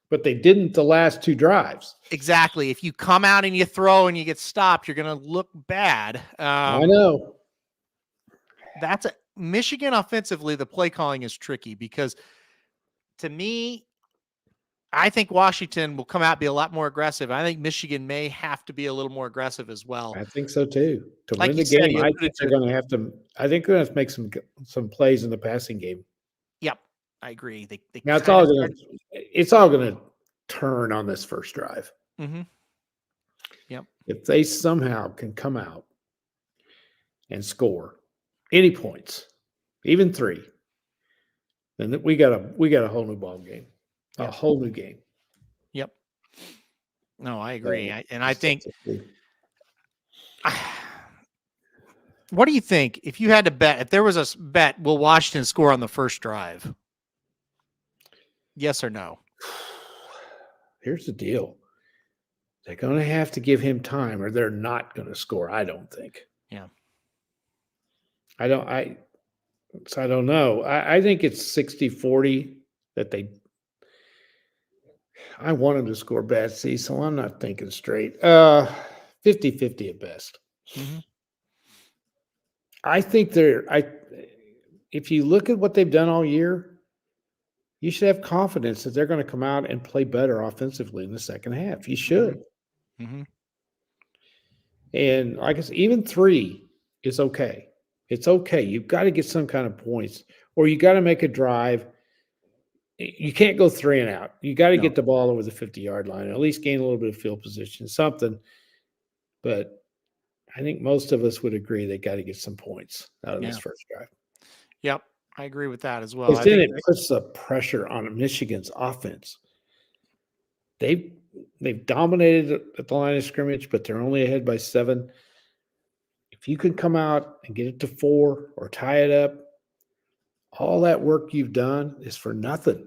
but they didn't the last 2 drives. Exactly. If you come out and you throw and you get stopped, you're going to look bad. I know. Michigan offensively, the play calling is tricky because, to me, I think Washington will come out and be a lot more aggressive. I think Michigan may have to be a little more aggressive as well. I think so too. To win the game, I think they're going to have to. I think they're going to make some plays in the passing game. Yep, I agree. Now it's all going to turn on this first drive. Mm-hmm. Yep. If they somehow can come out and score any points, even 3, then we got a whole new ball game. A whole new game. Yep. No, I agree. I think what do you think if you had to bet, if there was a bet, will Washington score on the first drive? Yes or no? Here's the deal. They're going to have to give him time or they're not going to score, I don't think. Yeah. I don't know. I think it's 60-40 that I want him to score bad, so I'm not thinking straight. 50-50 at best. Mm-hmm. I think if you look at what they've done all year, you should have confidence that they're going to come out and play better offensively in the second half. You should. Mm-hmm. And like I said, even 3 is okay. It's okay. You've got to get some kind of points, or you got to make a drive. You can't go 3 and out. You got to get the ball over the 50-yard line, at least gain a little bit of field position, something. But I think most of us would agree they got to get some points out of this first drive. Yep, I agree with that as well. Then it puts the pressure on Michigan's offense. They've dominated at the line of scrimmage, but they're only ahead by 7. If you can come out and get it to 4 or tie it up, all that work you've done is for nothing.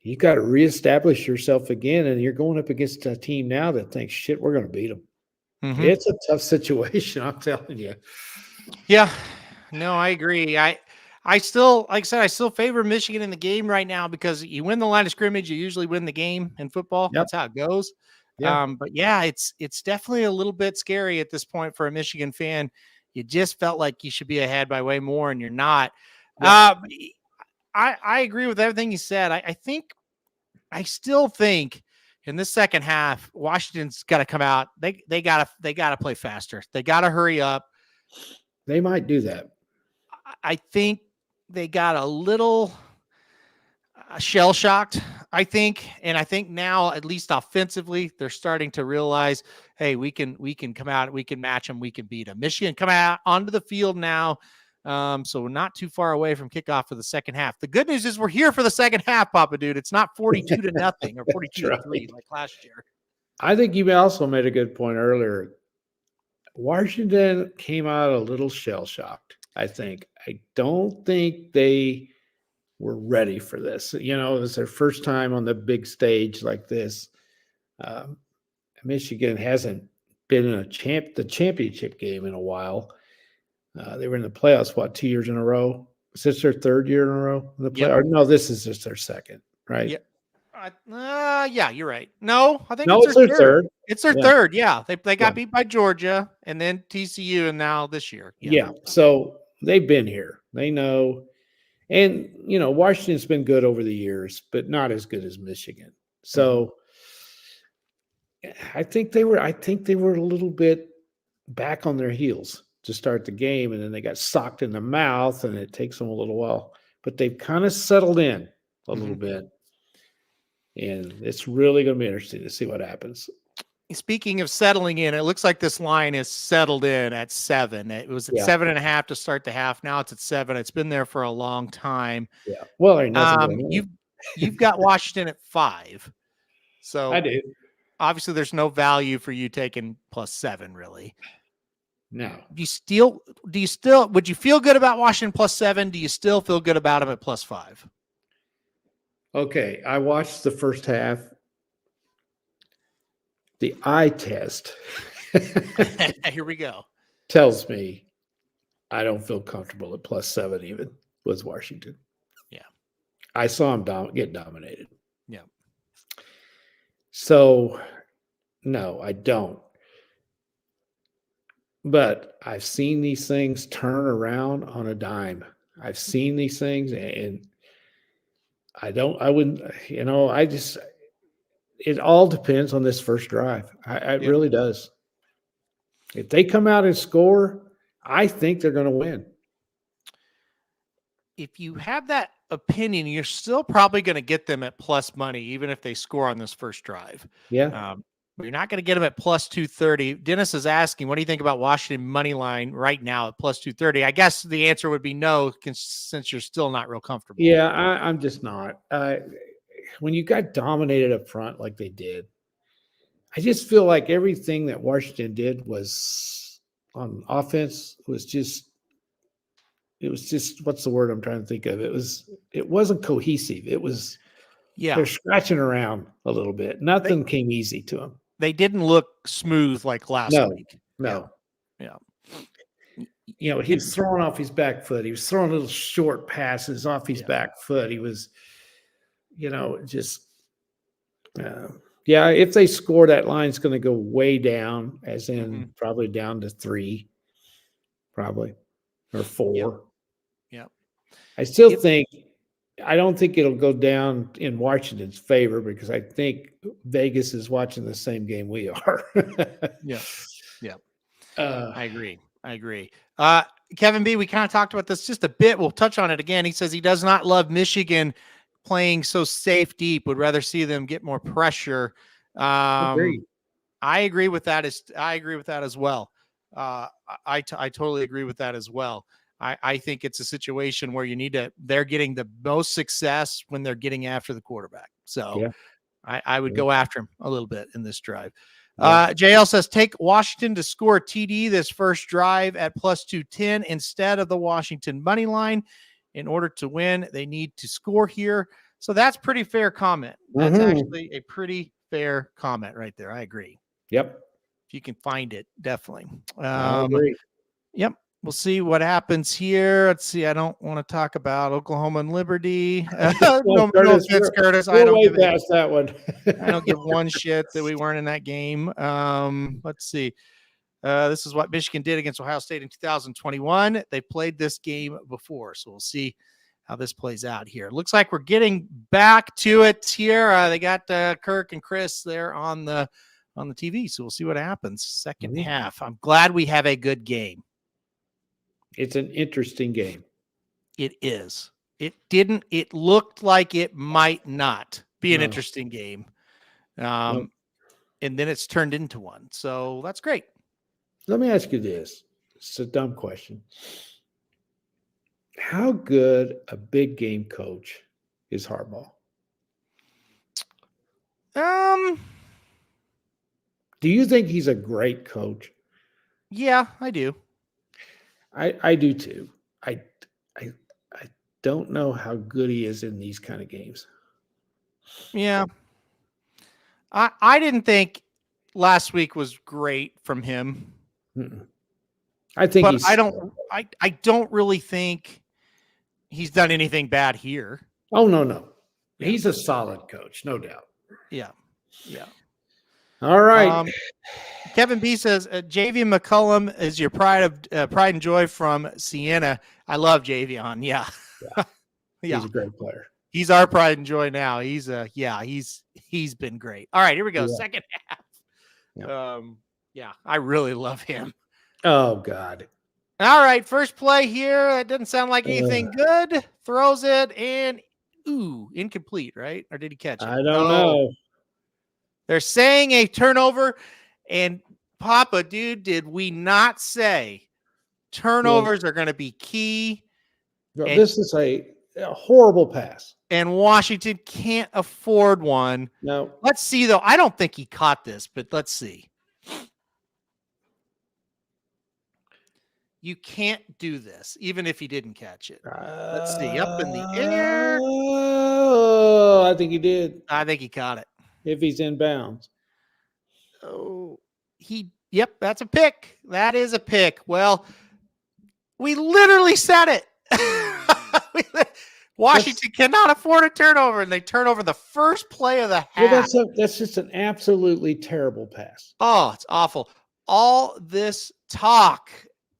You got to reestablish yourself again, and you're going up against a team now that thinks, shit, we're going to beat them. Mm-hmm. It's a tough situation, I'm telling you. Yeah, no, I agree. I still, like I said, I still favor Michigan in the game right now because you win the line of scrimmage, you usually win the game in football. Yep. That's how it goes. Yeah. But yeah, it's definitely a little bit scary at this point for a Michigan fan. You just felt like you should be ahead by way more, and you're not. Yep. I agree with everything you said. I still think in the second half, Washington's got to come out. They gotta play faster. They gotta hurry up. They might do that. I think they got a little shell shocked, I think. And I think now, at least offensively, they're starting to realize, hey, we can come out, we can match them, we can beat them. Michigan come out onto the field now. So we're not too far away from kickoff for the second half. The good news is we're here for the second half, Papa Dude. It's not 42-0 or 42-3 like last year. I think you also made a good point earlier. Washington came out a little shell-shocked, I think. I don't think they were ready for this. It was their first time on the big stage like this. Michigan hasn't been in the championship game in a while. They were in the playoffs, 2 years in a row? Is this their third year in a row in the playoffs? Yep. No, this is just their second, right? Yeah. Yeah, you're right. No, I think it's their third. It's their third. Yeah. They got beat by Georgia and then TCU and now this year. Yeah. So they've been here. They know. And, Washington's been good over the years, but not as good as Michigan. So I think they were a little bit back on their heels to start the game, and then they got socked in the mouth, and it takes them a little while. But they've kind of settled in a little bit. And it's really going to be interesting to see what happens. Speaking of settling in, it looks like this line is settled in at 7. It was at 7.5 to start the half. Now it's at 7. It's been there for a long time. Yeah. Well, there ain't nothing you've got Washington at 5. So I do. Obviously, there's no value for you taking +7, really. No. Do you still would you feel good about Washington +7? Do you still feel good about them at +5? Okay, I watched the first half. The eye test here we go. tells me I don't feel comfortable at +7 even with Washington. Yeah. I saw him get dominated. Yeah. So, no, I don't. But I've seen these things turn around on a dime. I've seen these things, and it all depends on this first drive. It really does. If they come out and score, I think they're going to win. If you have that opinion, you're still probably going to get them at plus money, even if they score on this first drive. Yeah. You're not going to get them at plus 230. Dennis is asking, what do you think about Washington money line right now at plus 230? I guess the answer would be no, since you're still not real comfortable. Yeah, I'm just not. When you got dominated up front like they did, I just feel like everything that Washington did was on offense was just what's the word I'm trying to think of? It wasn't cohesive. It was they're scratching around a little bit. Nothing came easy to them. They didn't look smooth like last week. No. Yeah. He was throwing off his back foot. He was throwing little short passes off his back foot. He was, if they score, that line's going to go way down, as in probably down to 3, probably, or 4. Yeah. I still think, I don't think it'll go down in Washington's favor because I think Vegas is watching the same game we are. Yeah. I agree. Kevin B., we kind of talked about this just a bit. We'll touch on it again. He says he does not love Michigan playing so safe deep, would rather see them get more pressure. I agree with that as well. I totally agree with that as well. I think it's a situation where they're getting the most success when they're getting after the quarterback. So I would go after him a little bit in this drive. JL says, take Washington to score a TD this first drive at plus 210 instead of the Washington money line. In order to win, they need to score here. So that's pretty fair comment. That's actually a pretty fair comment right there. I agree. Yep. If you can find it, definitely. I agree. Yep. We'll see what happens here. Let's see. I don't want to talk about Oklahoma and Liberty. No offense, Curtis. I don't give past that one. I don't give one shit that we weren't in that game. Let's see. This is what Michigan did against Ohio State in 2021. They played this game before, so we'll see how this plays out here. Looks like we're getting back to it here. They got Kirk and Chris there on the TV, so we'll see what happens. Second half. I'm glad we have a good game. It's an interesting game. It is. It looked like it might not be an interesting game. And then it's turned into one. So that's great. Let me ask you this. It's a dumb question. How good a big game coach is Harbaugh? Do you think he's a great coach? Yeah, I do. I do too. I don't know how good he is in these kind of games. Yeah. I didn't think last week was great from him. I think but I don't really think he's done anything bad here. Oh, no. He's a solid coach, no doubt. Yeah. All right. Kevin B says, Javion McCullum is your pride and joy from Siena. I love Javion. Yeah. He's a great player. He's our pride and joy now. He's been great. All right, here we go. Yeah. Second half. Yeah. I really love him. Oh, God. All right, first play here. That doesn't sound like anything good. Throws it and incomplete, right? Or did he catch it? I don't know. They're saying a turnover. And Papa, dude, did we not say turnovers are going to be key? This is a horrible pass. And Washington can't afford one. No. Let's see, though. I don't think he caught this, but let's see. You can't do this, even if he didn't catch it. Let's see. Up in the air. Oh, I think he did. I think he caught it. If he's in bounds. Oh, yep, that's a pick. That is a pick. Well, we literally said it. Washington cannot afford a turnover, and they turn over the first play of the half. Well, that's just an absolutely terrible pass. Oh, it's awful. All this talk.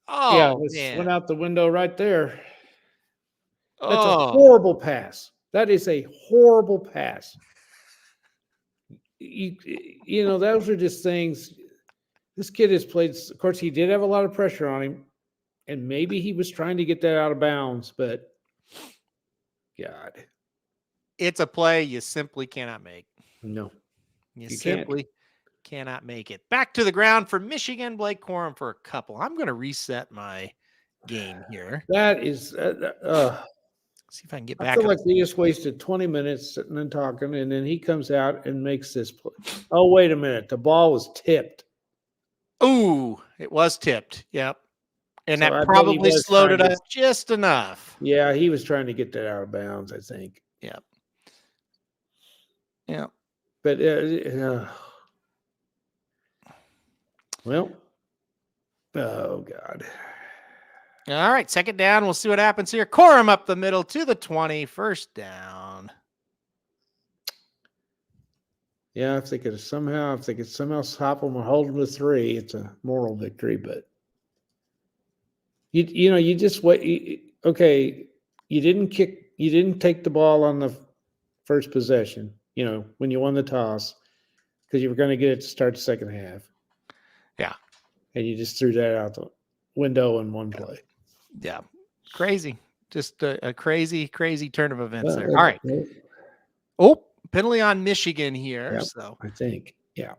Oh, yeah, this man. Went out the window right there. That's a horrible pass. That is a horrible pass. You know, those are just things. This kid has played. Of course, he did have a lot of pressure on him, and maybe he was trying to get that out of bounds, but God. It's a play you simply cannot make. No. You simply cannot make it. Back to the ground for Michigan, Blake Corum for a couple. I'm going to reset my game here. That is see if I can get back. I feel like we just wasted 20 minutes sitting and talking, and then he comes out and makes this play. Oh, wait a minute. The ball was tipped. Ooh, it was tipped. Yep. And so that probably slowed it up just enough. Yeah, he was trying to get that out of bounds, I think. Yep. Yeah. But, well, oh, God. All right, second down. We'll see what happens here. Corum up the middle to the 20. First down. Yeah, if they could somehow stop them or hold them to 3, it's a moral victory. But you just wait. Okay, you didn't take the ball on the first possession. You know, when you won the toss, because you were going to get it to start the second half. Yeah, and you just threw that out the window in one play. Yeah, crazy. Just a crazy turn of events there. All right. Oh, penalty on Michigan here. Yep, so I think, yeah.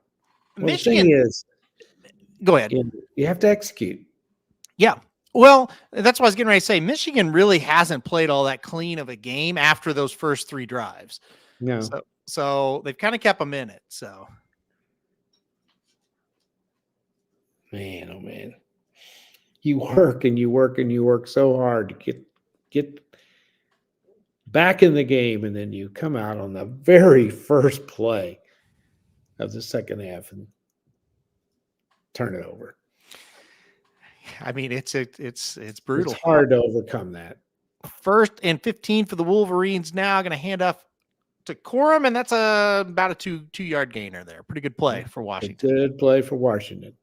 Well, Michigan, the thing is, go ahead. You have to execute. Yeah. Well, that's what I was getting ready to say. Michigan really hasn't played all that clean of a game after those first 3 drives. No. So they've kind of kept them in it. So, man, oh man. You work and you work and you work so hard to get back in the game, and then you come out on the very first play of the second half and turn it over. I mean, it's brutal. It's hard to overcome that. 1st and 15 for the Wolverines now. Going to hand off to Corum, and that's about a two-yard gainer there. Pretty good play for Washington. Good play for Washington.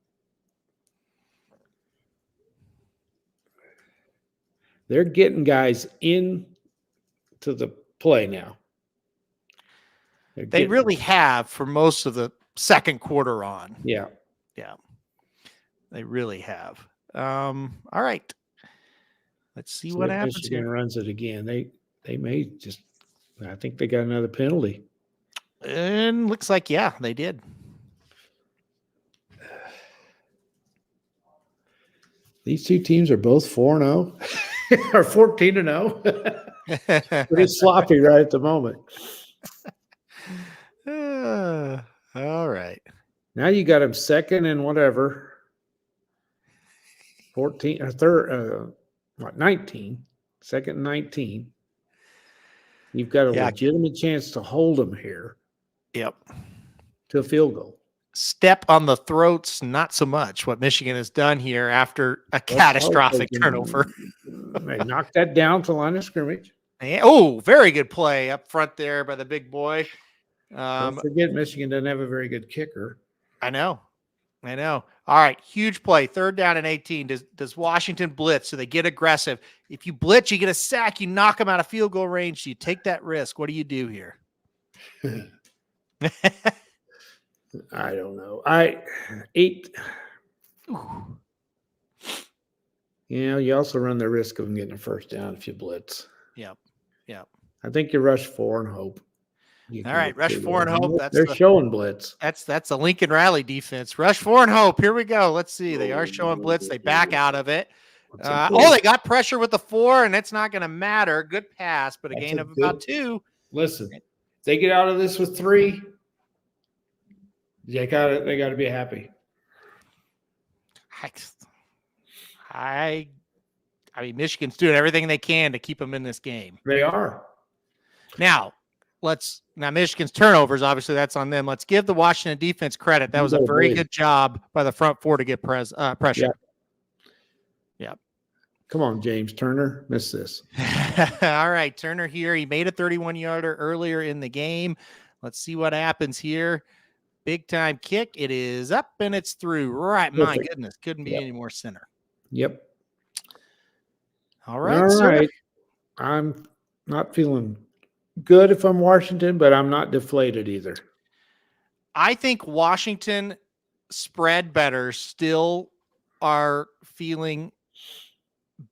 They're getting guys in to the play now. They really have for most of the second quarter on. Yeah. Yeah. They really have. All right. Let's see what happens Michigan here. runs it again. They may just, I think they got another penalty. And looks like, yeah, they did. These two teams are both 4-0 or 14-0. Pretty sloppy right at the moment. All right. Now you got them second and whatever. 14 or third, 19. Second and 19. You've got a legitimate chance to hold them here. Yep. To a field goal. Step on the throats, not so much what Michigan has done here after a catastrophic turnover. They knocked that down to line of scrimmage. Very good play up front there by the big boy. Don't forget, Michigan doesn't have a very good kicker. I know. All right, huge play. 3rd down and 18. Does Washington blitz? So they get aggressive. If you blitz, you get a sack. You knock them out of field goal range. You take that risk. What do you do here? I don't know. You also run the risk of them getting a first down if you blitz. Yep. I think you rush 4 and hope. All right, rush 4 and hope. They're showing blitz. That's a Lincoln Riley defense. Rush 4 and hope. Here we go. Let's see. They are showing blitz. They back out of it. They got pressure with the 4, and it's not going to matter. Good pass, but a gain of about 2. Listen, if they get out of this with 3, they got to be happy. I mean, Michigan's doing everything they can to keep them in this game. They are. Now Michigan's turnovers, obviously that's on them. Let's give the Washington defense credit. That was a very good job by the front 4 to get pressure. Yep. Come on, James Turner. Miss this. All right, Turner here. He made a 31-yarder earlier in the game. Let's see what happens here. Big time kick. It is up and it's through. Right. My goodness. Couldn't be any more center. Yep. All right. I'm not feeling good if I'm Washington, but I'm not deflated either. I think Washington spread bettors still are feeling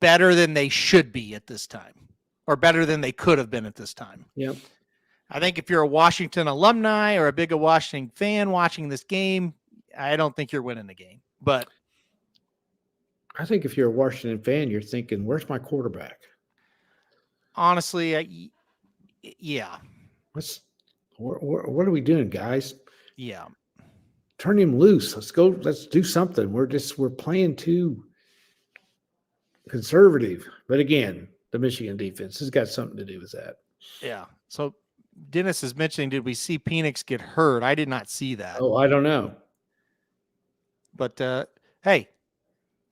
better than they should be at this time, or better than they could have been at this time. Yep. I think if you're a Washington alumni or a big Washington fan watching this game, I don't think you're winning the game. But I think if you're a Washington fan, you're thinking, where's my quarterback? Honestly, yeah. What are we doing, guys? Yeah. Turn him loose. Let's go. Let's do something. We're playing too conservative. But again, the Michigan defense has got something to do with that. Yeah. So Dennis is mentioning, did we see Penix get hurt? I did not see that. Oh, I don't know. But hey,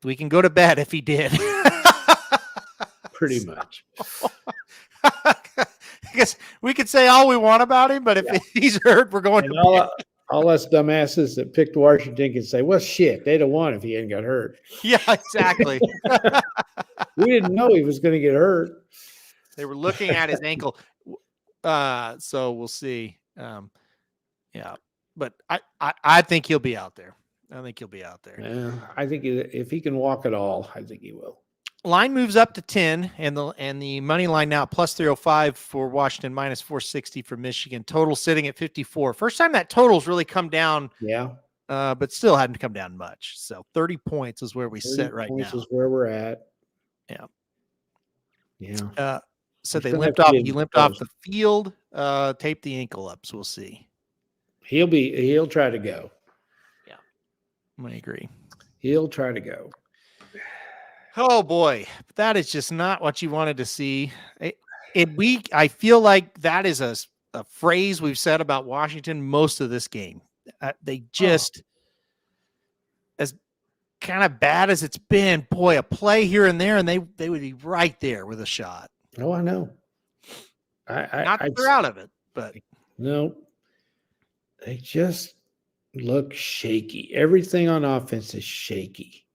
we can go to bed if he did. Pretty much. I guess we could say all we want about him, but if he's hurt, we're going to bed. All us dumbasses that picked Washington can say, well, shit, they'd have won if he hadn't got hurt. Yeah, exactly. We didn't know he was going to get hurt. They were looking at his ankle. So we'll see. Yeah, but I think he'll be out there. Yeah, I think if he can walk at all, I think he will. Line moves up to 10, and the money line now plus 305 for Washington, minus 460 for Michigan. Total sitting at 54. First time that total's really come down. Yeah. But still hadn't come down much. So 30 points is where we sit right now. 30 points is where we're at. Yeah. Yeah. So they limped off. He limped off the field, taped the ankle up. So we'll see. He'll try to go. Yeah. I agree. He'll try to go. Oh boy, that is just not what you wanted to see. I feel like that is a phrase we've said about Washington most of this game. They just, as kind of bad as it's been, boy, a play here and there, and they would be right there with a shot. Oh, I know. Not that they're out of it, but no, they just look shaky. Everything on offense is shaky.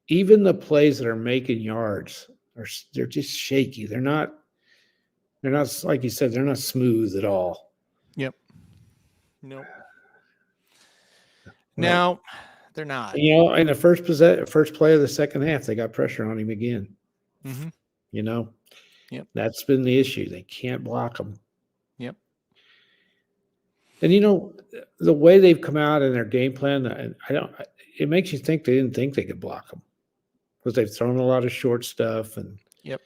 Even the plays that are making yards they're just shaky. They're not like you said, they're not smooth at all. Yep. Nope. No, they're not. In the first play of the second half, they got pressure on him again. Mm-hmm. Yep. That's been the issue. They can't block him. Yep. And the way they've come out in their game plan, it makes you think they didn't think they could block them because they've thrown a lot of short stuff and. Yep.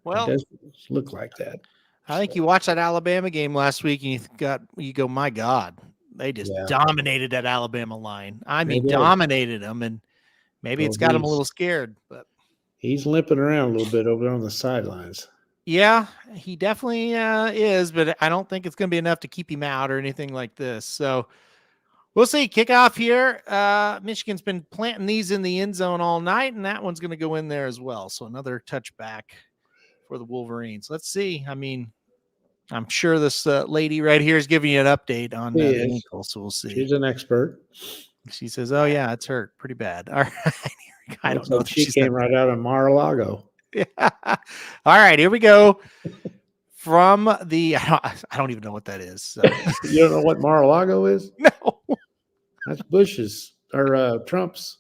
Well, it does look like that. I think you watched that Alabama game last week and you go, my God, they just dominated that Alabama line. I mean, dominated them, and maybe it's got them a little scared, but he's limping around a little bit over there on the sidelines. Yeah, he definitely is, but I don't think it's going to be enough to keep him out or anything like this. So we'll see. Kickoff here. Michigan's been planting these in the end zone all night, and that one's going to go in there as well. So another touchback for the Wolverines. Let's see. I mean, I'm sure this lady right here is giving you an update on the ankle, so we'll see. She's an expert. She says, "Oh yeah, it's hurt pretty bad." All right. I don't know. She came right out of Mar-a-Lago. Yeah. All right, here we go. From the, I don't even know what that is. So. You don't know what Mar-a-Lago is? No. That's Bush's or Trump's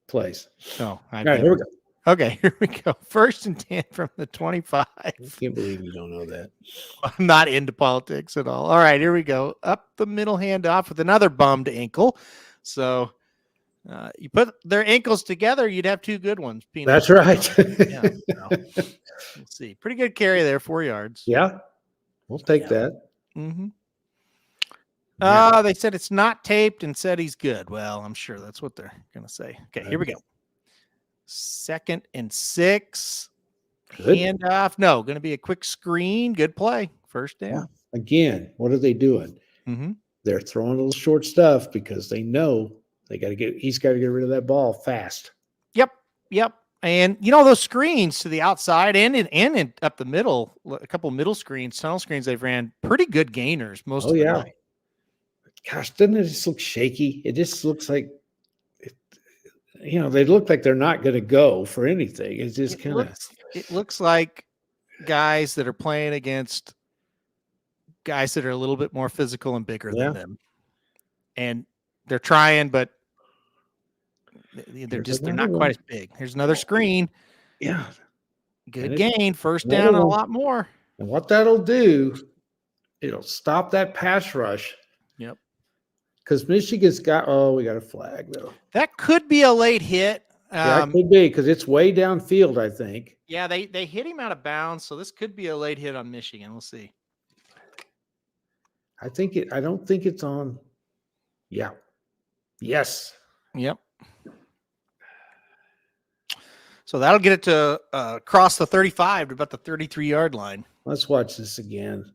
place. Oh, all right, here we go. Okay, here we go. 1st and 10 from the 25. I can't believe you don't know that. I'm not into politics at all. All right, here we go. Up the middle handoff with another bummed ankle. So you put their ankles together, you'd have two good ones. Peanut. That's right. Yeah, so, let's see. Pretty good carry there, 4 yards. Yeah, we'll take that. Mm-hmm. They said it's not taped and said he's good. Well, I'm sure that's what they're going to say. Okay, here we go. 2nd and 6. Good. Handoff. No, going to be a quick screen. Good play. 1st down. Yeah. Again, what are they doing? Mm-hmm. They're throwing a little short stuff because they know he's got to get rid of that ball fast. Yep. And those screens to the outside and up the middle, a couple middle screens, tunnel screens they've ran, pretty good gainers most of the night. Gosh, doesn't it just look shaky? It just looks like they look like they're not going to go for anything. It's just kind of. It looks like guys that are playing against guys that are a little bit more physical and bigger than them, and they're trying, but they're not quite as big. Here's another screen. Yeah, good gain. 1st down and a lot more. And what that'll do, it'll stop that pass rush. Yep. Because Michigan's we got a flag, though. That could be a late hit. That could be because it's way downfield, I think. Yeah, they hit him out of bounds, so this could be a late hit on Michigan. We'll see. I don't think it's on. Yeah. Yes. Yep. So that'll get it to cross the 35 to about the 33-yard line. Let's watch this again.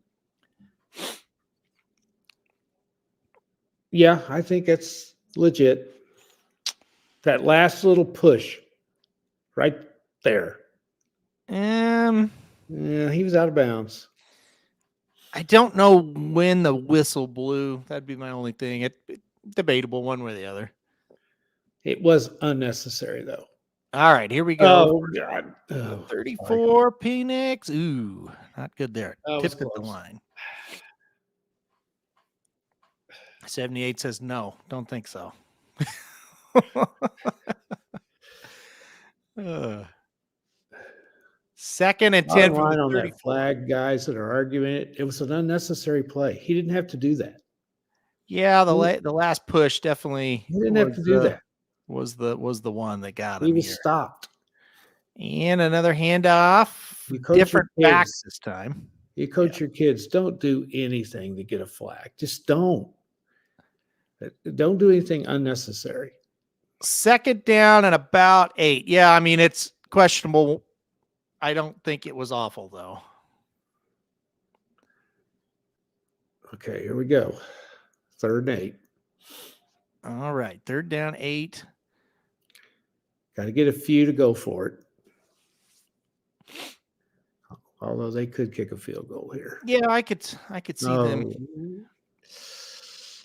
Yeah, I think it's legit. That last little push right there. Yeah, he was out of bounds. I don't know when the whistle blew. That'd be my only thing. It debatable one way or the other. It was unnecessary, though. All right, here we go. Oh, God. 34, Phoenix. Ooh, not good there. Tipped at the line. 78 says no. Don't think so. 2nd and 10 from the 34. That flag, guys that are arguing it. It was an unnecessary play. He didn't have to do that. Yeah, the last push definitely. He didn't have to do that. Was the one that got him. He was stopped. And another handoff. Different backs this time. You coach your kids. Don't do anything to get a flag. Just don't. Don't do anything unnecessary. 2nd down and about 8. Yeah, I mean, it's questionable. I don't think it was awful, though. Okay, here we go. 3rd and 8. All right. 3rd down, 8. Got to get a few to go for it. Although they could kick a field goal here. Yeah, I could see them.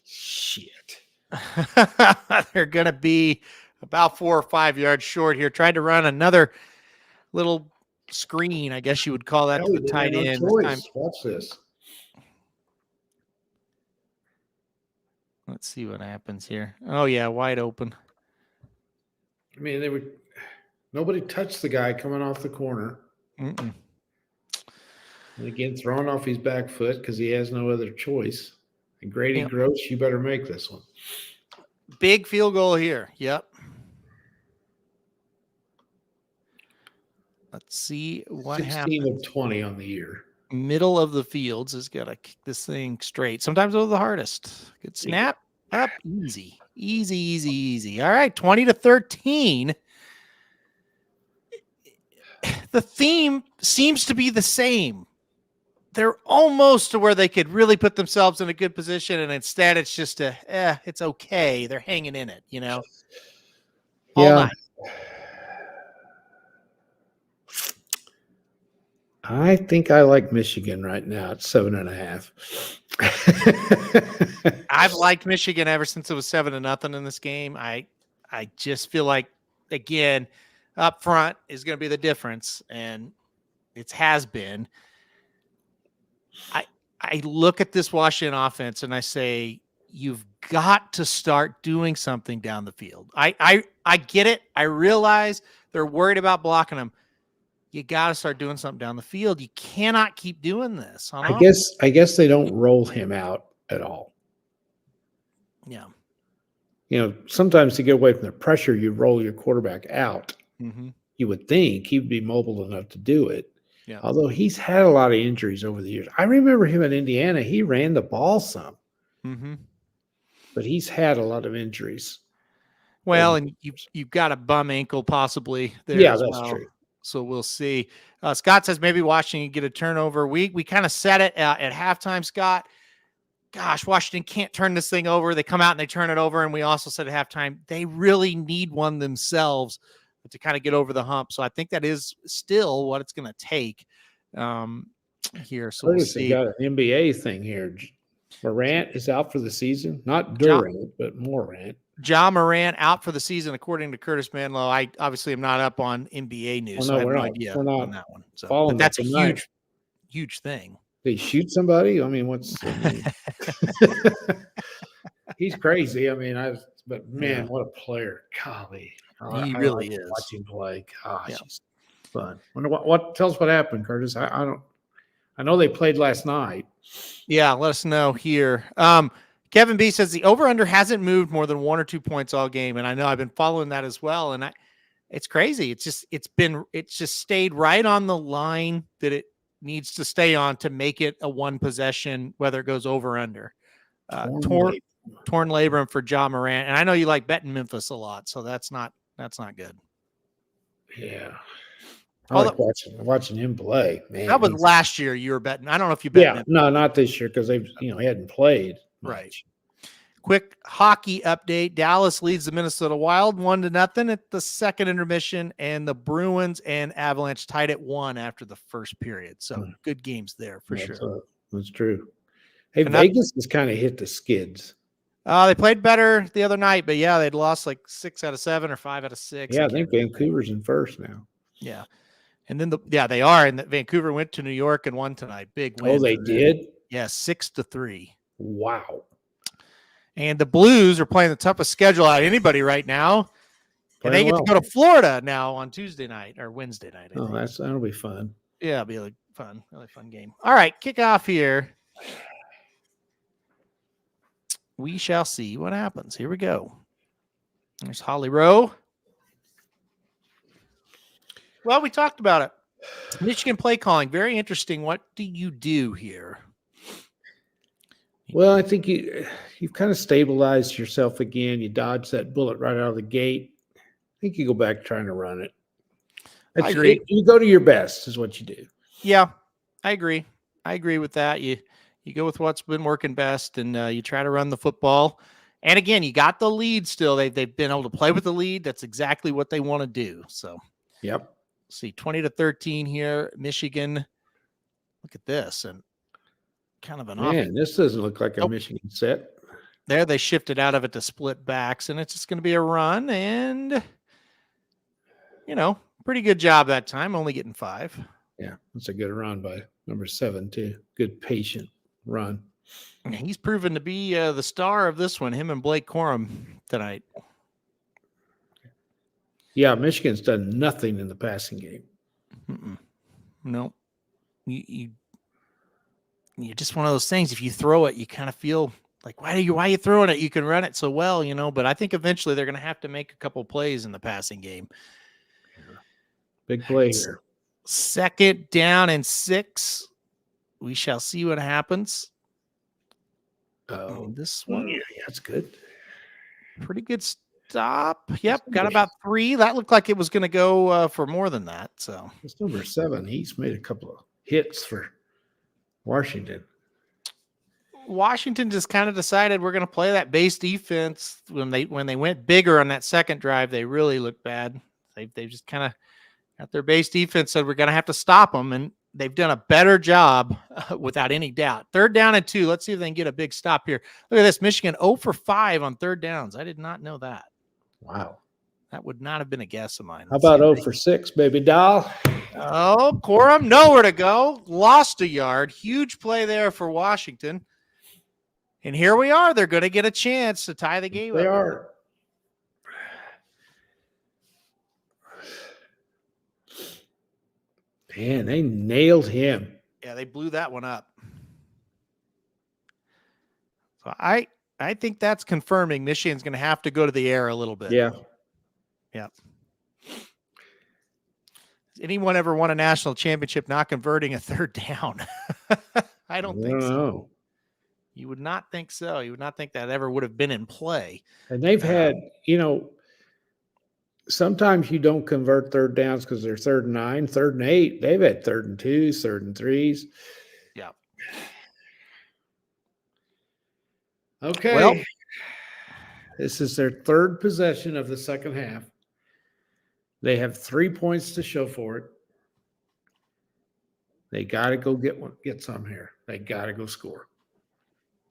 Shit. They're going to be about 4 or 5 yards short here. Tried to run another little screen, I guess you would call that, to the tight end. Watch this. Let's see what happens here. Oh, yeah, wide open. I mean, nobody touched the guy coming off the corner. Mm-mm. And again, throwing off his back foot because he has no other choice. And Grady Gross, you better make this one. Big field goal here. Yep. Let's see what 16 happens. of 20 on the year. Middle of the fields has got to kick this thing straight. Sometimes it was the hardest. Good snap. Up. Easy. Easy, easy, easy. All right. 20-13. The theme seems to be the same. They're almost to where they could really put themselves in a good position, and instead it's just it's okay. They're hanging in it, all night. I think I like Michigan right now at 7.5. I've liked Michigan ever since it was 7-0 in this game. I just feel like, again, up front is going to be the difference, and it has been. I look at this Washington offense and I say, you've got to start doing something down the field. I get it. I realize they're worried about blocking them. You got to start doing something down the field. You cannot keep doing this. I guess they don't roll him out at all. Yeah. Sometimes to get away from the pressure, you roll your quarterback out. Mm-hmm. You would think he'd be mobile enough to do it. Yeah. Although he's had a lot of injuries over the years. I remember him in Indiana. He ran the ball some. Mm-hmm. But he's had a lot of injuries. Well, and you've got a bum ankle possibly there. Yeah, that's true. So we'll see. Scott says maybe Washington get a turnover. We kind of said it at halftime, Scott. Gosh, Washington can't turn this thing over. They come out and they turn it over. And we also said at halftime, they really need one themselves to kind of get over the hump. So I think that is still what it's going to take here. So we'll see. Got an NBA thing here. Morant is out for the season. Not Durant, but Morant. Ja Morant out for the season, according to Curtis Manlow. I obviously am not up on NBA news. So I have no idea on that one. So, but that's a huge thing. They shoot somebody. I mean, he's crazy. I mean, but man, what a player. Golly. He really is. Watching play. Gosh, he's fun. What tell us what happened, Curtis? I know they played last night. Yeah, let us know here. Kevin B says the over-under hasn't moved more than 1 or 2 points all game. And I know I've been following that as well. And it's crazy. It's just stayed right on the line that it needs to stay on to make it a one possession, whether it goes over or under. Torn labrum for Ja Morant. And I know you like betting Memphis a lot, so that's not good. Yeah. I like watching him play. Man, that was last year you were betting. I don't know if you bet. Yeah, no, not this year because he hadn't played. Right. Quick hockey update. Dallas leads the Minnesota Wild 1-0 at the second intermission, and the Bruins and Avalanche tied at 1 after the first period. So good games there for sure. That's true. Hey, Vegas has kind of hit the skids. They played better the other night, but yeah, they'd lost like 6 out of 7 or 5 out of 6. Yeah, I think Vancouver's in first now. Yeah. And then they are. And Vancouver went to New York and won tonight. Big win. Oh, they did? Yeah, 6-3. Wow. And the Blues are playing the toughest schedule out of anybody right now. And they get to go to Florida now on Tuesday night or Wednesday night. I think. That'll be fun. Yeah, it'll be really fun game. All right, kick off here. We shall see what happens. Here we go. There's Holly Rowe. Well, we talked about it. Michigan play calling. Very interesting. What do you do here? Well, I think you've kind of stabilized yourself again. You dodge that bullet right out of the gate. I think you go back trying to run it. I agree. You go to your best is what you do. Yeah, I agree. I agree with that. You go with what's been working best, and you try to run the football. And again, you got the lead still. They've been able to play with the lead. That's exactly what they want to do. So, yep. See 20-13 here, Michigan. Look at this, and kind of an off. Man, this doesn't look like a Nope. Michigan set. There, they shifted out of it to split backs, and it's just going to be a run. And pretty good job that time, only getting 5. Yeah, that's a good run by number 7 too. Good patient run. He's proven to be the star of this one. Him and Blake Corum tonight. Yeah, Michigan's done nothing in the passing game. No, you're just one of those things. If you throw it, you kind of feel like, why are you throwing it? You can run it so well, But I think eventually they're going to have to make a couple plays in the passing game. Big play here. 2nd down and 6. We shall see what happens. Oh, this one, yeah, that's good. Pretty good stop. Yep, got about 3. That looked like it was going to go for more than that. So it's number 7. He's made a couple of hits for Washington. Washington just kind of decided we're going to play that base defense. When they went bigger on that second drive, they really looked bad. They just kind of got their base defense, said we're going to have to stop them, and they've done a better job without any doubt. 3rd down and 2. Let's see if they can get a big stop here. Look at this. Michigan 0 for 5 on 3rd downs. I did not know that. Wow. That would not have been a guess of mine. How about 0 for 6, baby doll? Oh, Corum, nowhere to go. Lost a yard. Huge play there for Washington. And here we are. They're going to get a chance to tie the game. They are. Man, they nailed him. Yeah, they blew that one up. So I think that's confirming Michigan's going to have to go to the air a little bit. Yeah. Yeah. Has anyone ever won a national championship not converting a 3rd down? I don't think so. You would not think so. You would not think that ever would have been in play. And they've had, sometimes you don't convert 3rd downs because they're 3rd and 9, 3rd and 8. They've had 3rd and 2s, 3rd and 3s. Yeah. Okay. Well, this is their 3rd possession of the second half. They have 3 points to show for it. They got to go get some here. They got to go score.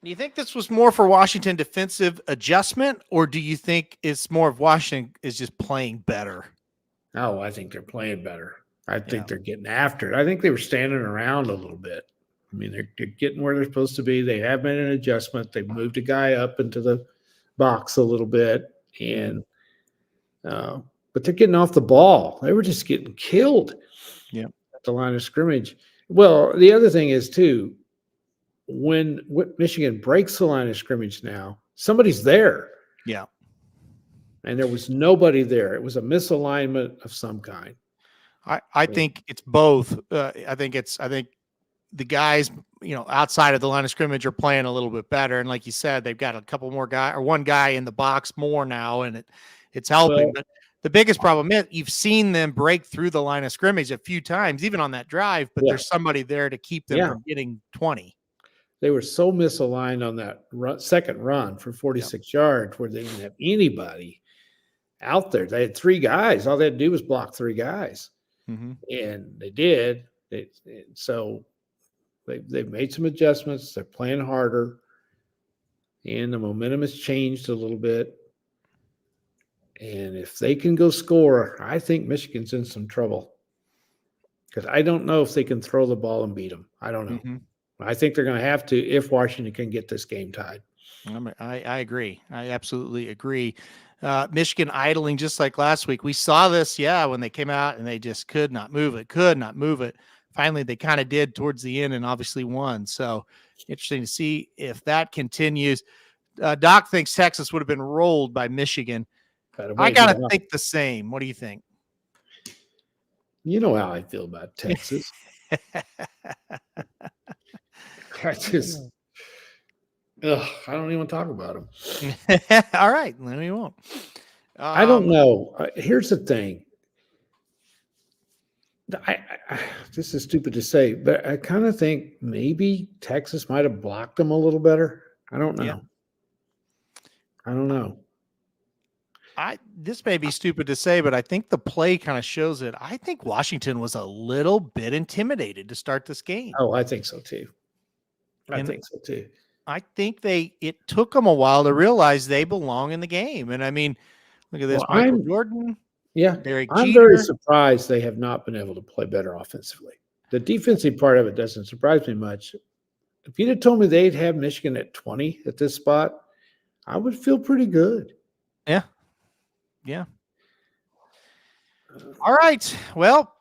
Do you think this was more for Washington defensive adjustment, or do you think it's more of Washington is just playing better? No, I think they're playing better. I think they're getting after it. I think they were standing around a little bit. I mean, they're getting where they're supposed to be. They have made an adjustment. They've moved a guy up into the box a little bit, but they're getting off the ball. They were just getting killed at the line of scrimmage. Well, the other thing is, too, when Michigan breaks the line of scrimmage now, somebody's there. Yeah. And there was nobody there. It was a misalignment of some kind. I think it's both. I think the guys, outside of the line of scrimmage are playing a little bit better. And like you said, they've got a couple more one guy in the box more now, and it's helping. But the biggest problem is you've seen them break through the line of scrimmage a few times, even on that drive, but there's somebody there to keep them from getting 20. They were so misaligned on that second run for 46 yards where they didn't have anybody out there. They had 3 guys. All they had to do was block 3 guys. Mm-hmm. And they did. So they've made some adjustments. They're playing harder. And the momentum has changed a little bit. And if they can go score, I think Michigan's in some trouble. Because I don't know if they can throw the ball and beat them. I don't know. Mm-hmm. I think they're going to have to if Washington can get this game tied. I agree. I absolutely agree. Michigan idling just like last week. We saw this, when they came out and they just could not move it. Finally, they kind of did towards the end and obviously won. So interesting to see if that continues. Doc thinks Texas would have been rolled by Michigan. I got to think the same. What do you think? You know how I feel about Texas. I don't even talk about them. All right, then we won't. I don't know. Here's the thing. This is stupid to say, but I kind of think maybe Texas might have blocked them a little better. I don't know. I don't know. This may be stupid to say, but I think the play kind of shows it. I think Washington was a little bit intimidated to start this game. Oh, I think so too. I think so too. I think it took them a while to realize they belong in the game. And I mean, look at this, Well, Michael Jordan. Yeah, Derek I'm Jeter. very surprised they have not been able to play better offensively. The defensive part of it doesn't surprise me much. If you'd have told me they'd have Michigan at 20 at this spot, I would feel pretty good. Yeah. Yeah. All right. Well,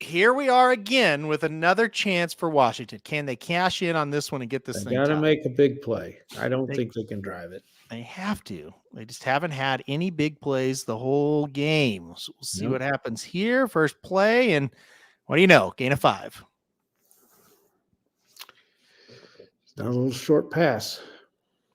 here we are again with another chance for Washington. Can they cash in on this one and get this thing? Got to make a big play. I don't think they can drive it. They have to. They just haven't had any big plays the whole game. So we'll see what happens here. First play, and what do you know? Gain of 5. Not a little short pass.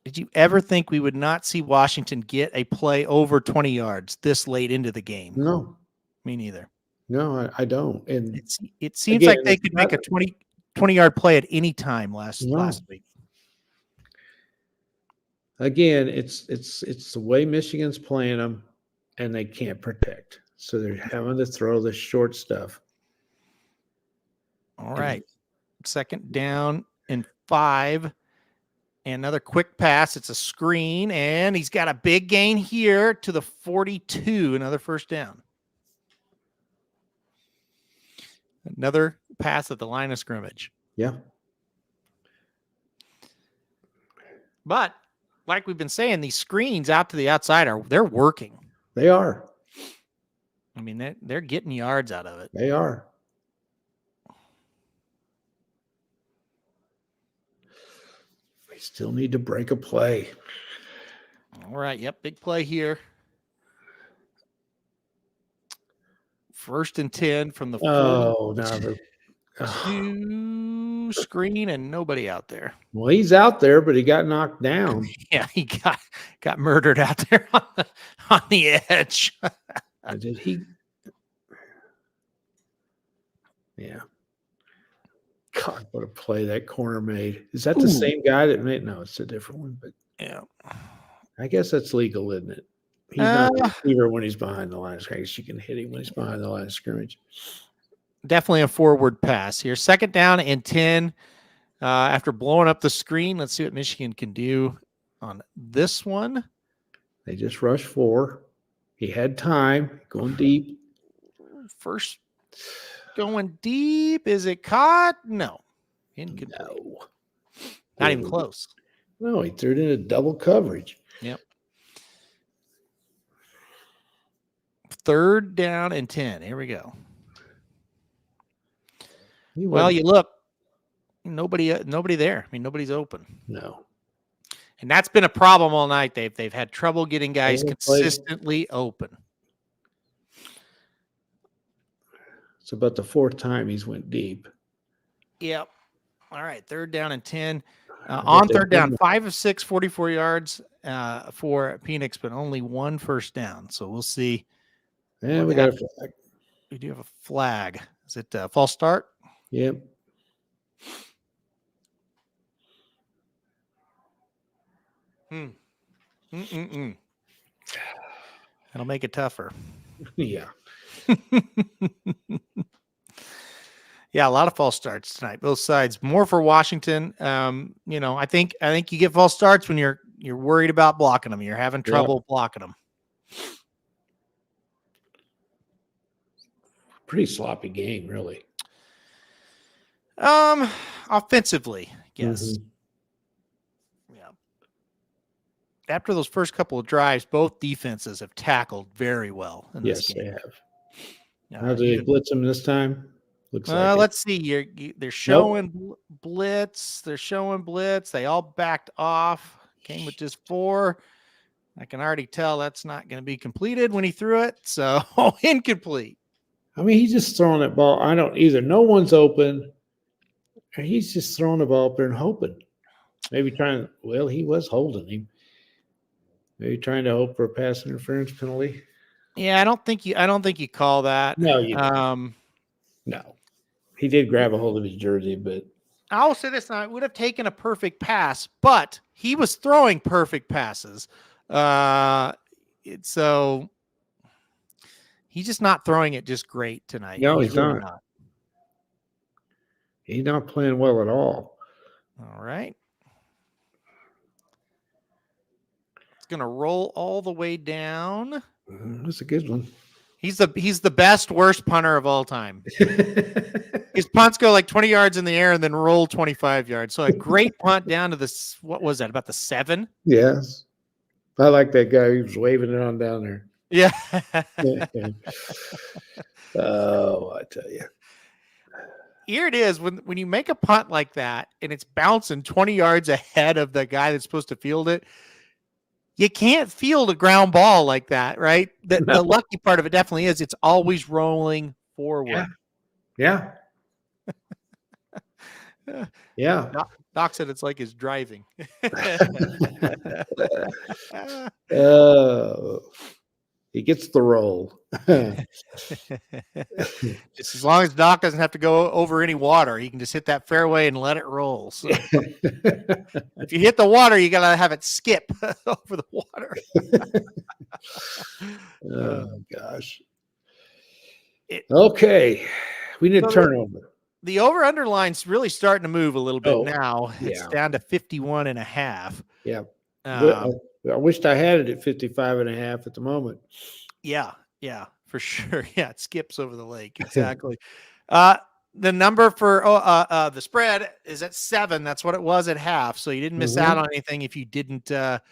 Did you ever think we would not see Washington get a play over 20 yards this late into the game? No. Me neither. No, I don't. And it seems like they could make a 20-yard play at any time last week. Again, it's the way Michigan's playing them, and they can't protect. So they're having to throw the short stuff. All right. Second down and 5. And another quick pass. It's a screen, and he's got a big gain here to the 42. Another first down. Another pass at the line of scrimmage. Yeah. But like we've been saying, these screens out to the outside they're working. They are. I mean, they're getting yards out of it. They are. We still need to break a play. All right. Yep. Big play here. 1st and 10 from the 2 screen and nobody out there. Well, he's out there, but he got knocked down. Yeah, he got murdered out there on the edge. Did he? Yeah. God, what a play that corner made. Is that the same guy that made? No, it's a different one. But yeah, I guess that's legal, isn't it? He's not a receiver when he's behind the line of scrimmage. You can hit him when he's behind the line of scrimmage. Definitely a forward pass here. 2nd down and 10. After blowing up the screen, let's see what Michigan can do on this one. They just rushed 4. He had time going deep. First going deep. Is it caught? No. Incomplete. No. Not even close. No, he threw it into double coverage. Yep. 3rd down and 10. Here we go. Well, you look. Nobody there. I mean, nobody's open. No. And that's been a problem all night. They've had trouble getting guys consistently open. It's about the 4th time he's went deep. Yep. All right. 3rd down and 10. On 3rd down, 5 of 6, 44 yards for Phoenix, but only 1 first down. So we'll see. And we got a flag. We do have a flag. Is it a false start? Yep. That'll make it tougher. Yeah. Yeah, a lot of false starts tonight, both sides. More for Washington. I think you get false starts when you're worried about blocking them. You're having trouble blocking them. Pretty sloppy game, really. Offensively, yes. Yeah. After those first couple of drives, both defenses have tackled very well in this game. Yes, they have. How did they blitz them this time? Looks like let's see. They're showing blitz. They're showing blitz. They all backed off. Came with just 4. I can already tell that's not going to be completed when he threw it. So incomplete. I mean, he's just throwing that ball. I don't either. No one's open. Or he's just throwing the ball up there and hoping. Maybe trying. Well, he was holding him. Maybe trying to hope for a pass interference penalty. Yeah, I don't think you call that. No, you don't. No. He did grab a hold of his jersey, but I will say this: I would have taken a perfect pass, but he was throwing perfect passes. So he's just not throwing it just great tonight. No, he's really not. He's not playing well at all. All right. It's going to roll all the way down. That's a good one. He's the best, worst punter of all time. His punts go like 20 yards in the air and then roll 25 yards. So a great punt down to this, what was that, about the 7? Yes. I like that guy who was waving it on down there. Yeah. Oh, I tell you. Here it is. When you make a punt like that and it's bouncing 20 yards ahead of the guy that's supposed to field it, you can't field a ground ball like that, right? The lucky part of it definitely is it's always rolling forward. Yeah. Yeah. Doc said it's like his driving. He gets the roll. Just as long as Doc doesn't have to go over any water, he can just hit that fairway and let it roll. So if you hit the water, you got to have it skip over the water. Oh, gosh. Okay. We need a turnover. The over-under line's really starting to move a little bit now. Yeah. It's down to 51.5. Yeah. I wished I had it at 55.5 at the moment. Yeah, for sure. Yeah, it skips over the lake. Exactly. The number for the spread is at 7. That's what it was at half. So you didn't miss out on anything if you didn't play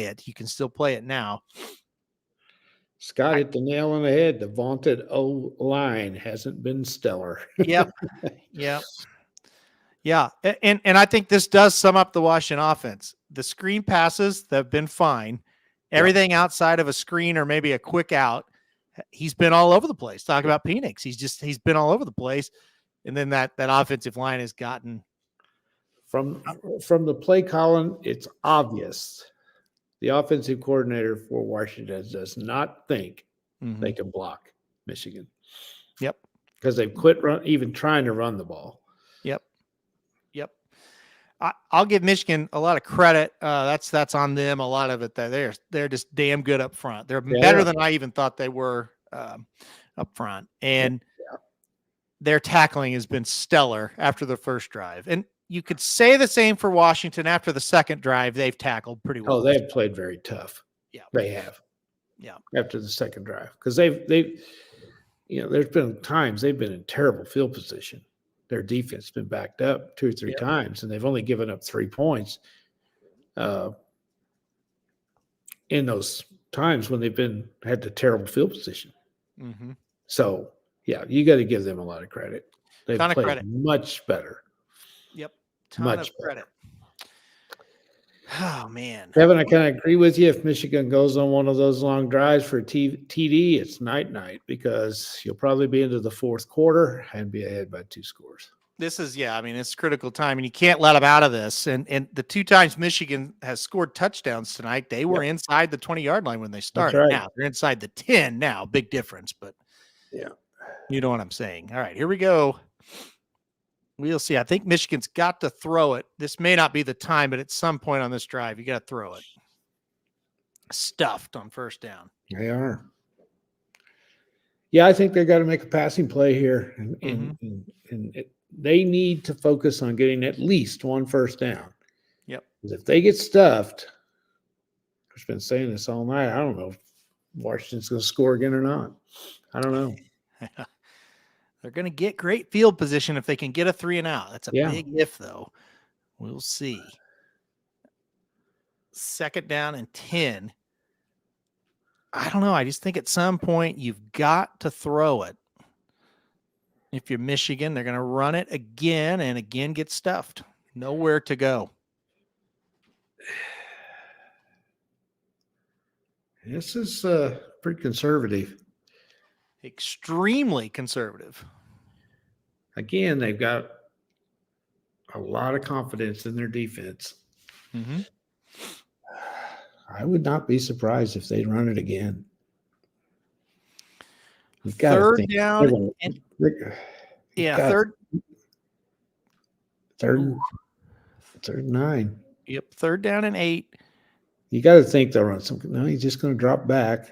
it. You can still play it now. Scott hit the nail on the head. The vaunted O line hasn't been stellar. Yep. Yeah. And I think this does sum up the Washington offense. The screen passes have been fine. Everything outside of a screen or maybe a quick out, he's been all over the place. Talk about Penix. He's been all over the place. And then that offensive line has gotten from the play, Colin, it's obvious. The offensive coordinator for Washington does not think they can block Michigan. Yep. Because they've quit even trying to run the ball. Yep. I'll give Michigan a lot of credit. That's on them. A lot of it that they're just damn good up front. They're better than I even thought they were up front. And their tackling has been stellar after the first drive. And you could say the same for Washington after the second drive. They've tackled pretty well. Oh, they've played very tough. Yeah, they have. Yeah, after the second drive, because they've there's been times they've been in terrible field position. Their defense has been backed up 2 or 3 times, and they've only given up 3 points in those times when they've had the terrible field position. So, you got to give them a lot of credit. They've played much better. Yep, ton of credit. Oh, man. Kevin, I kind of agree with you. If Michigan goes on one of those long drives for a TD, it's night because you'll probably be into the fourth quarter and be ahead by 2 scores. This is, it's critical time, and you can't let them out of this. And the 2 times Michigan has scored touchdowns tonight, they were inside the 20-yard line when they started. Right. Now they're inside the 10 now. Big difference, but you know what I'm saying. All right, here we go. We'll see. I think Michigan's got to throw it. This may not be the time, but at some point on this drive, you got to throw it. Stuffed on first down. They are. Yeah, I think they got to make a passing play here, and they need to focus on getting at least 1 first down. Yep. Because if they get stuffed, I've been saying this all night. I don't know if Washington's going to score again or not. I don't know. They're going to get great field position if they can get a 3 and out. That's a big if, though. We'll see. 2nd down and 10. I don't know. I just think at some point you've got to throw it. If you're Michigan, they're going to run it again and again get stuffed. Nowhere to go. This is pretty conservative. Extremely conservative. Again, they've got a lot of confidence in their defense. I would not be surprised if they run it again. You've got 3rd down. Third. Third and 9. Yep, 3rd down and 8. You got to think they'll run some. No, he's just going to drop back.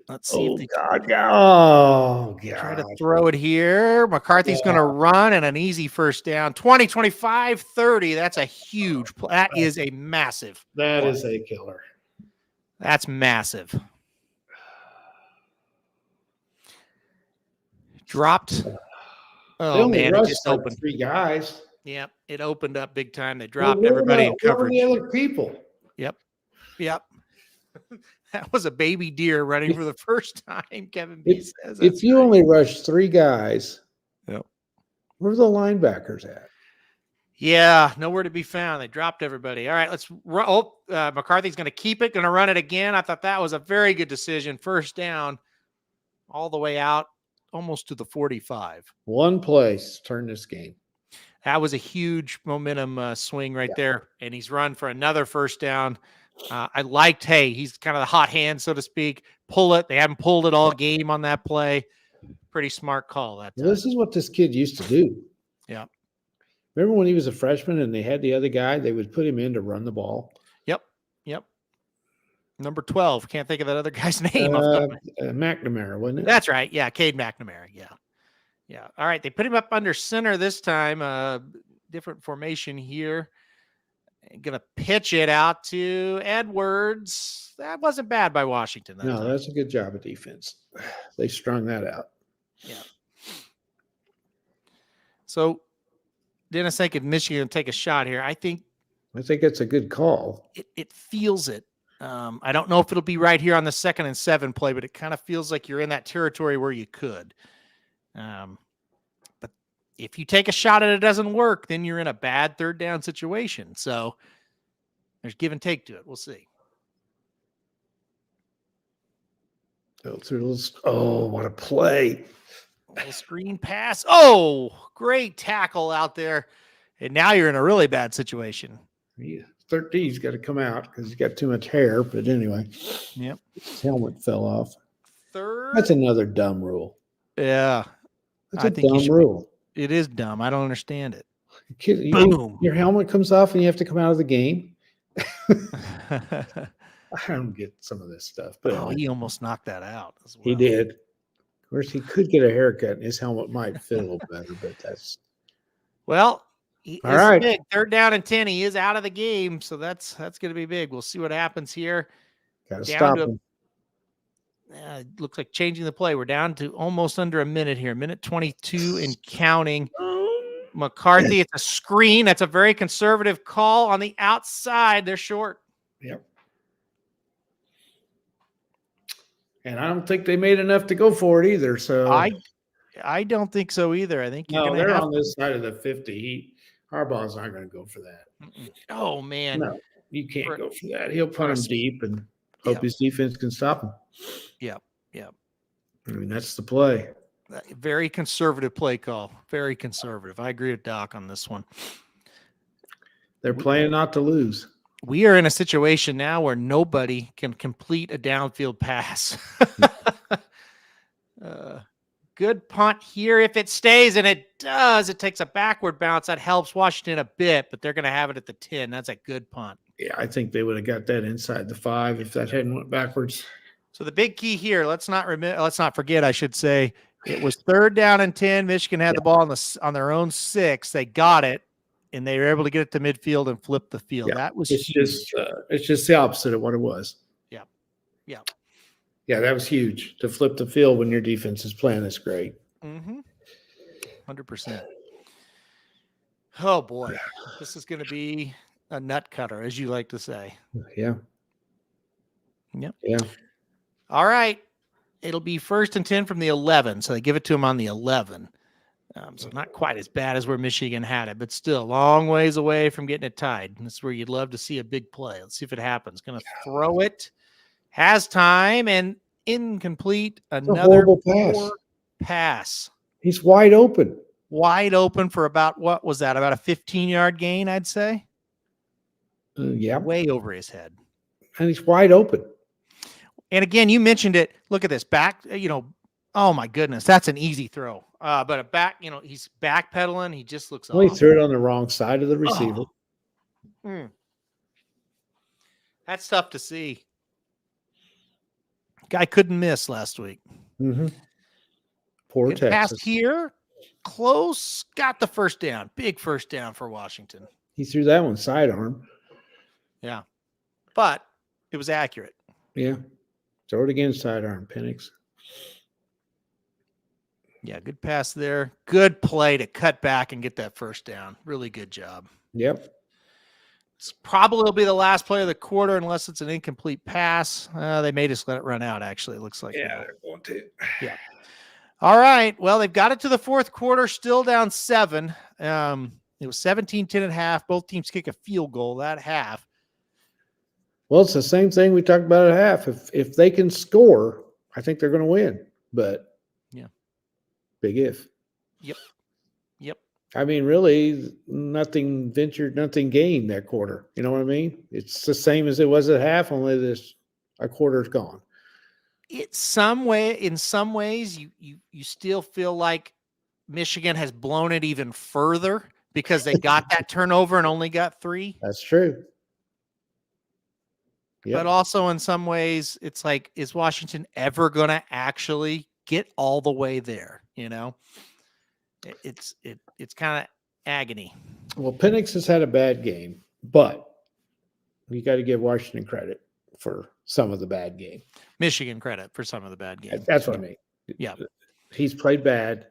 Let's see if they God. Oh, God. try to throw it here. McCarthy's going to run and an easy first down. 20, 25, 30. That's a huge play. That is a massive. That is a killer. That's massive. Dropped. Oh, man. It just opened. 3 guys. Yep. It opened up big time. They dropped everybody in Where coverage. were the other people? Yep. That was a baby deer running for the first time, Kevin B says. If you only rush 3 guys, yep. Where are the linebackers at? Yeah, nowhere to be found. They dropped everybody. All right, let's run. Oh, McCarthy's going to keep it, going to run it again. I thought that was a very good decision. First down, all the way out, almost to the 45. One place turn this game. That was a huge momentum swing right there, and he's run for another first down. I liked, he's kind of the hot hand, so to speak. Pull it. They haven't pulled it all game on that play. Pretty smart call that time. This is what this kid used to do. Yeah. Remember when he was a freshman and they had the other guy, they would put him in to run the ball? Yep. Number 12. Can't think of that other guy's name. McNamara, wasn't it? That's right. Yeah, Cade McNamara. Yeah. All right. They put him up under center this time. Different formation here. Going to pitch it out to Edwards. That wasn't bad by Washington. No, that's a good job of defense. They strung that out. Yeah. So, Dennis, I think Michigan take a shot here. I think it's a good call. It feels it. I don't know if it'll be right here on the 2nd and 7 play, but it kind of feels like you're in that territory where you could. But if you take a shot and it doesn't work, then you're in a bad 3rd down situation. So there's give and take to it. We'll see. Oh, what a play. Little screen pass. Oh, great tackle out there. And now you're in a really bad situation. 13's got to come out because he's got too much hair. But anyway, yep, his helmet fell off. 3rd. That's another dumb rule. Yeah. That's a dumb rule. It is dumb. I don't understand it. Boom. Your helmet comes off and you have to come out of the game. I don't get some of this stuff. But he almost knocked that out as well. He did. Of course, he could get a haircut and his helmet might fit a little better, but that's. Well, all right. Big. 3rd down and 10. He is out of the game. So that's going to be big. We'll see what happens here. Got to stop him. It looks like changing the play. We're down to almost under a minute here. Minute 22 and counting. McCarthy, it's a screen. That's a very conservative call on the outside. They're short. Yep. And I don't think they made enough to go for it either. So I don't think so either. I think they're on this side of the 50. Harbaugh's not going to go for that. Oh, man. No, you can't go for that. He'll punt him deep and hope his defense can stop him. Yep. I mean, that's the play. Very conservative play call. Very conservative. I agree with Doc on this one. They're playing not to lose. We are in a situation now where nobody can complete a downfield pass. Good punt here. If it stays, and it does, it takes a backward bounce. That helps Washington a bit, but they're going to have it at the 10. That's a good punt. Yeah, I think they would have got that inside the 5 if that hadn't went backwards. So the big key here, let's not forget, I should say, it was 3rd down and 10. Michigan had the ball on their own 6. They got it, and they were able to get it to midfield and flip the field. Yeah, that was it's huge. just the opposite of what it was. Yeah, that was huge to flip the field when your defense is playing this great. 100%. Oh boy, this is going to be a nut cutter, as you like to say. Yeah. Yep. Yeah. All right. It'll be 1st and 10 from the 11. So they give it to him on the 11. So not quite as bad as where Michigan had it, but still a long ways away from getting it tied. And that's where you'd love to see a big play. Let's see if it happens. Going to throw it. Has time and incomplete. Another pass. He's wide open. Wide open for about, what was that? About a 15-yard gain, I'd say. Yeah. Way over his head. And he's wide open. And again, you mentioned it. Look at this. Oh my goodness, that's an easy throw. But a back, he's backpedaling. He just looks Well, he off. threw it on the wrong side of the receiver. That's tough to see. Guy couldn't miss last week. Mm-hmm. Poor Good Texas. pass here, close. Got the first down. Big first down for Washington. He threw that one sidearm. Yeah, but it was accurate. Yeah, throw it again, sidearm, Penix. Yeah, good pass there. Good play to cut back and get that first down. Really good job. Yep. It's probably will be the last play of the quarter unless it's an incomplete pass. They may just let it run out, actually. It looks like. Yeah, they're going to. Yeah. All right. Well, they've got it to the fourth quarter, still down 7. It was 17-10 at half. Both teams kick a field goal that half. Well, it's the same thing we talked about at half. If they can score, I think they're going to win. But yeah, big if. Yep. I mean, really, nothing ventured, nothing gained that quarter. You know what I mean? It's the same as it was at half, only a quarter's gone. In some ways, you still feel like Michigan has blown it even further because they got that turnover and only got 3. That's true. Yep. But also in some ways, it's like, is Washington ever going to actually get all the way there? It's kind of agony. Well, Penix has had a bad game, but you got to give Washington credit for some of the bad game. Michigan credit for some of the bad game. That's what I mean. Yeah. He's played bad,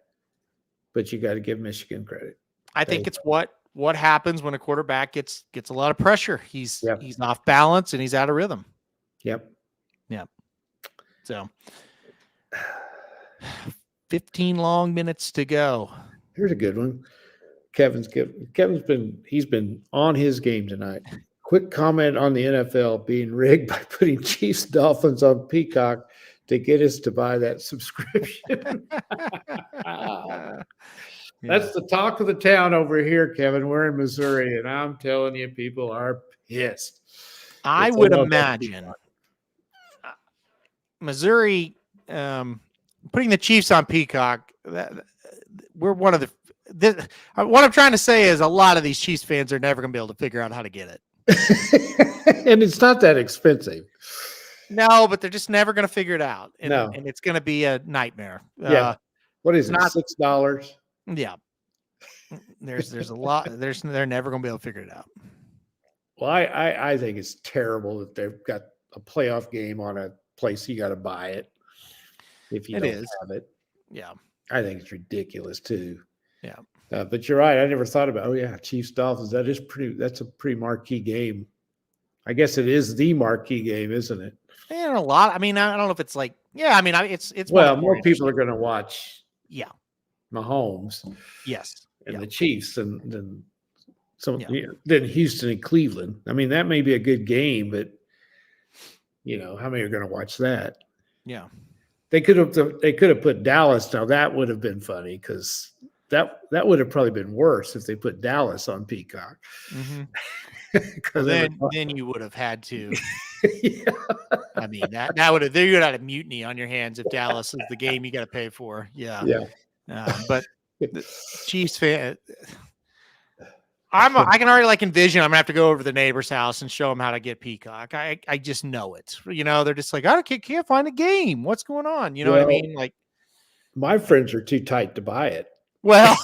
but you got to give Michigan credit. I think it's what happens when a quarterback gets a lot of pressure. He's off balance and he's out of rhythm. Yep. So 15 long minutes to go. Here's a good one. Kevin's been on his game tonight. Quick comment on the NFL being rigged by putting Chiefs Dolphins on Peacock to get us to buy that subscription. That's the talk of the town over here, Kevin. We're in Missouri, and I'm telling you, people are pissed. I would imagine Missouri putting the Chiefs on Peacock. We're one of what I'm trying to say is a lot of these Chiefs fans are never going to be able to figure out how to get it. And it's not that expensive. No, but they're just never going to figure it out. And, no. And it's going to be a nightmare. Yeah. What is it? $6? Yeah. There's a lot. They're never going to be able to figure it out. Well, I think it's terrible that they've got a playoff game on a place you got to buy it if you don't have it. Yeah. I think it's ridiculous too. Yeah. But you're right. I never thought about, Chiefs Dolphins. That's a pretty marquee game. I guess it is the marquee game, isn't it? And a lot. I mean, I don't know if it's like, it's well, more people are going to watch. Yeah. Mahomes. Yes. And the Chiefs than Houston and Cleveland. I mean, that may be a good game, but how many are going to watch that? Yeah. They could have put Dallas. Now that would have been funny because that would have probably been worse if they put Dallas on Peacock. Mm-hmm. then you would have had to. Yeah. I mean that would have you would have had a mutiny on your hands if Dallas is the game you got to pay for. Yeah. Yeah. But the Chiefs fan. I can already envision I'm gonna have to go over to the neighbor's house and show them how to get Peacock. I just know it. They're just like, I can't find a game. What's going on? You know what I mean? Like, my friends are too tight to buy it. Well,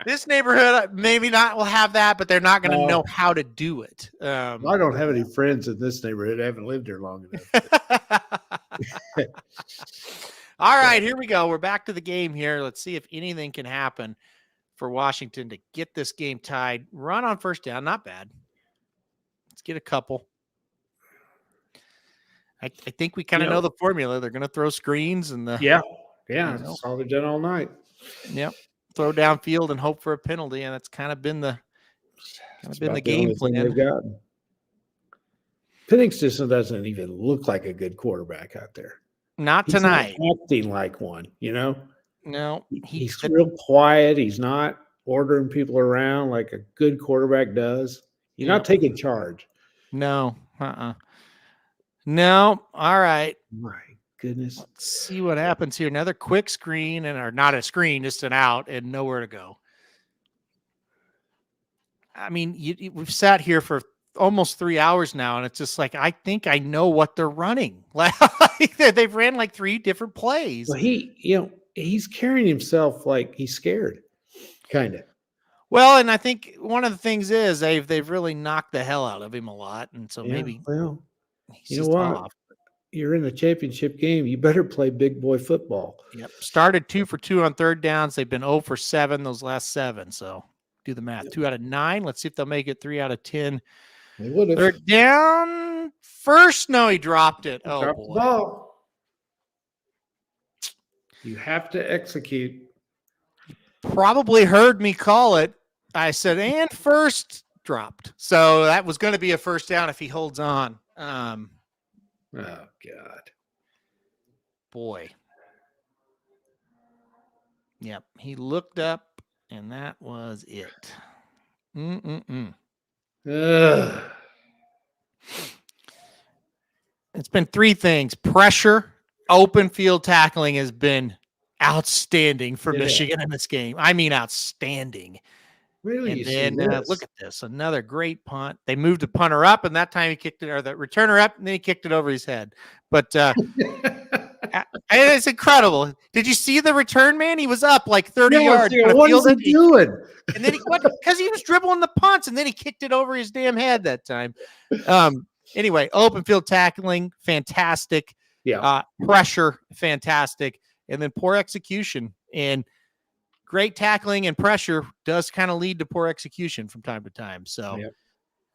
this neighborhood maybe not will have that, but they're not going to know how to do it. I don't have any friends in this neighborhood. I haven't lived here long enough. All right, here we go. We're back to the game here. Let's see if anything can happen for Washington to get this game tied. Run on first down. Not bad. Let's get a couple. I think we kind of know the formula. They're going to throw screens and Yeah. That's all they've done all night. Yep. Throw downfield and hope for a penalty, and that's kind of been the game plan. Penix just doesn't even look like a good quarterback out there. Not tonight. He's not acting like one, No, he's real quiet. He's not ordering people around like a good quarterback does. You're not taking charge. No. No. All right. goodness. Let's see what happens here. Another quick screen, or not a screen, just an out and nowhere to go. I mean, we've sat here for almost 3 hours now, and it's just like, I think I know what they're running. Like they've ran like 3 different plays. Well, he's carrying himself like he's scared, kind of. Well, and I think one of the things is they've really knocked the hell out of him a lot, and so maybe you know what? Off. You're in a championship game. You better play big boy football. Yep. Started 2 for 2 on third downs. They've been 0 for 7 those last 7. So do the math. 2 out of 9. Let's see if they'll make it 3 out of 10. They would have. Third down. First, no, he dropped it. Oh, Drop boy. the ball. You have to execute. Probably heard me call it. I said, and first dropped. So that was going to be a first down if he holds on. Oh, God. Boy. Yep. He looked up, and that was it. Ugh. It's been 3 things. Pressure, open field tackling has been outstanding for Michigan in this game. I mean, outstanding. Really? And then look at this. Another great punt. They moved the punter up, and that time he kicked it, or the returner up, and then he kicked it over his head. But it's incredible. Did you see the return, man? He was up like 30 yards. What is he doing? And then because he was dribbling the punts, and then he kicked it over his damn head that time. Anyway, open field tackling, fantastic. Yeah. Pressure, fantastic. And then poor execution. And great tackling and pressure does kind of lead to poor execution from time to time. So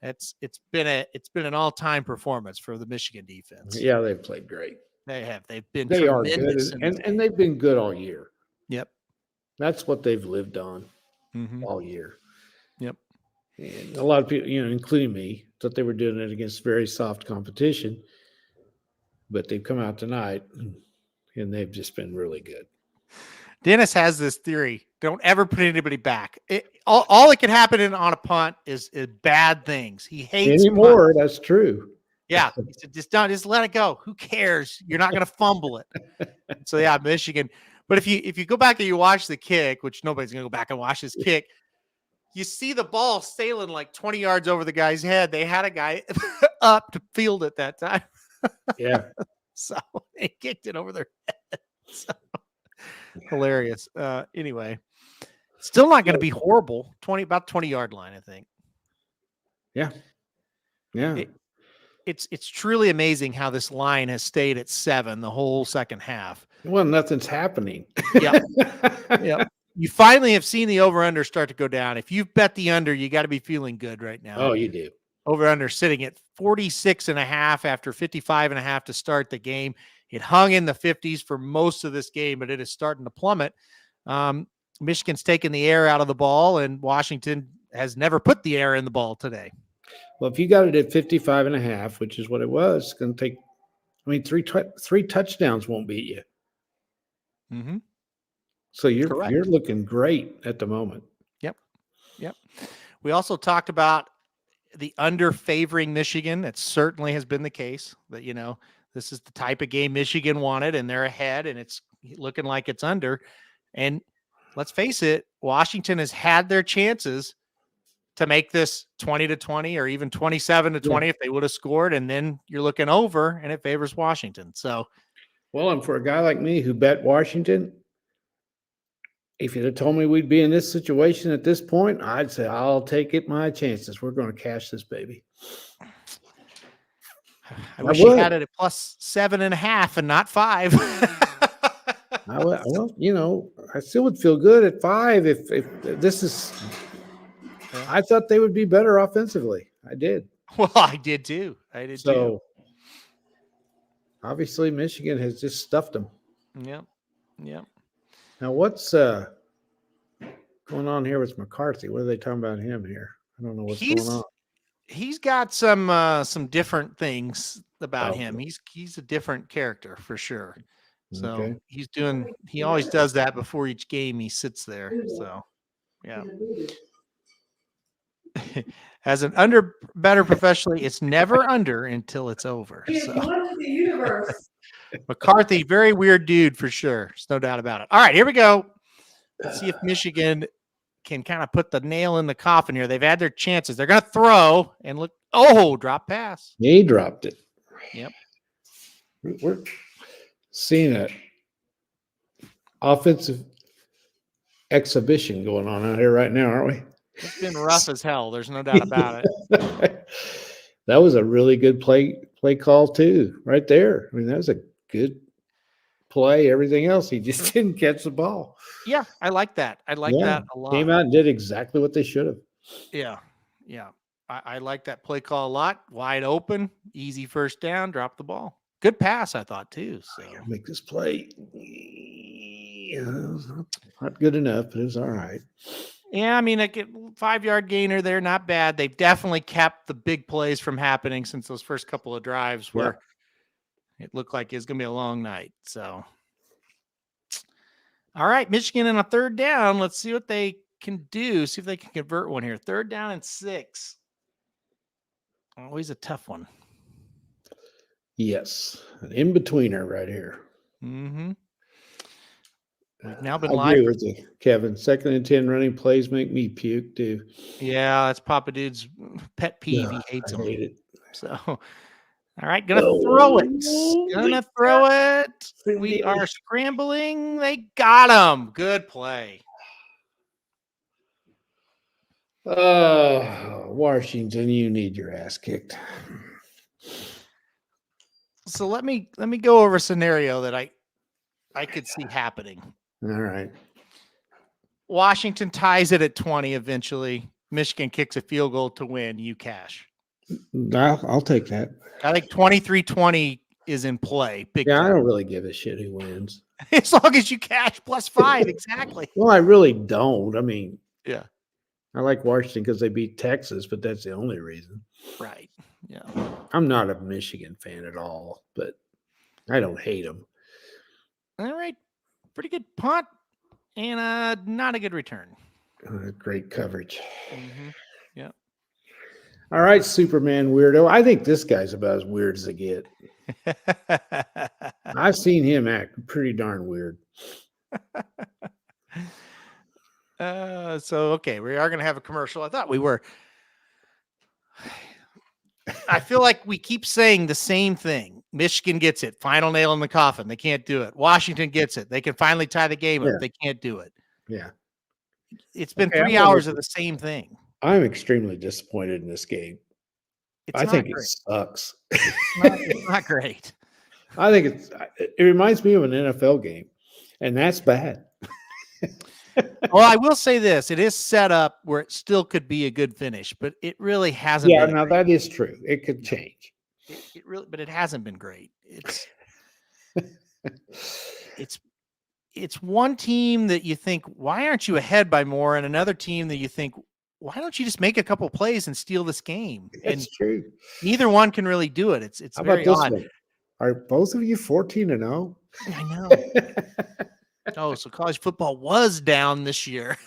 it's been an all-time performance for the Michigan defense. Yeah, they've played great. They have. They are good, and they've been good all year. Yep. That's what they've lived on all year. Yep. And a lot of people, including me, thought they were doing it against very soft competition, but they've come out tonight and they've just been really good. Dennis has this theory: don't ever put anybody back. All that can happen on a punt is bad things. He hates anymore. That's true. Yeah, he said, just let it go. Who cares? You're not going to fumble it. So yeah, Michigan. But if you go back and you watch the kick, which nobody's going to go back and watch this kick, you see the ball sailing like 20 yards over the guy's head. They had a guy up to field it that time. Yeah. So they kicked it over their head. So, hilarious. Anyway, still not going to be horrible. About 20-yard line, I think. Yeah. Yeah. It's truly amazing how this line has stayed at 7 the whole second half. Well, nothing's happening. Yeah. You finally have seen the over-under start to go down. If you've bet the under, you got to be feeling good right now. Oh, you do. Over-under sitting at 46.5 after 55.5 to start the game. It hung in the 50s for most of this game, but it is starting to plummet. Michigan's taken the air out of the ball, and Washington has never put the air in the ball today. Well, if you got it at 55.5, which is what it was, it's going to take, three touchdowns won't beat you. Mm-hmm. So you're looking great at the moment. Yep. We also talked about the under favoring Michigan. It certainly has been the case that, this is the type of game Michigan wanted, and they're ahead, and it's looking like it's under. And let's face it, Washington has had their chances to make this 20-20 or even 27-20 if they would have scored, and then you're looking over, and it favors Washington. So, well, and for a guy like me who bet Washington, if you'd have told me we'd be in this situation at this point, I'd say I'll take my chances. We're going to cash this baby. I wish you had it at plus 7.5 and not 5. I still would feel good at 5 if this is. I thought they would be better offensively. I did. Well, I did too. So, obviously, Michigan has just stuffed them. Yep. Now, what's going on here with McCarthy? What are they talking about him here? I don't know what's going on. He's got some different things about him. He's a different character for sure. So he always does that before each game. He sits there. So, yeah. As an better professionally, it's never under until it's over. So. The universe. McCarthy, very weird dude for sure. There's no doubt about it. All right, here we go. Let's see if Michigan can kind of put the nail in the coffin here. They've had their chances. They're going to throw and look. Oh, drop pass. He dropped it. Yep. We're seeing an offensive exhibition going on out here right now, aren't we? It's been rough as hell. There's no doubt about it. That was a really good play call too, right there. I mean, that was a good play. Everything else, he just didn't catch the ball. Yeah, I like that. I like that a lot. Came out and did exactly what they should have. Yeah, yeah. I like that play call a lot. Wide open, easy first down, drop the ball. Good pass, I thought too. So make this play. Not good enough, but it was all right. Yeah, I mean, like 5-yard gainer there, not bad. They've definitely kept the big plays from happening since those first couple of drives where it looked like it's going to be a long night. So, all right, Michigan in a third down. Let's see what they can do. See if they can convert one here. 3rd down and 6. Always a tough one. Yes, an in-betweener right here. Mm-hmm. We've now been I live. agree with you, Kevin. 2nd and 10 running plays make me puke too. Yeah, that's Papa Dude's pet peeve. He hates them. I hate it. So, all right, gonna throw it. Gonna throw it. We are scrambling. They got him. Good play. Washington, you need your ass kicked. So let me go over a scenario that I could see happening. All right. Washington ties it at 20 eventually. Michigan kicks a field goal to win. You cash. I'll take that. I think 23-20 is in play. Big I time. don't really give a shit who wins. As long as you cash +5. Exactly. Well, I really don't. I mean, yeah. I like Washington because they beat Texas, but that's the only reason. Right. Yeah. I'm not a Michigan fan at all, but I don't hate them. All right. Pretty good punt and not a good return. Great coverage. Mm-hmm. Yeah. All right, Superman weirdo. I think this guy's about as weird as they get. I've seen him act pretty darn weird. Okay, we are going to have a commercial. I thought we were. I feel like we keep saying the same thing. Michigan gets it. Final nail in the coffin. They can't do it. Washington gets it. They can finally tie the game up. They can't do it. Yeah. It's been 3 hours of the same thing. I'm extremely disappointed in this game. I think it sucks. It's not great. I think it reminds me of an NFL game, and that's bad. Well, I will say this. It is set up where it still could be a good finish, but it really hasn't. Yeah, now that is true. It could change. It really, but it hasn't been great. It's one team that you think, why aren't you ahead by more? And another team that you think, why don't you just make a couple plays and steal this game? That's true. Neither one can really do it. It's How very about this odd. one? Are both of you 14-0? I know. Oh, so college football was down this year.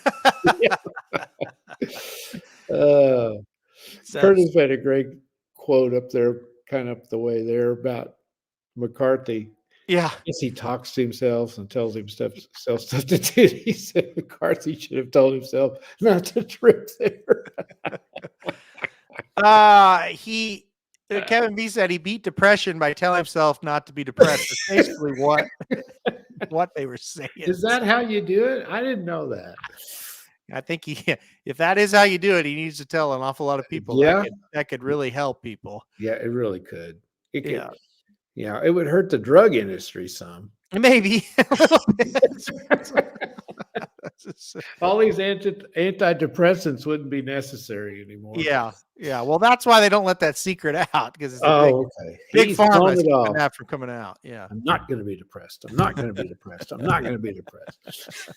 Curtis had a great quote up there, kind of the way there about McCarthy. Yeah. I guess he talks to himself and tells himself stuff to do. He said McCarthy should have told himself not to trip there. Kevin B said he beat depression by telling himself not to be depressed. That's basically what they were saying. Is that how you do it? I didn't know that. I think if that is how you do it, he needs to tell an awful lot of people. Yeah. That could really help people. Yeah, it really could. It could. Yeah, it would hurt the drug industry some. Maybe. All these antidepressants wouldn't be necessary anymore. Yeah. Well, that's why they don't let that secret out, because it's okay. Big pharma is keeping that from coming out. Yeah. I'm not going to be depressed. I'm not going to be depressed. I'm not going to be depressed.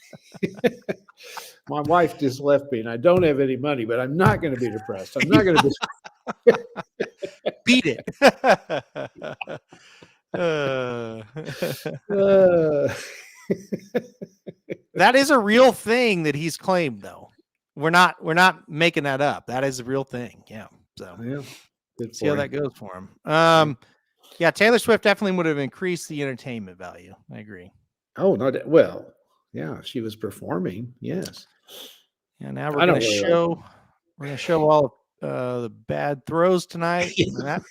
My wife just left me, and I don't have any money, but I'm not going to be depressed. I'm not going to be. Beat it. That is a real thing that he's claimed, though. We're not making that up. That is a real thing. Yeah. So yeah, see how that goes for him. Yeah, Taylor Swift definitely would have increased the entertainment value. I agree. Oh, no, well, yeah, she was performing. Yes. Yeah, now we're going to show all the bad throws tonight. And that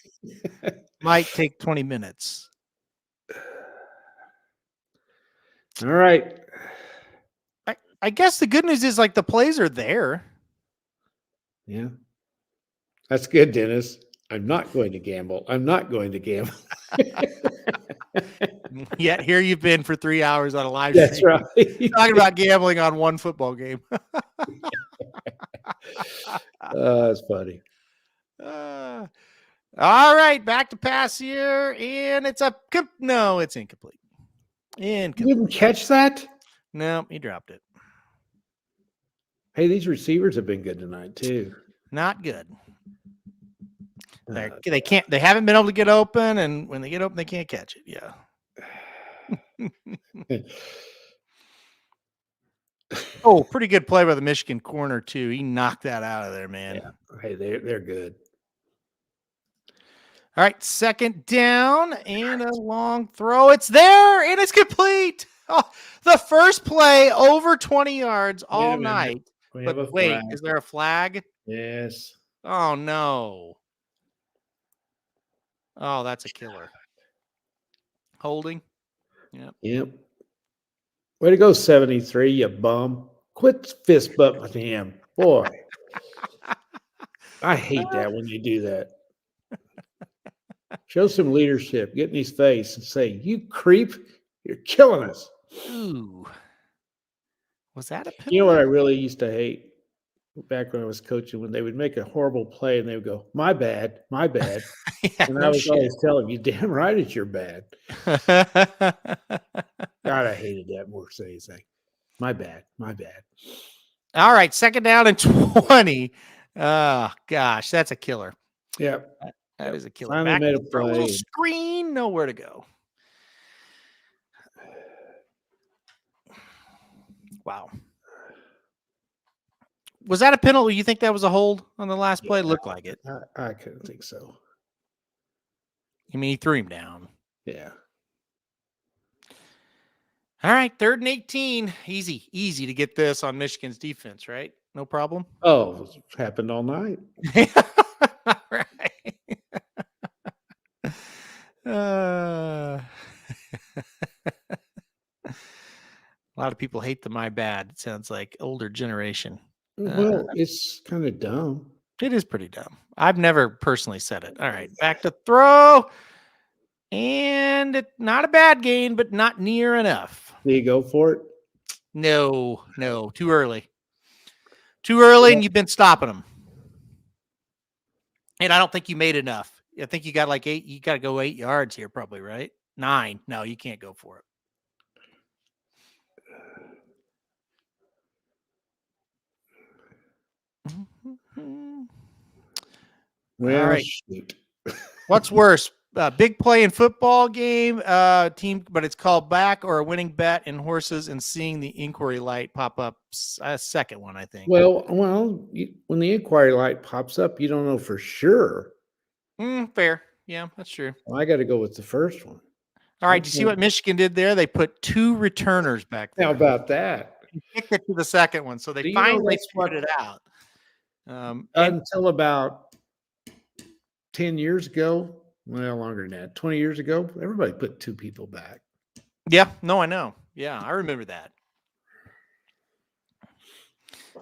might take 20 minutes. All right. I guess the good news is like the plays are there. Yeah. That's good, Dennis. I'm not going to gamble. I'm not going to gamble. Yet here you've been for 3 hours on a live That's stream. right. Talking about gambling on one football game. That's funny. All right, back to pass here, and it's it's incomplete. You didn't catch that? No, he dropped it. Hey, these receivers have been good tonight too. Not good. They haven't been able to get open, and when they get open, they can't catch it. Yeah. Oh, pretty good play by the Michigan corner too. He knocked that out of there, man. Yeah. Hey, they're good. All right, second down and a long throw. It's there and it's complete. Oh, the first play over 20 yards all night. But wait, is there a flag? Yes. Oh no. Oh, that's a killer. Holding. Yep. Way to go, 73, you bum. Quit fist bumping him. Boy. I hate that when you do that. Show some leadership. Get in his face and say, "You creep, you're killing us." Ooh. Was that a penalty? You know what I really used to hate back when I was coaching? When they would make a horrible play and they would go, "My bad, my bad." Yeah, and I was always telling you, "Damn right it's your bad." God, I hated that more than anything. My bad, my bad. All right, second down and 20. Oh, gosh, that's a killer. Yeah. That is a killer. Finally made a throw a play. little screen, nowhere to go. Wow. Was that a penalty? You think that was a hold on the last play? It looked like it. I couldn't think so. I mean, he threw him down. Yeah. All right, 3rd and 18. Easy to get this on Michigan's defense, right? No problem. Oh, it happened all night. All right. A lot of people hate the "my bad." It sounds like older generation. Well, it's kind of dumb. It is pretty dumb. I've never personally said it. All right, back to throw. And not a bad gain, but not near enough. Do you go for it? No, too early. Too early, and you've been stopping them. And I don't think you made enough. I think you got like 8. You got to go 8 yards here, probably, right? 9. No, you can't go for it. Well, all right. Shoot. What's worse? Big play in football game team, but it's called back, or a winning bet in horses and seeing the inquiry light pop up. Second one, I think. Well, when the inquiry light pops up, you don't know for sure. Fair. Yeah, that's true. Well, I got to go with the first one. All right. Do you see what Michigan did there? They put 2 returners back there. How about that? He kicked it to the second one, so they finally spread it out. Until about 10 years ago, well, longer than that, 20 years ago, everybody put 2 people back. Yeah, no, I know. Yeah, I remember that.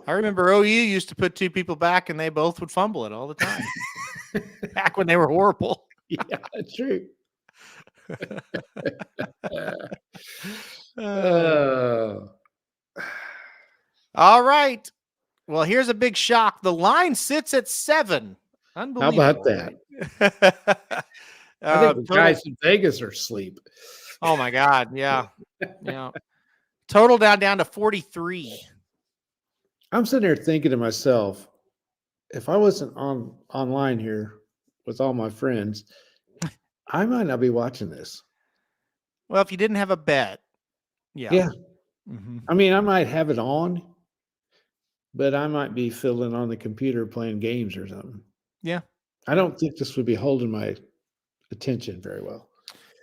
I remember OU used to put 2 people back, and they both would fumble it all the time. Back when they were horrible. Yeah, that's true. All right. Well, here's a big shock. The line sits at 7. Unbelievable. How about that? I think the guys in Vegas are asleep. Oh my God. Yeah. Yeah. Total down to 43. I'm sitting there thinking to myself, if I wasn't online here with all my friends, I might not be watching this. Well, if you didn't have a bet. Yeah. Yeah. Mm-hmm. I mean, I might have it on, but I might be fiddling on the computer playing games or something. Yeah. I don't think this would be holding my attention very well.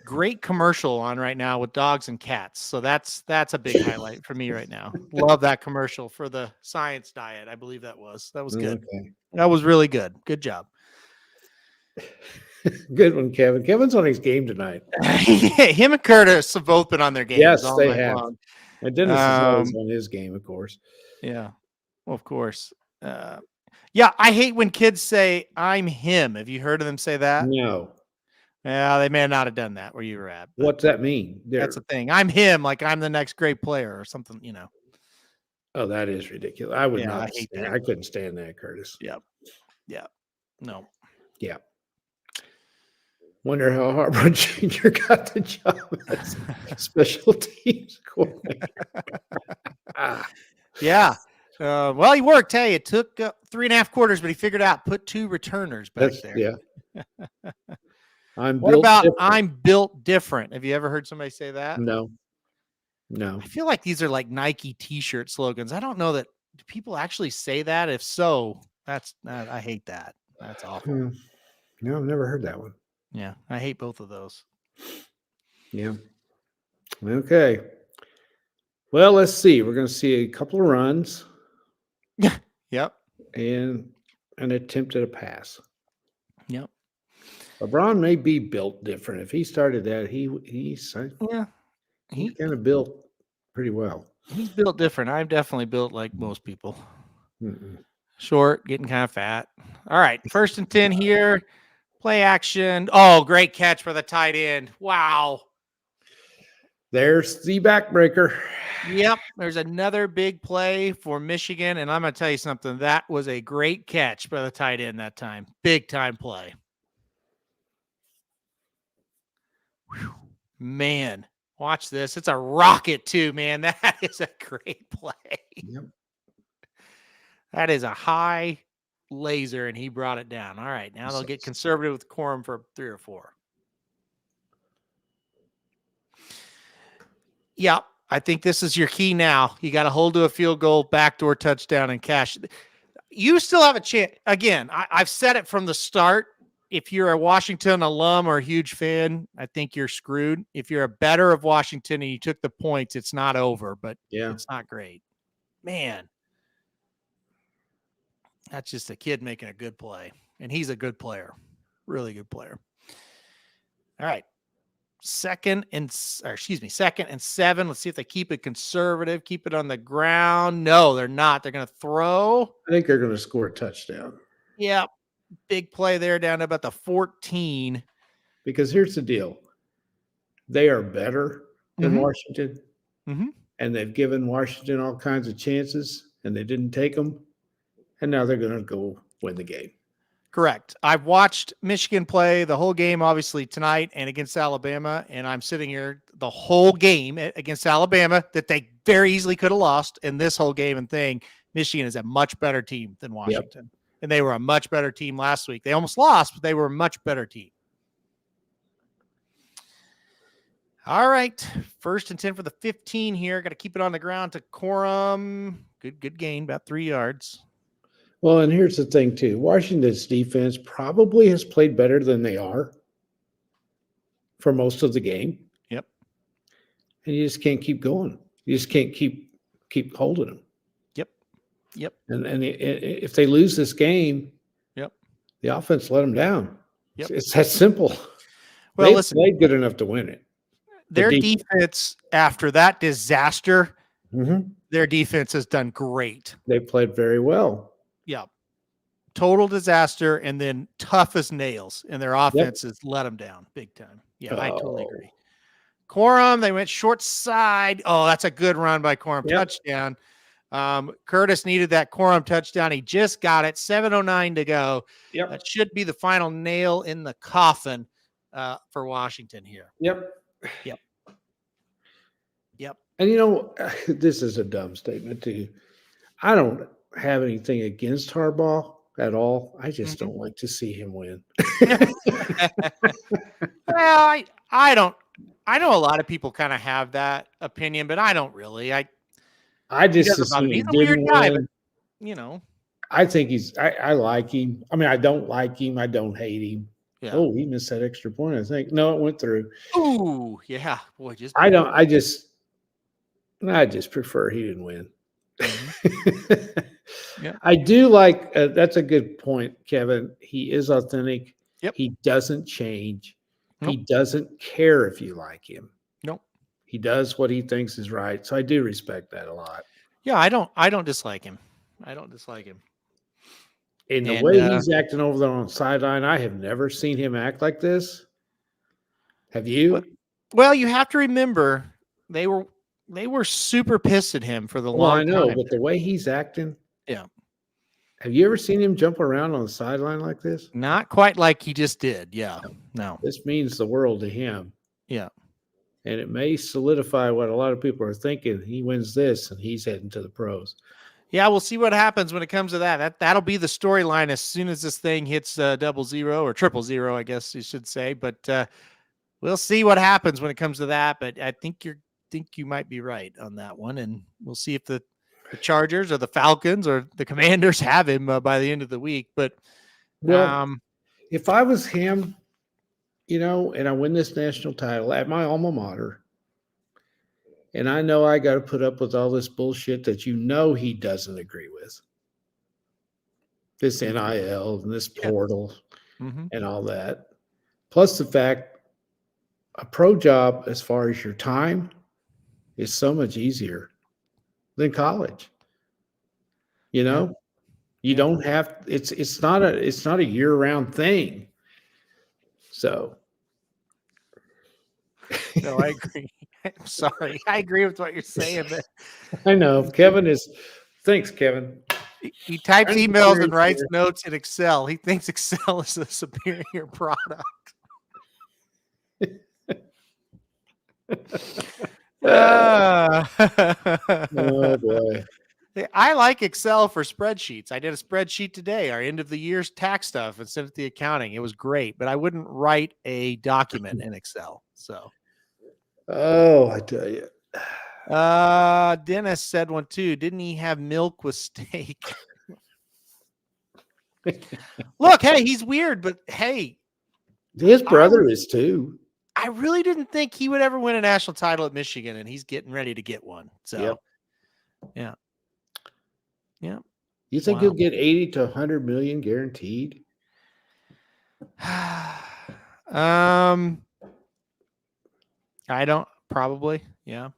Great commercial on right now with dogs and cats. So that's a big highlight for me right now. Love that commercial for the science diet. I believe that was good. Okay. That was really good. Good job. Good one, Kevin. Kevin's on his game tonight. Him and Curtis have both been on their games. Yes, all they night have. long. And Dennis is always on his game, of course. Yeah. Well, of course. Yeah, I hate when kids say, I'm him. Have you heard of them say that? No. Yeah, they may not have done that where you were at. What's that mean? That's the thing. I'm him, like I'm the next great player or something, Oh, that is ridiculous. I would Yeah, not I hate stand, that. I couldn't stand that, Curtis. Yep. No. Yeah. Wonder how Harbaugh Jr. got the job as special teams coordinator. Yeah. Well, he worked. Hey, it took 3.5 quarters, but he figured out put 2 returners back there. Yeah. I'm built different? Have you ever heard somebody say that? No. I feel like these are like Nike t-shirt slogans. I don't know that do people actually say that. If so, I hate that. That's awful. No, I've never heard that one. Yeah, I hate both of those. Yeah. Okay. Well, let's see. We're going to see a couple of runs. Yep. And an attempt at a pass. Yep. LeBron may be built different. If he started that, he's kind of built pretty well. He's built different. I'm definitely built like most people. Short, getting kind of fat. All right, 1st and 10 here. Play action. Oh, great catch for the tight end. Wow. There's the backbreaker. Yep. There's another big play for Michigan. And I'm going to tell you something. That was a great catch by the tight end that time. Big time play. Whew. Man, watch this. It's a rocket too, man. That is a great play. Yep. That is a high laser, and he brought it down. All right, now they'll get conservative with quorum for 3 or 4. Yeah, I think this is your key now. You got to hold to a field goal, backdoor touchdown, and cash. You still have a chance. Again, I've said it from the start. If you're a Washington alum or a huge fan, I think you're screwed. If you're a bettor of Washington and you took the points, it's not over, but it's not great. Man. That's just a kid making a good play. And he's a good player. Really good player. All right. 2nd and 7. Let's see if they keep it conservative. Keep it on the ground. No, they're not. They're going to throw. I think they're going to score a touchdown. Yeah. Big play there down to about the 14. Because here's the deal. They are better than Washington. And they've given Washington all kinds of chances, and they didn't take them. And now they're going to go win the game. Correct. I've watched Michigan play the whole game, obviously, tonight and against Alabama. And I'm sitting here the whole game against Alabama that they very easily could have lost in this whole game and thing. Michigan is a much better team than Washington. Yep. And they were a much better team last week. They almost lost, but they were a much better team. All right. 1st and 10 for the 15 here. Got to keep it on the ground to Corum. Good gain, about 3 yards. Well, and here's the thing, too. Washington's defense probably has played better than they are for most of the game. Yep. And you just can't keep going. You just can't keep holding them. Yep. And if they lose this game, the offense let them down. Yep. It's that simple. Well, they played good enough to win it. Their defense after that disaster, their defense has done great. They played very well. Yeah. Total disaster and then tough as nails. And their offense has let them down big time. Yeah, I totally agree. Corum, they went short side. Oh, that's a good run by Corum. Touchdown. Curtis needed that Corum touchdown. He just got it. 7:09 to go. Yep. That should be the final nail in the coffin for Washington here. Yep. And this is a dumb statement too. I don't have anything against Harbaugh at all. I just don't like to see him win. Well, I don't. I know a lot of people kind of have that opinion, but I don't really. I just assume he's a weird guy, but I think I like him. I mean, I don't like him. I don't hate him. Yeah. Oh, he missed that extra point, I think. No, it went through. Ooh, yeah. Boy, I just prefer he didn't win. Yeah. I do like that's a good point, Kevin. He is authentic. Yep. He doesn't change. He Nope. doesn't care if you like him. Nope. He does what he thinks is right. So I do respect that a lot. Yeah, I don't dislike him. I don't dislike him. And the way he's acting over there on the sideline, I have never seen him act like this. Have you? Well, you have to remember they were super pissed at him for the long time. I know, but the way he's acting. Yeah. Have you ever seen him jump around on the sideline like this? Not quite like he just did. Yeah. No. This means the world to him. Yeah. And it may solidify what a lot of people are thinking. He wins this and he's heading to the pros. Yeah, we'll see what happens when it comes to that. That'll be the storyline as soon as this thing hits 00 or 000, I guess you should say. But we'll see what happens when it comes to that. But I think you might be right on that one, and we'll see if the Chargers or the Falcons or the Commanders have him by the end of the week. But if I was him, and I win this national title at my alma mater, and I know I got to put up with all this bullshit that he doesn't agree with, this NIL and this portal and all that, plus the fact a pro job as far as your time is so much easier than college. You don't have it's not a year-round thing. So no, I agree. I'm sorry. I agree with what you're saying. But I know thanks, Kevin. He types emails and writes notes in Excel. He thinks Excel is a superior product. Oh boy. I like Excel for spreadsheets. I did a spreadsheet today, our end of the year's tax stuff, and sent it to the accounting. It was great, but I wouldn't write a document in Excel. So, I tell you. Dennis said one too. Didn't he have milk with steak? Look, hey, he's weird, but hey, his brother is too. I really didn't think he would ever win a national title at Michigan, and he's getting ready to get one. So, yeah. You think he'll get 80 to 100 million guaranteed? I don't probably. Yeah.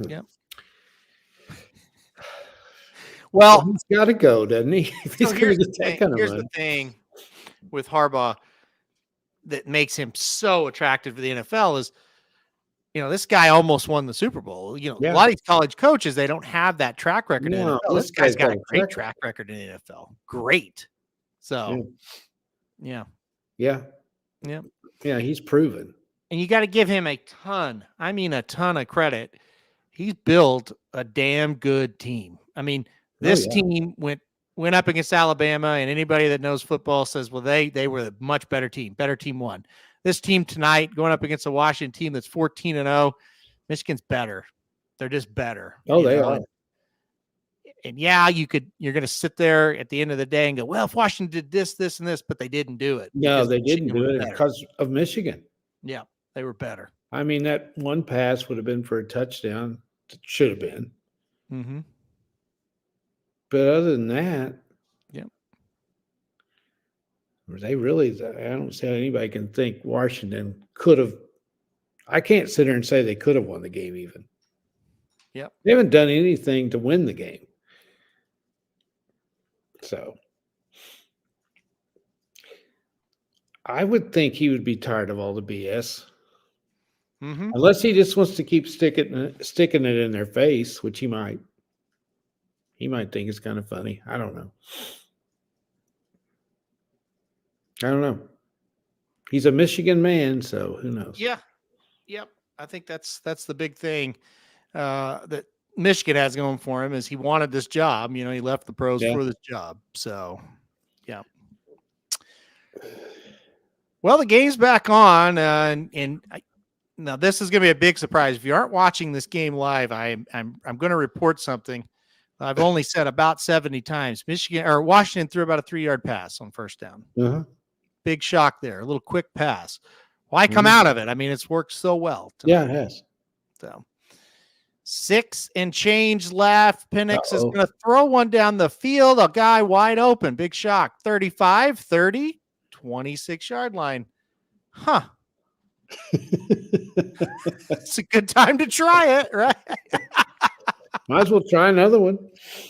Yep. Well, he's got to go, doesn't he? So here's the thing with Harbaugh that makes him so attractive to the NFL is, this guy almost won the Super Bowl. A lot of these college coaches, they don't have that track record in the NFL. This guy's got a great track record in the NFL. Great. So, yeah. He's proven. And you got to give him a ton of credit. He's built a damn good team. I mean, this team went up against Alabama, and anybody that knows football says, well, they were a much better team won. This team tonight going up against a Washington team that's 14-0. Michigan's better. They're just better. Oh, they are. And you're going to sit there at the end of the day and go, well, if Washington did this, this, and this, but they didn't do it. No, they didn't do it because of Michigan. Yeah, they were better. I mean, that one pass would have been for a touchdown. It should have been. Mm-hmm. But other than that, they really, I don't see how anybody can think Washington could have. I can't sit here and say they could have won the game even. Yep. They haven't done anything to win the game. So I would think he would be tired of all the BS. Mm-hmm. Unless he just wants to keep sticking it in their face, which he might. He might think it's kind of funny. I don't know. He's a Michigan man, so who knows? Yeah. Yep. I think that's the big thing that Michigan has going for him is he wanted this job. He left the pros for this job. So, yeah. Well, the game's back on, now this is going to be a big surprise. If you aren't watching this game live, I'm going to report something I've only said about 70 times. Washington threw about a 3-yard pass on first down. Uh-huh. Big shock there. A little quick pass. Why come out of it? I mean, it's worked so well tonight. Yeah, it has. So 6 and change left. Penix is Uh-oh. going to throw one down the field. A guy wide open. Big shock. 35, 30, 26-yard line. Huh. It's a good time to try it, right? Might as well try another one.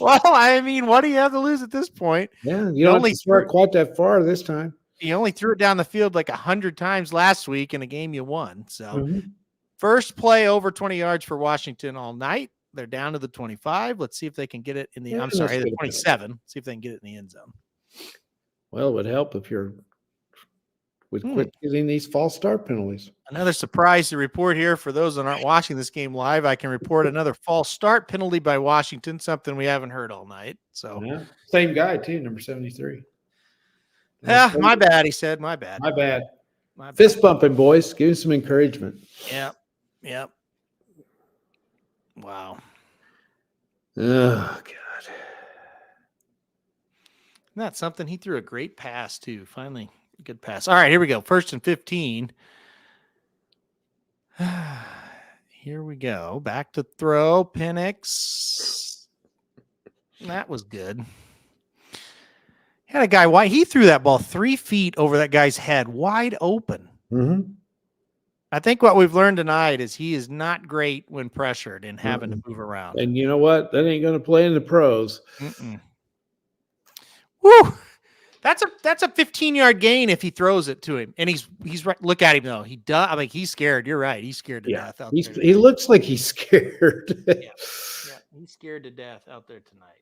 Well, I mean, what do you have to lose at this point? Yeah, you don't only have to throw it quite that far this time. You only threw it down the field like 100 times last week in a game you won. So first play over 20 yards for Washington all night. They're down to the 25. Let's see if they can get it in the, I'm sorry, the 27. See if they can get it in the end zone. Well, it would help if you're quit getting these false start penalties. Another surprise to report here for those that aren't watching this game live. I can report another false start penalty by Washington, something we haven't heard all night. So same guy too, number 73. Yeah, my bad. He said, my bad. My bad. Fist bumping, boys. Give him some encouragement. Yep. Yep. Wow. Oh, God. Isn't that something? He threw a great pass, too. Finally, good pass. All right, here we go. 1st and 15. Here we go. Back to throw. Penix. That was good. Had a guy wide. He threw that ball 3 feet over that guy's head, wide open. Mm-hmm. I think what we've learned tonight is he is not great when pressured and having to move around. And you know what? That ain't going to play in the pros. Woo! That's a 15-yard gain if he throws it to him. And he's right. Look at him though. He does. I mean, he's scared. You're right. He's scared to death out there. He looks like he's scared. Yeah, he's scared to death out there tonight.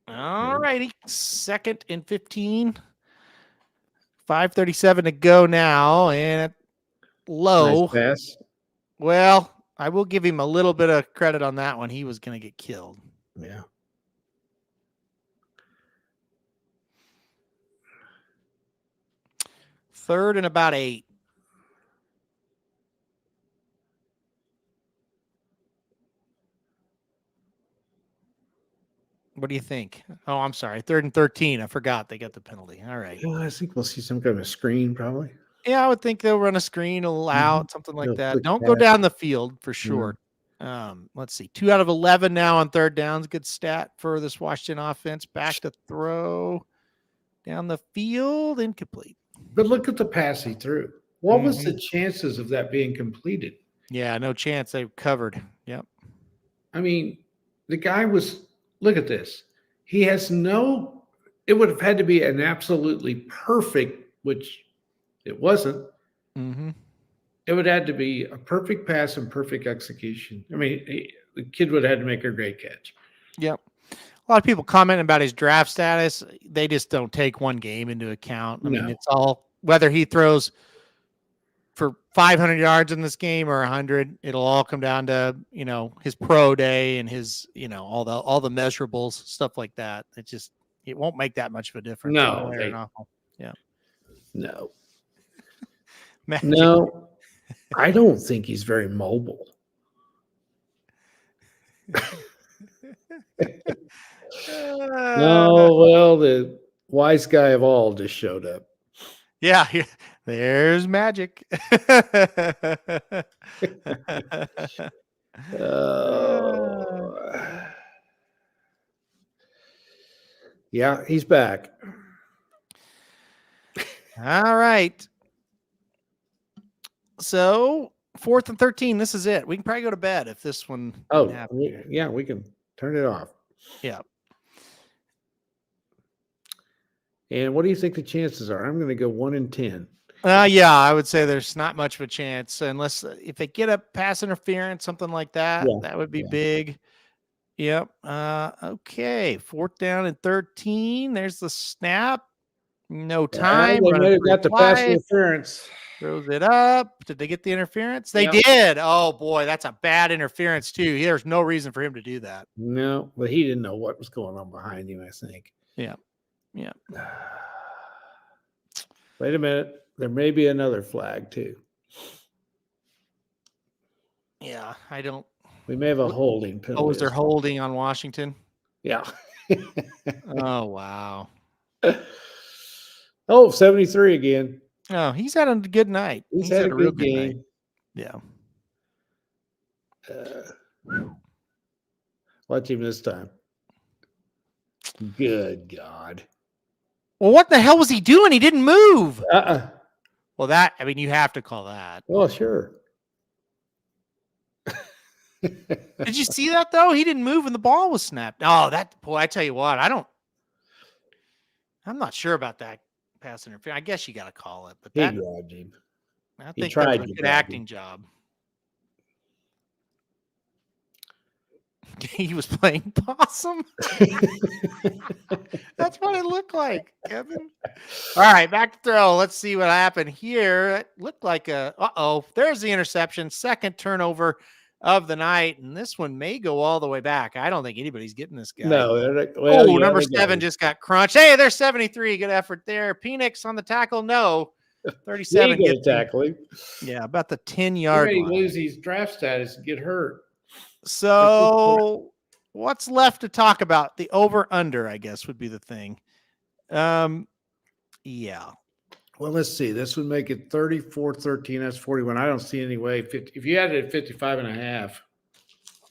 All righty. 2nd and 15. 5:37 to go now, and low. Nice pass. Well, I will give him a little bit of credit on that one. He was going to get killed. Yeah. Third and about 8. What do you think? Oh, I'm sorry. 3rd and 13. I forgot they got the penalty. All right. Yeah, I think we'll see some kind of a screen probably. Yeah, I would think they'll run a screen, a little out, something like that. Don't pass. go down the field for sure. Let's see. 2 out of 11 now on 3rd downs. Good stat for this Washington offense. Back to throw down the field. Incomplete. But look at the pass he threw. What was the chances of that being completed? Yeah, no chance. They covered. Yep. I mean, the guy was, look at this. He has it would have had to be an absolutely perfect, which it wasn't. It would have had to be a perfect pass and perfect execution. I mean, the kid would have had to make a great catch. Yep. A lot of people commenting about his draft status. They just don't take one game into account. I mean, it's all, whether he throws for 500 yards in this game or 100, it'll all come down to, his pro day and his, all the measurables, stuff like that. It won't make that much of a difference. No. Yeah. No. Magic. No. I don't think he's very mobile. No, well, the wise guy of all just showed up. Yeah, there's magic. Yeah, he's back. All right. So 4th and 13. This is it. We can probably go to bed if this one. Yeah, we can turn it off. Yeah. And what do you think the chances are? I'm going to go 1 in 10. Yeah, I would say there's not much of a chance unless if they get a pass interference, something like that. Yeah. That would be big. Yep. Okay. 4th down and 13. There's the snap. No time. They might have got the pass interference. Throws it up. Did they get the interference? They did. Oh, boy, that's a bad interference, too. There's no reason for him to do that. No, but he didn't know what was going on behind him, I think. Yeah. Yeah. Wait a minute. There may be another flag, too. Yeah, I don't. We may have a holding penalty. Oh, was there holding on Washington? Yeah. Oh, wow. Oh, 73 again. Oh, he's had a good night. He's had a real good game. night. Yeah. Watch him this time. Good God. Well, what the hell was he doing? He didn't move. Well, you have to call that. Well, sure. Did you see that, though? He didn't move and the ball was snapped. Oh, I tell you what, I'm not sure about that pass interference. I guess you got to call it. But he grabbed him. I think that was a good acting job. He was playing possum. That's what it looked like, Kevin. All right, back to throw. Let's see what happened here. It looked like there's the interception. Second turnover of the night, and this one may go all the way back. I don't think anybody's getting this guy. No. Number 7 just got crunched. Hey, there's 73. Good effort there. Penix on the tackle. No. 37. Good tackling. Yeah, about the 10-yard line. Lose his draft status and get hurt. So what's left to talk about? The over-under, I guess, would be the thing. Yeah. Well, let's see. This would make it 34-13. That's 41. I don't see any way. If you had it at 55.5.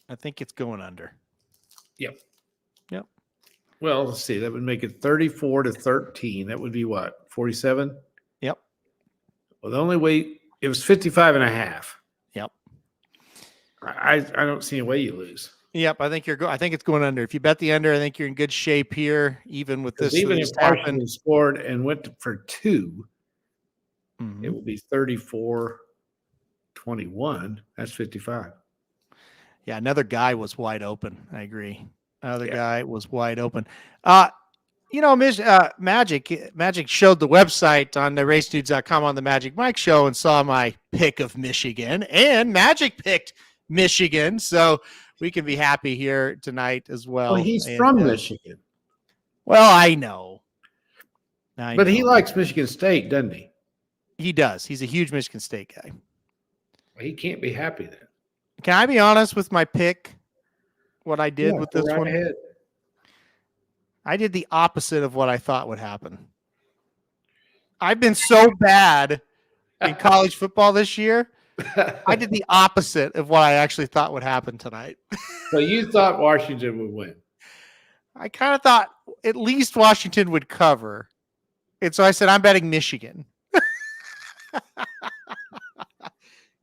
I think it's going under. Yep. Well, let's see. That would make it 34-13. That would be what? 47? Yep. Well, the only way it was 55.5. Yep. I don't see a way you lose. Yep. I think it's going under. If you bet the under, I think you're in good shape here, even with this. Even if Washington scored and went for 2, mm-hmm. It would be 34-21. That's 55. Yeah. Another guy was wide open. I agree. Guy was wide open. Magic showed the website on the racedudes.com on the Magic Mike show and saw my pick of Michigan, and Magic picked Michigan. So we can be happy here tonight as well. Well, he's from Michigan. Well, I know. But he likes Michigan State, doesn't he? He does. He's a huge Michigan State guy. Well, he can't be happy then. Can I be honest with my pick? What I did with this one? Ahead. I did the opposite of what I thought would happen. I've been so bad in college football this year. I did the opposite of what I actually thought would happen tonight. So you thought Washington would win? I kind of thought at least Washington would cover. And so I said, I'm betting Michigan.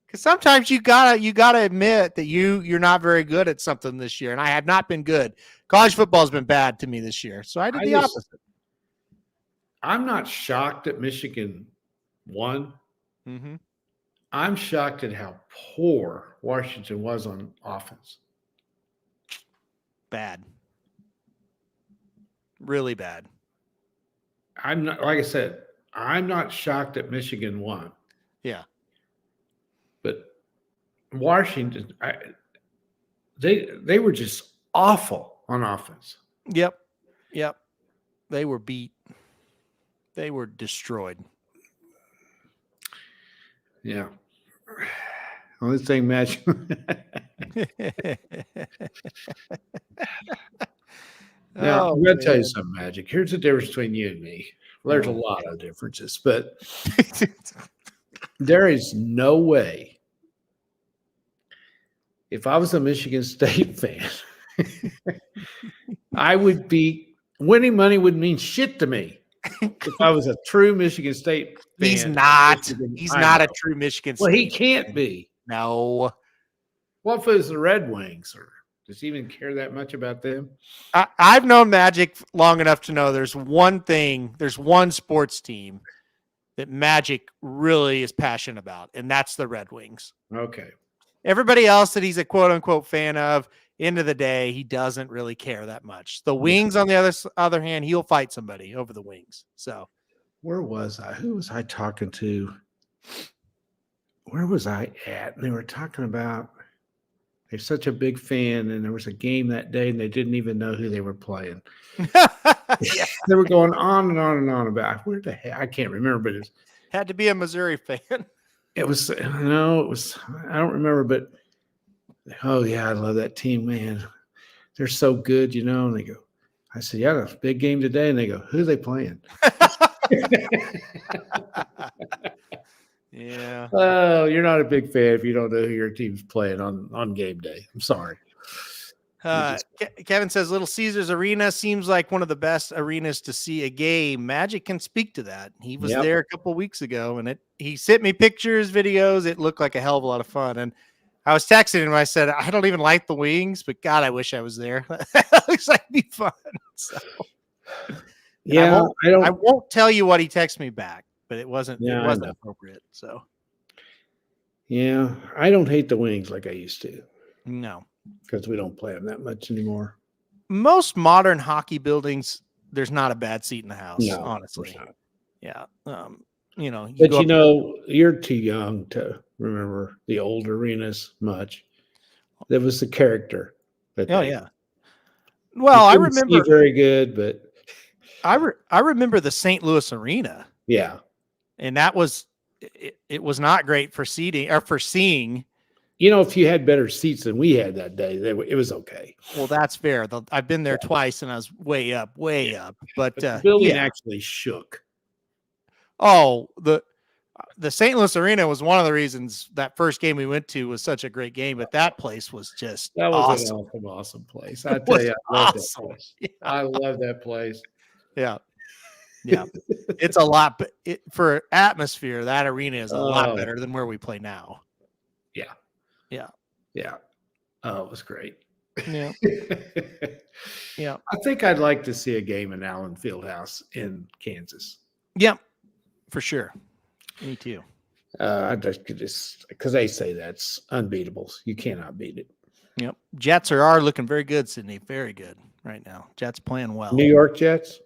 Because sometimes you gotta admit that you're not very good at something this year, and I have not been good. College football has been bad to me this year, so I did the opposite. I'm not shocked that Michigan won. Mm-hmm. I'm shocked at how poor Washington was on offense. Bad, really bad. I'm not, like I said, I'm not shocked that Michigan won. Yeah. But Washington, they were just awful on offense. Yep. They were beat. They were destroyed. Yeah. Only thing magic. Now, I'm going to tell you something, Magic. Here's the difference between you and me. Well, there's a lot of differences, but there is no way. If I was a Michigan State fan, I would be winning money would mean shit to me. If I was a true Michigan State fan. He's not a true Michigan State. Well, he can't be. No. What if it was the Red Wings? Or does he even care that much about them? I've known Magic long enough to know there's one sports team that Magic really is passionate about, and that's the Red Wings. Okay. Everybody else that he's a quote-unquote fan of, end of the day, he doesn't really care that much. The Wings, on the other hand, he'll fight somebody over the Wings. So, where was I? Who was I talking to? Where was I at? And they were talking about they're such a big fan, and there was a game that day, and they didn't even know who they were playing. Yeah. They were going on and on and on about where the heck I can't remember, but it had to be a Missouri fan. was I don't remember, but Oh yeah, I love that team, man. They're so good, And they go, I said, yeah, it's a big game today. And they go, who are they playing? Yeah. Oh, you're not a big fan if you don't know who your team's playing on game day. I'm sorry. Kevin says Little Caesars Arena seems like one of the best arenas to see a game. Magic can speak to that. He was there a couple weeks ago, and he sent me pictures, videos. It looked like a hell of a lot of fun. And I was texting him. I said, I don't even like the wings, but God, I wish I was there. That looks like it'd be fun. So, yeah, I won't tell you what he texted me back, but it wasn't appropriate. So, yeah, I don't hate the wings like I used to. No, because we don't play them that much anymore. Most modern hockey buildings, there's not a bad seat in the house. No, honestly, yeah. You're too young to remember the old arenas much. There was the character. Yeah. Well, I remember very good, but I remember the St. Louis Arena. Yeah, and that was it was not great for seating or for seeing. If you had better seats than we had that day, it was okay. Well, that's fair. I've been there twice, and I was way up. But the building actually shook. Oh, the St. Louis Arena was one of the reasons that first game we went to was such a great game. But that place was just awesome. An awesome place. I tell you, I love that place. Yeah. I love that place. Yeah. It's a lot, but for atmosphere, that arena is a lot better than where we play now. Yeah. Oh, it was great. Yeah. Yeah. I think I'd like to see a game in Allen Fieldhouse in Kansas. Yeah, for sure. Me too. I just because they say that's unbeatable. You cannot beat it. Yep. Jets are looking very good, Sydney. Very good right now. Jets playing well. New York Jets?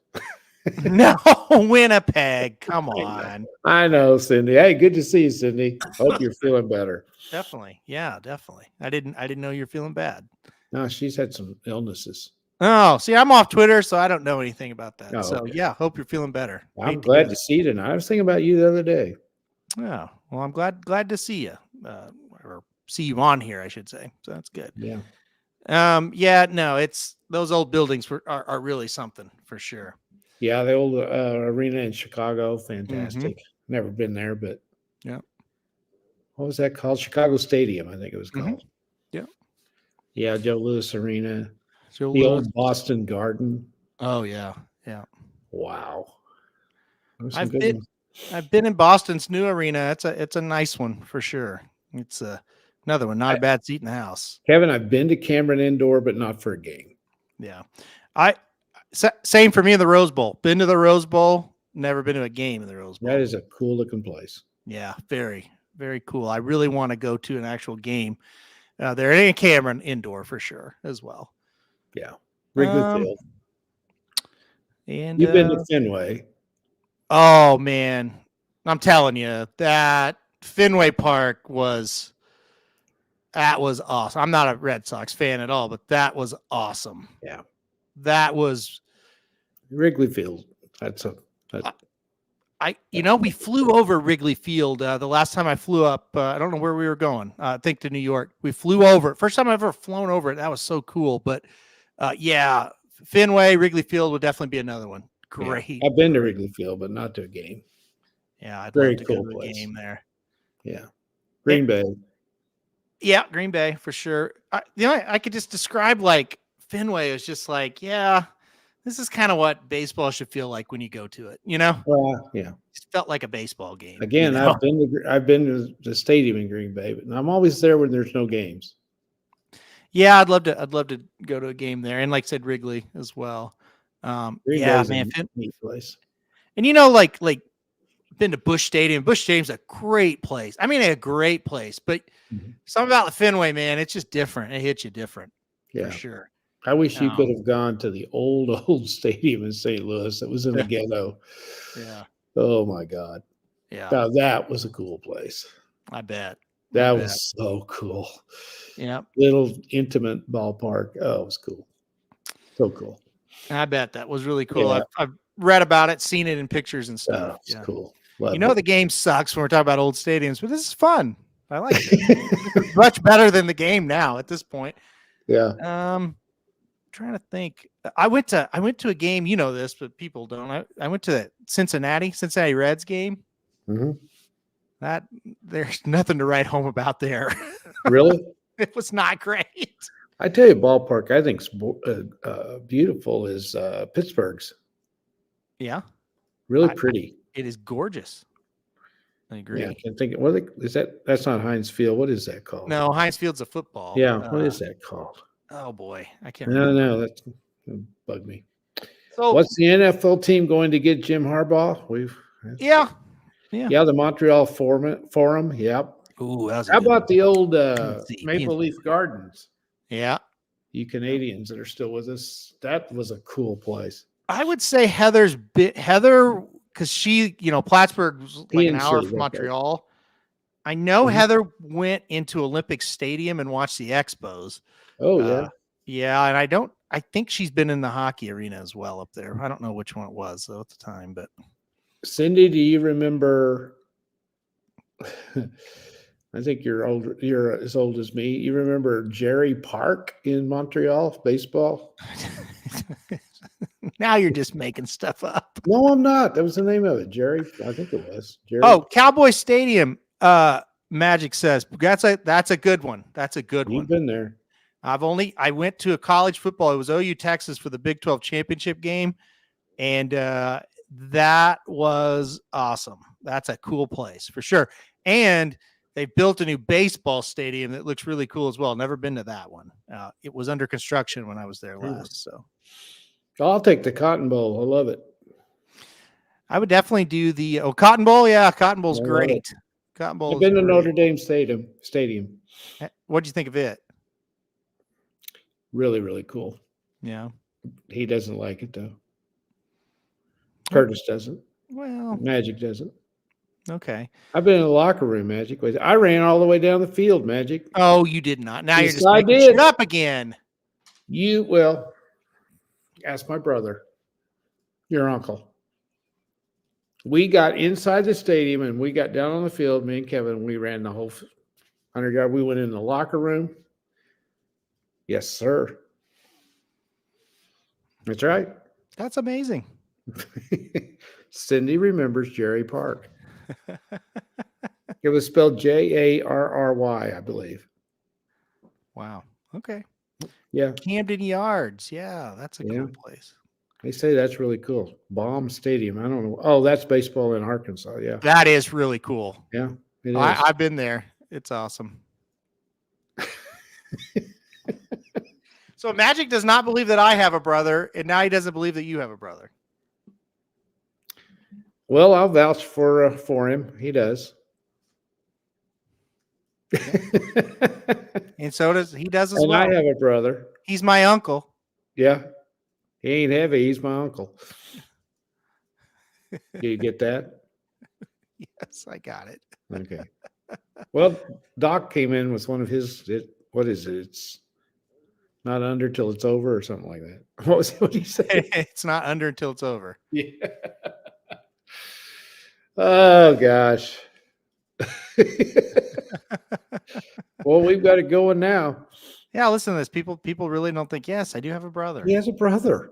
No, Winnipeg. Come on. I know, Cindy. Hey, good to see you, Cindy. Hope you're feeling better. Definitely. Yeah, definitely. I didn't know you're feeling bad. No, she's had some illnesses. Oh, see, I'm off Twitter, so I don't know anything about that. Oh, so okay. Yeah, hope you're feeling better. I'm glad to see you tonight. I was thinking about you the other day. Yeah. Well, I'm glad to see you. Or see you on here, I should say. So that's good. Yeah. No, it's those old buildings are really something for sure. Yeah, the old arena in Chicago, fantastic. Never been there, but yeah. What was that called? Chicago Stadium, I think it was called. Yeah. Yeah, Joe Louis Arena. Old Boston Garden. Oh yeah. Wow. I've been in Boston's new arena. It's a nice one for sure. It's another one, not a bad seat in the house. Kevin, I've been to Cameron Indoor, but not for a game. Yeah. Same for me in the Rose Bowl. Been to the Rose Bowl, never been to a game in the Rose Bowl. That is a cool looking place. Yeah, very, very cool. I really want to go to an actual game there in Cameron Indoor for sure as well. Yeah. Wrigley Field. And you've been to Fenway. Oh man, I'm telling you that Fenway Park was awesome. I'm not a Red Sox fan at all, but that was awesome. Yeah. That was Wrigley Field. We flew over Wrigley Field the last time I flew up. I don't know where we were going. I think to New York. We flew over it. First time I've ever flown over it. That was so cool. But Fenway, Wrigley Field would definitely be another one. Great. Yeah, I've been to Wrigley Field, but not to a game. Yeah, I'd Very love to cool go to place. a game there. Yeah. Green Bay. Yeah, Green Bay for sure. I could just describe like Fenway is just like, this is kind of what baseball should feel like when you go to it, Well, yeah. It felt like a baseball game. Again, I've been to the stadium in Green Bay, but I'm always there when there's no games. Yeah, I'd love to go to a game there, and like I said, Wrigley as well. Green Bay's man, neat place. And like been to Busch Stadium. Busch Stadium's a great place. I mean, a great place, but something about the Fenway, man, it's just different. It hits you different, for sure. I wish you could have gone to the old stadium in St. Louis that was in the ghetto. Yeah. Oh my God. Yeah. Now, that was a cool place. I bet. That was so cool. Yeah. Little intimate ballpark. Oh, it was cool. So cool. I bet that was really cool. Yeah. I've read about it, seen it in pictures and stuff. It's cool. Love the game sucks when we're talking about old stadiums, but this is fun. I like it. Much better than the game now at this point. Yeah. Trying to think. I went to a game, you know this, but people don't. I went to the Cincinnati Reds game. Mm-hmm. That there's nothing to write home about there. Really? It was not great. I tell you, ballpark I think's beautiful is Pittsburgh's. Yeah. Really pretty. It is gorgeous. I agree. Yeah, I can't think. That's not Heinz Field. What is that called? No, Heinz Field's a football. Yeah, what is that called? Oh boy, I can't remember. No, that bugged me. So what's the NFL team going to get Jim Harbaugh? Yeah, the Montreal Forum. Yep. Ooh, that was how about the old Maple Maple Leaf Gardens? Yeah. You Canadians that are still with us. That was a cool place. I would say Heather, because she, Plattsburgh was like an hour from Montreal. I know Heather went into Olympic Stadium and watched the Expos. Oh, yeah. Yeah, and I think she's been in the hockey arena as well up there. I don't know which one it was though at the time, but Cindy, do you remember? I think you're as old as me. You remember Jerry Park in Montreal baseball? Now you're just making stuff up. No, I'm not. That was the name of it. Jerry, I think it was. Jerry. Oh, Cowboy Stadium. Magic says that's a good one. That's a good one. You've been there. I went to a college football. It was OU Texas for the Big 12 championship game. And that was awesome. That's a cool place for sure. And they built a new baseball stadium that looks really cool as well. Never been to that one. It was under construction when I was there last. So I'll take the Cotton Bowl. I love it. I would definitely do the Cotton Bowl. Yeah, Cotton Bowl's great. Cotton Bowl. I've been to Notre Dame Stadium. What'd you think of it? Really, really cool. Yeah. He doesn't like it though. Curtis doesn't. Well, Magic doesn't. Okay. I've been in the locker room, Magic. I ran all the way down the field, Magic. Oh, you did not. Now yes, you're just making shit up again. Ask my brother, your uncle. We got inside the stadium and we got down on the field, me and Kevin, and we ran the whole 100 yard. We went in the locker room. Yes, sir. That's right. That's amazing. Cindy remembers Jerry Park. It was spelled Jarry, I believe. Wow. Okay. Yeah. Camden Yards. Yeah, that's a cool place. They say that's really cool. Bomb Stadium. I don't know. Oh, that's baseball in Arkansas. Yeah. That is really cool. Yeah. It is. I've been there. It's awesome. So Magic does not believe that I have a brother, and now he doesn't believe that you have a brother. Well, I'll vouch for him. He does. And so does he as and well. I have a brother. He's my uncle. Yeah. He ain't heavy. He's my uncle. Do you get that? Yes, I got it. Okay. Well, Doc came in with one of his, what is it? It's not under till it's over or something like that. What did he say? It's not under until it's over. Yeah. Oh, gosh. Well, we've got it going now. Yeah, listen to this. People really don't think, yes, I do have a brother. He has a brother.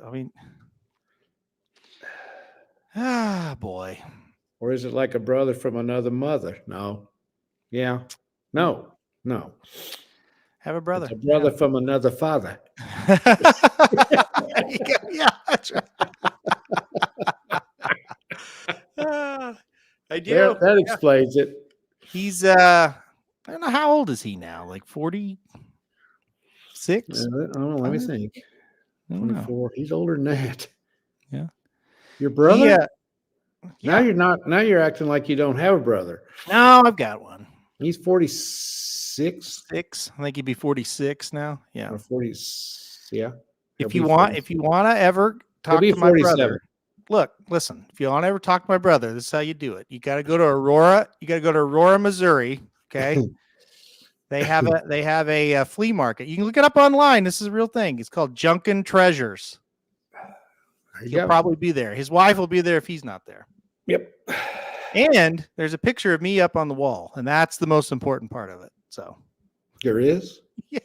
I mean, boy. Or is it like a brother from another mother? No. Yeah. No. Have a brother. It's a brother from another father. Yeah, that's right. I do. Yeah, that explains it. He's I don't know, how old is he now? Like 46? I don't know. Let me think. 24. He's older than that. Yeah. Your brother? Yeah. Now you're not. Now you're acting like you don't have a brother. No, I've got one. He's 46. I think he'd be 46 now. Yeah. Or 40. Yeah. If you want to ever talk to my brother, listen. If you want to ever talk to my brother, this is how you do it. You got to go to Aurora. You got to go to Aurora, Missouri. Okay. They have a flea market. You can look it up online. This is a real thing. It's called Junkin Treasures. He'll probably be there. His wife will be there if he's not there. Yep. And there's a picture of me up on the wall, and that's the most important part of it. So There is? yeah,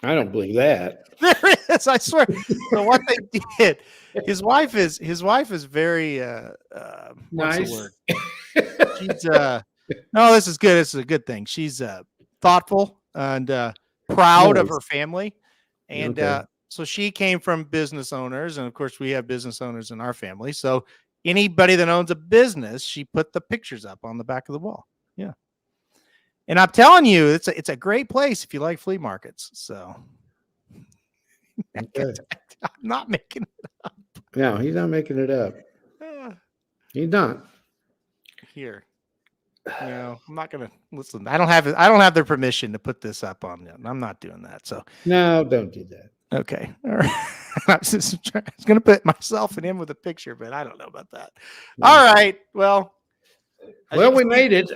I don't believe that. there is. I swear. So what they did, his wife is very what's the Nice. word? She's no, this is good. This is a good thing. She's thoughtful and proud of Nice. her family, and Okay. so she came from business owners, and of course we have business owners in our family. So anybody that owns a business, she put the pictures up on the back of the wall. Yeah, and I'm telling you, it's a great place if you like flea markets. So Okay. I'm not making No, he's not making it up. it He's not. here. No, I'm not gonna listen. I don't have their permission to put this up on them. I'm not doing that. So No, don't do that. okay. All right. I was going to put myself and him with a picture, but I don't know about that. All right. Well, Well, we made it.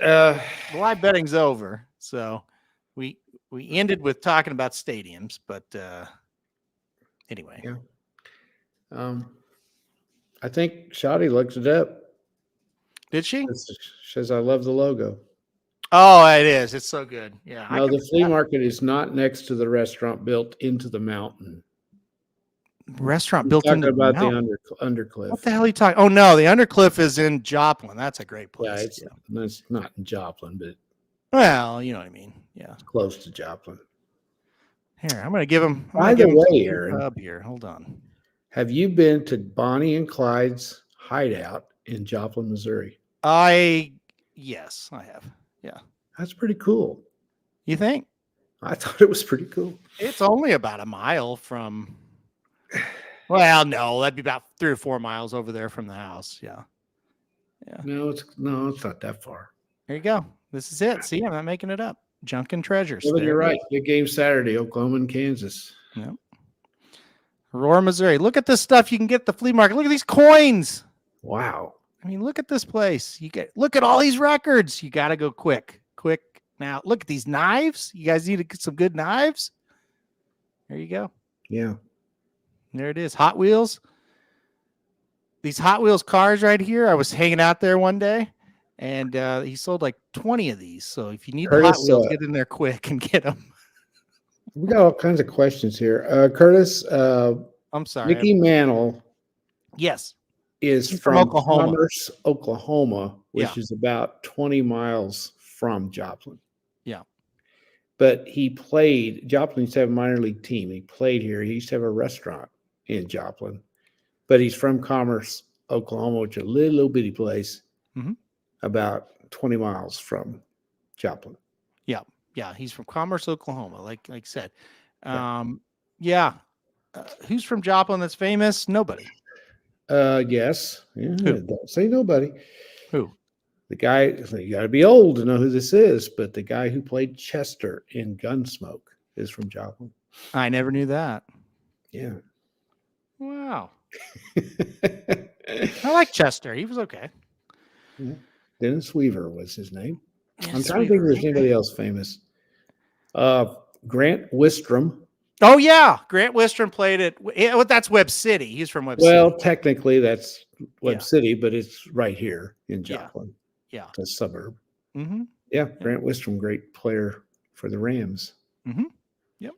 live betting's over. So we ended with talking about stadiums, but anyway. Yeah. I think Shotty looked it up. Did she? It says, I love the logo. Oh, it is. It's so good. Yeah. No, the flea market is not next to the restaurant built into the mountain. Restaurant He's built talking into about the mountain. Undercliff. What the hell are you talking? Oh no, the Undercliff is in Joplin. That's a great Yeah, place. it's not in Joplin, but Well, you know what I mean. Yeah. close to Joplin. Here, I'm going to give him. By the way, Aaron, hub here. Hold on. have you been to Bonnie and Clyde's hideout in Joplin, Missouri? Yes, I have. Yeah. That's pretty cool. You think? I thought it was pretty cool. It's only about a mile from. Well, no, that'd be about 3 or 4 miles over there from the house. Yeah. Yeah. No, it's not that far. There you go. This is it. See, I'm not making it up. Junk and treasures. Well, There you're it right. is. Big game Saturday, Oklahoma and Kansas. Yep. Aurora, Missouri. Look at this stuff you can get at the flea market. Look at these coins. Wow. I mean, look at this place. Look at all these records. You got to go quick. Now, look at these knives. You guys need to get some good knives. There you go. Yeah. There it is. Hot Wheels. These Hot Wheels cars right here. I was hanging out there one day, and he sold like 20 of these. So if you need the Hot Curtis, Wheels, get in there quick and get them. We got all kinds of questions here. Curtis, I'm sorry. Mickey Mantle Yes. is He's from from Oklahoma. Commerce, Oklahoma, which Yeah. is about 20 miles from Joplin. Yeah. But Joplin used to have a minor league team. He played here. He used to have a restaurant in Joplin. But he's from Commerce, Oklahoma, which is a little bitty place, about 20 miles from Joplin. Yeah. Yeah. He's from Commerce, Oklahoma, like I said. Right. Yeah. Who's from Joplin that's famous? Nobody. Yes. Yeah, don't say nobody. Who? The guy, you got to be old to know who this is, but the guy who played Chester in Gunsmoke is from Joplin. I never knew that. Yeah. Wow. I like Chester. He was okay. Yeah. Dennis Weaver was his name. Dennis I'm trying to think if there's Weaver, anybody else famous. Grant Wistrom. Oh, yeah. Grant Wistrom played it. That's Webb City. He's from Webb City. Well, technically that's Webb Yeah. City, but it's right here in Joplin. Yeah. It's a suburb. Mm-hmm. Yeah. Grant Wistrom, great player for the Rams. Mm-hmm. Yep.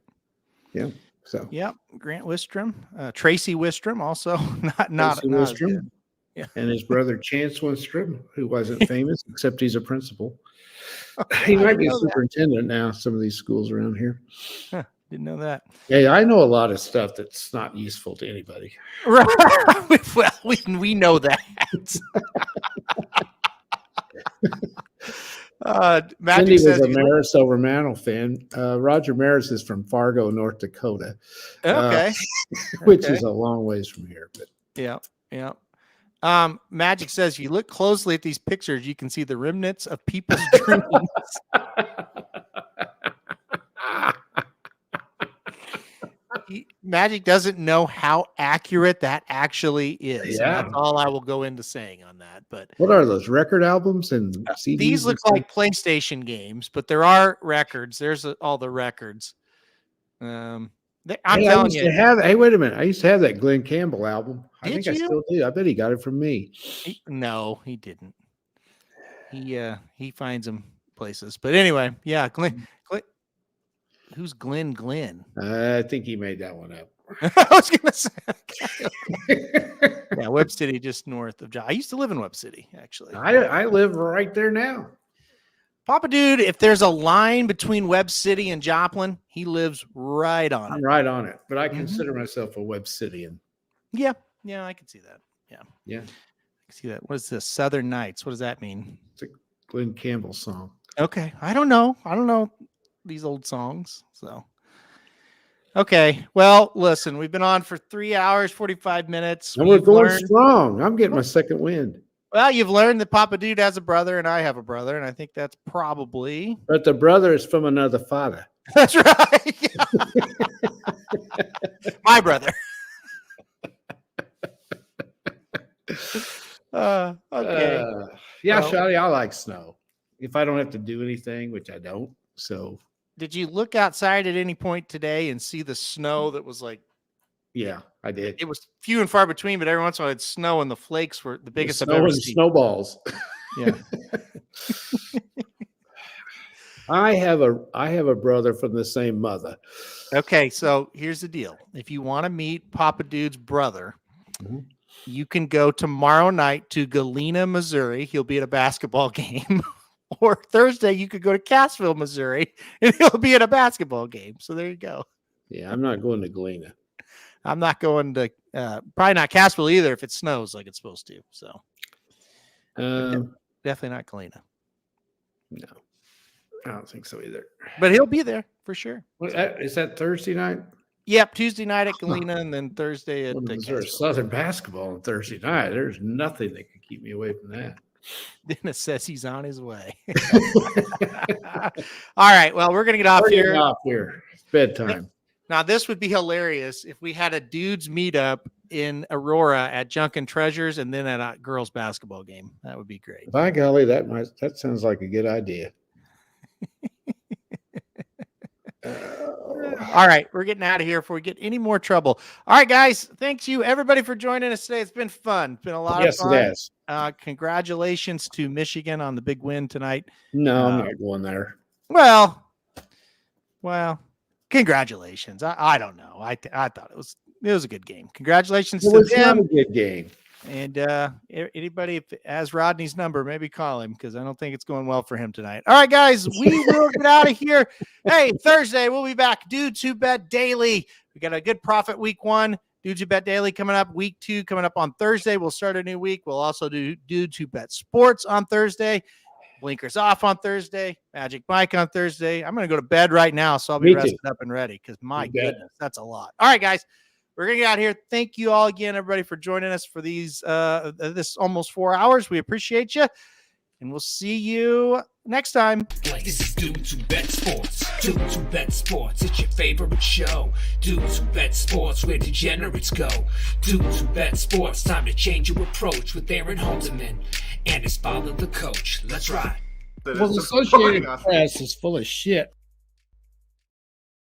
Yeah. So. Yep. Grant Wistrom. Tracy Wistrom also. not Tracy as Wistrom. good. Yeah. And his brother Chance Wistrom, who wasn't famous, except he's a principal. He might be a superintendent now, some of these schools around here. Huh, didn't know that. Yeah, I know a lot of stuff that's not useful to anybody. Right. Well, we know that. Cindy Magic was says a Maris over Mantle fan. Roger Maris is from Fargo, North Dakota. Okay. Which Okay. is a long ways from here. But Yeah. Yeah. Magic says you look closely at these pictures, you can see the remnants of people's dreams. Magic doesn't know how accurate that actually is. Yeah. And that's all I will go into saying on that. But what are those record albums and CDs? these look like PlayStation games, but there are records. There's all the records. I'm Hey, telling you. Hey, wait a minute. I used to have that Glenn Campbell album. I Did think I you? still do. I bet he got it from me. No, he didn't. He finds them places. But anyway, yeah, Glenn. Who's Glenn? I think he made that one up. I was gonna say. Yeah, Webb City, just north of. I used to live in Webb City, actually. I live right there now. Papa Dude, if there's a line between Webb City and Joplin, he lives right on it. I'm right on it, but I consider myself a Webb Cityan. Yeah, I can see that. Yeah. I can see that. What is this? Southern Nights. What does that mean? It's a Glenn Campbell song. Okay. I don't know these old songs. So, okay. Well, listen, we've been on for 3 hours, 45 minutes. And we're going strong. I'm getting my second wind. Well, you've learned that Papa Dude has a brother and I have a brother, and I think that's probably. But the brother is from another father. That's right. My brother. Okay. Yeah, well, Shotty, I like snow. If I don't have to do anything, which I don't. So, did you look outside at any point today and see the snow that was like? Yeah, I did. It was few and far between, but every once in a while, it's snow, and the flakes were the biggest I've ever seen. Snowballs. Yeah. I have a brother from the same mother. Okay, so here's the deal. If you want to meet Papa Dude's brother, you can go tomorrow night to Galena, Missouri. He'll be at a basketball game. Or Thursday, you could go to Cassville, Missouri, and he'll be at a basketball game. So there you go. Yeah, I'm not going to Galena. I'm not going to probably not Cassville either if it snows like it's supposed to. So definitely not Galena. No, I don't think so either. But he'll be there for sure. Is that Thursday night? Yep, Tuesday night at Galena, and then Thursday at there's Southern basketball on Thursday night. There's nothing that can keep me away from that. Dennis says he's on his way. All right. Well, we're gonna get off here. It's bedtime. Now, this would be hilarious if we had a dudes meetup in Aurora at Junkin' Treasures and then at a girls' basketball game. That would be great. By golly, that sounds like a good idea. All right, we're getting out of here before we get any more trouble. All right, guys, thanks you everybody for joining us today. It's been fun. It's been a lot of fun. Yes, it has. Congratulations to Michigan on the big win tonight. No, I'm not going there. Well, congratulations. I don't know. I thought it was a good game. Congratulations to them. It was not a good game. And anybody has Rodney's number, maybe call him because I don't think it's going well for him tonight. All right, guys, we will get out of here. Hey, Thursday, we'll be back. Dudes Who Bet Daily. We got a good profit week 1. Dudes Who Bet Daily coming up. Week 2 coming up on Thursday. We'll start a new week. We'll also do Dudes Who Bet Sports on Thursday. Blinkers off on Thursday. Magic Mike on Thursday. I'm going to go to bed right now, so I'll be rested up and ready because my goodness, that's a lot. All right, guys. We're going to get out of here. Thank you all again, everybody, for joining us for these this almost 4 hours. We appreciate you, and we'll see you next time. This is Dudes Who Bet Sports. Dudes Who Bet Sports. It's your favorite show. Dudes Who Bet Sports, where degenerates go. Dudes Who Bet Sports. Time to change your approach with Aaron Halterman and his father, the coach. Let's ride. Well, the Associated Press is full of shit.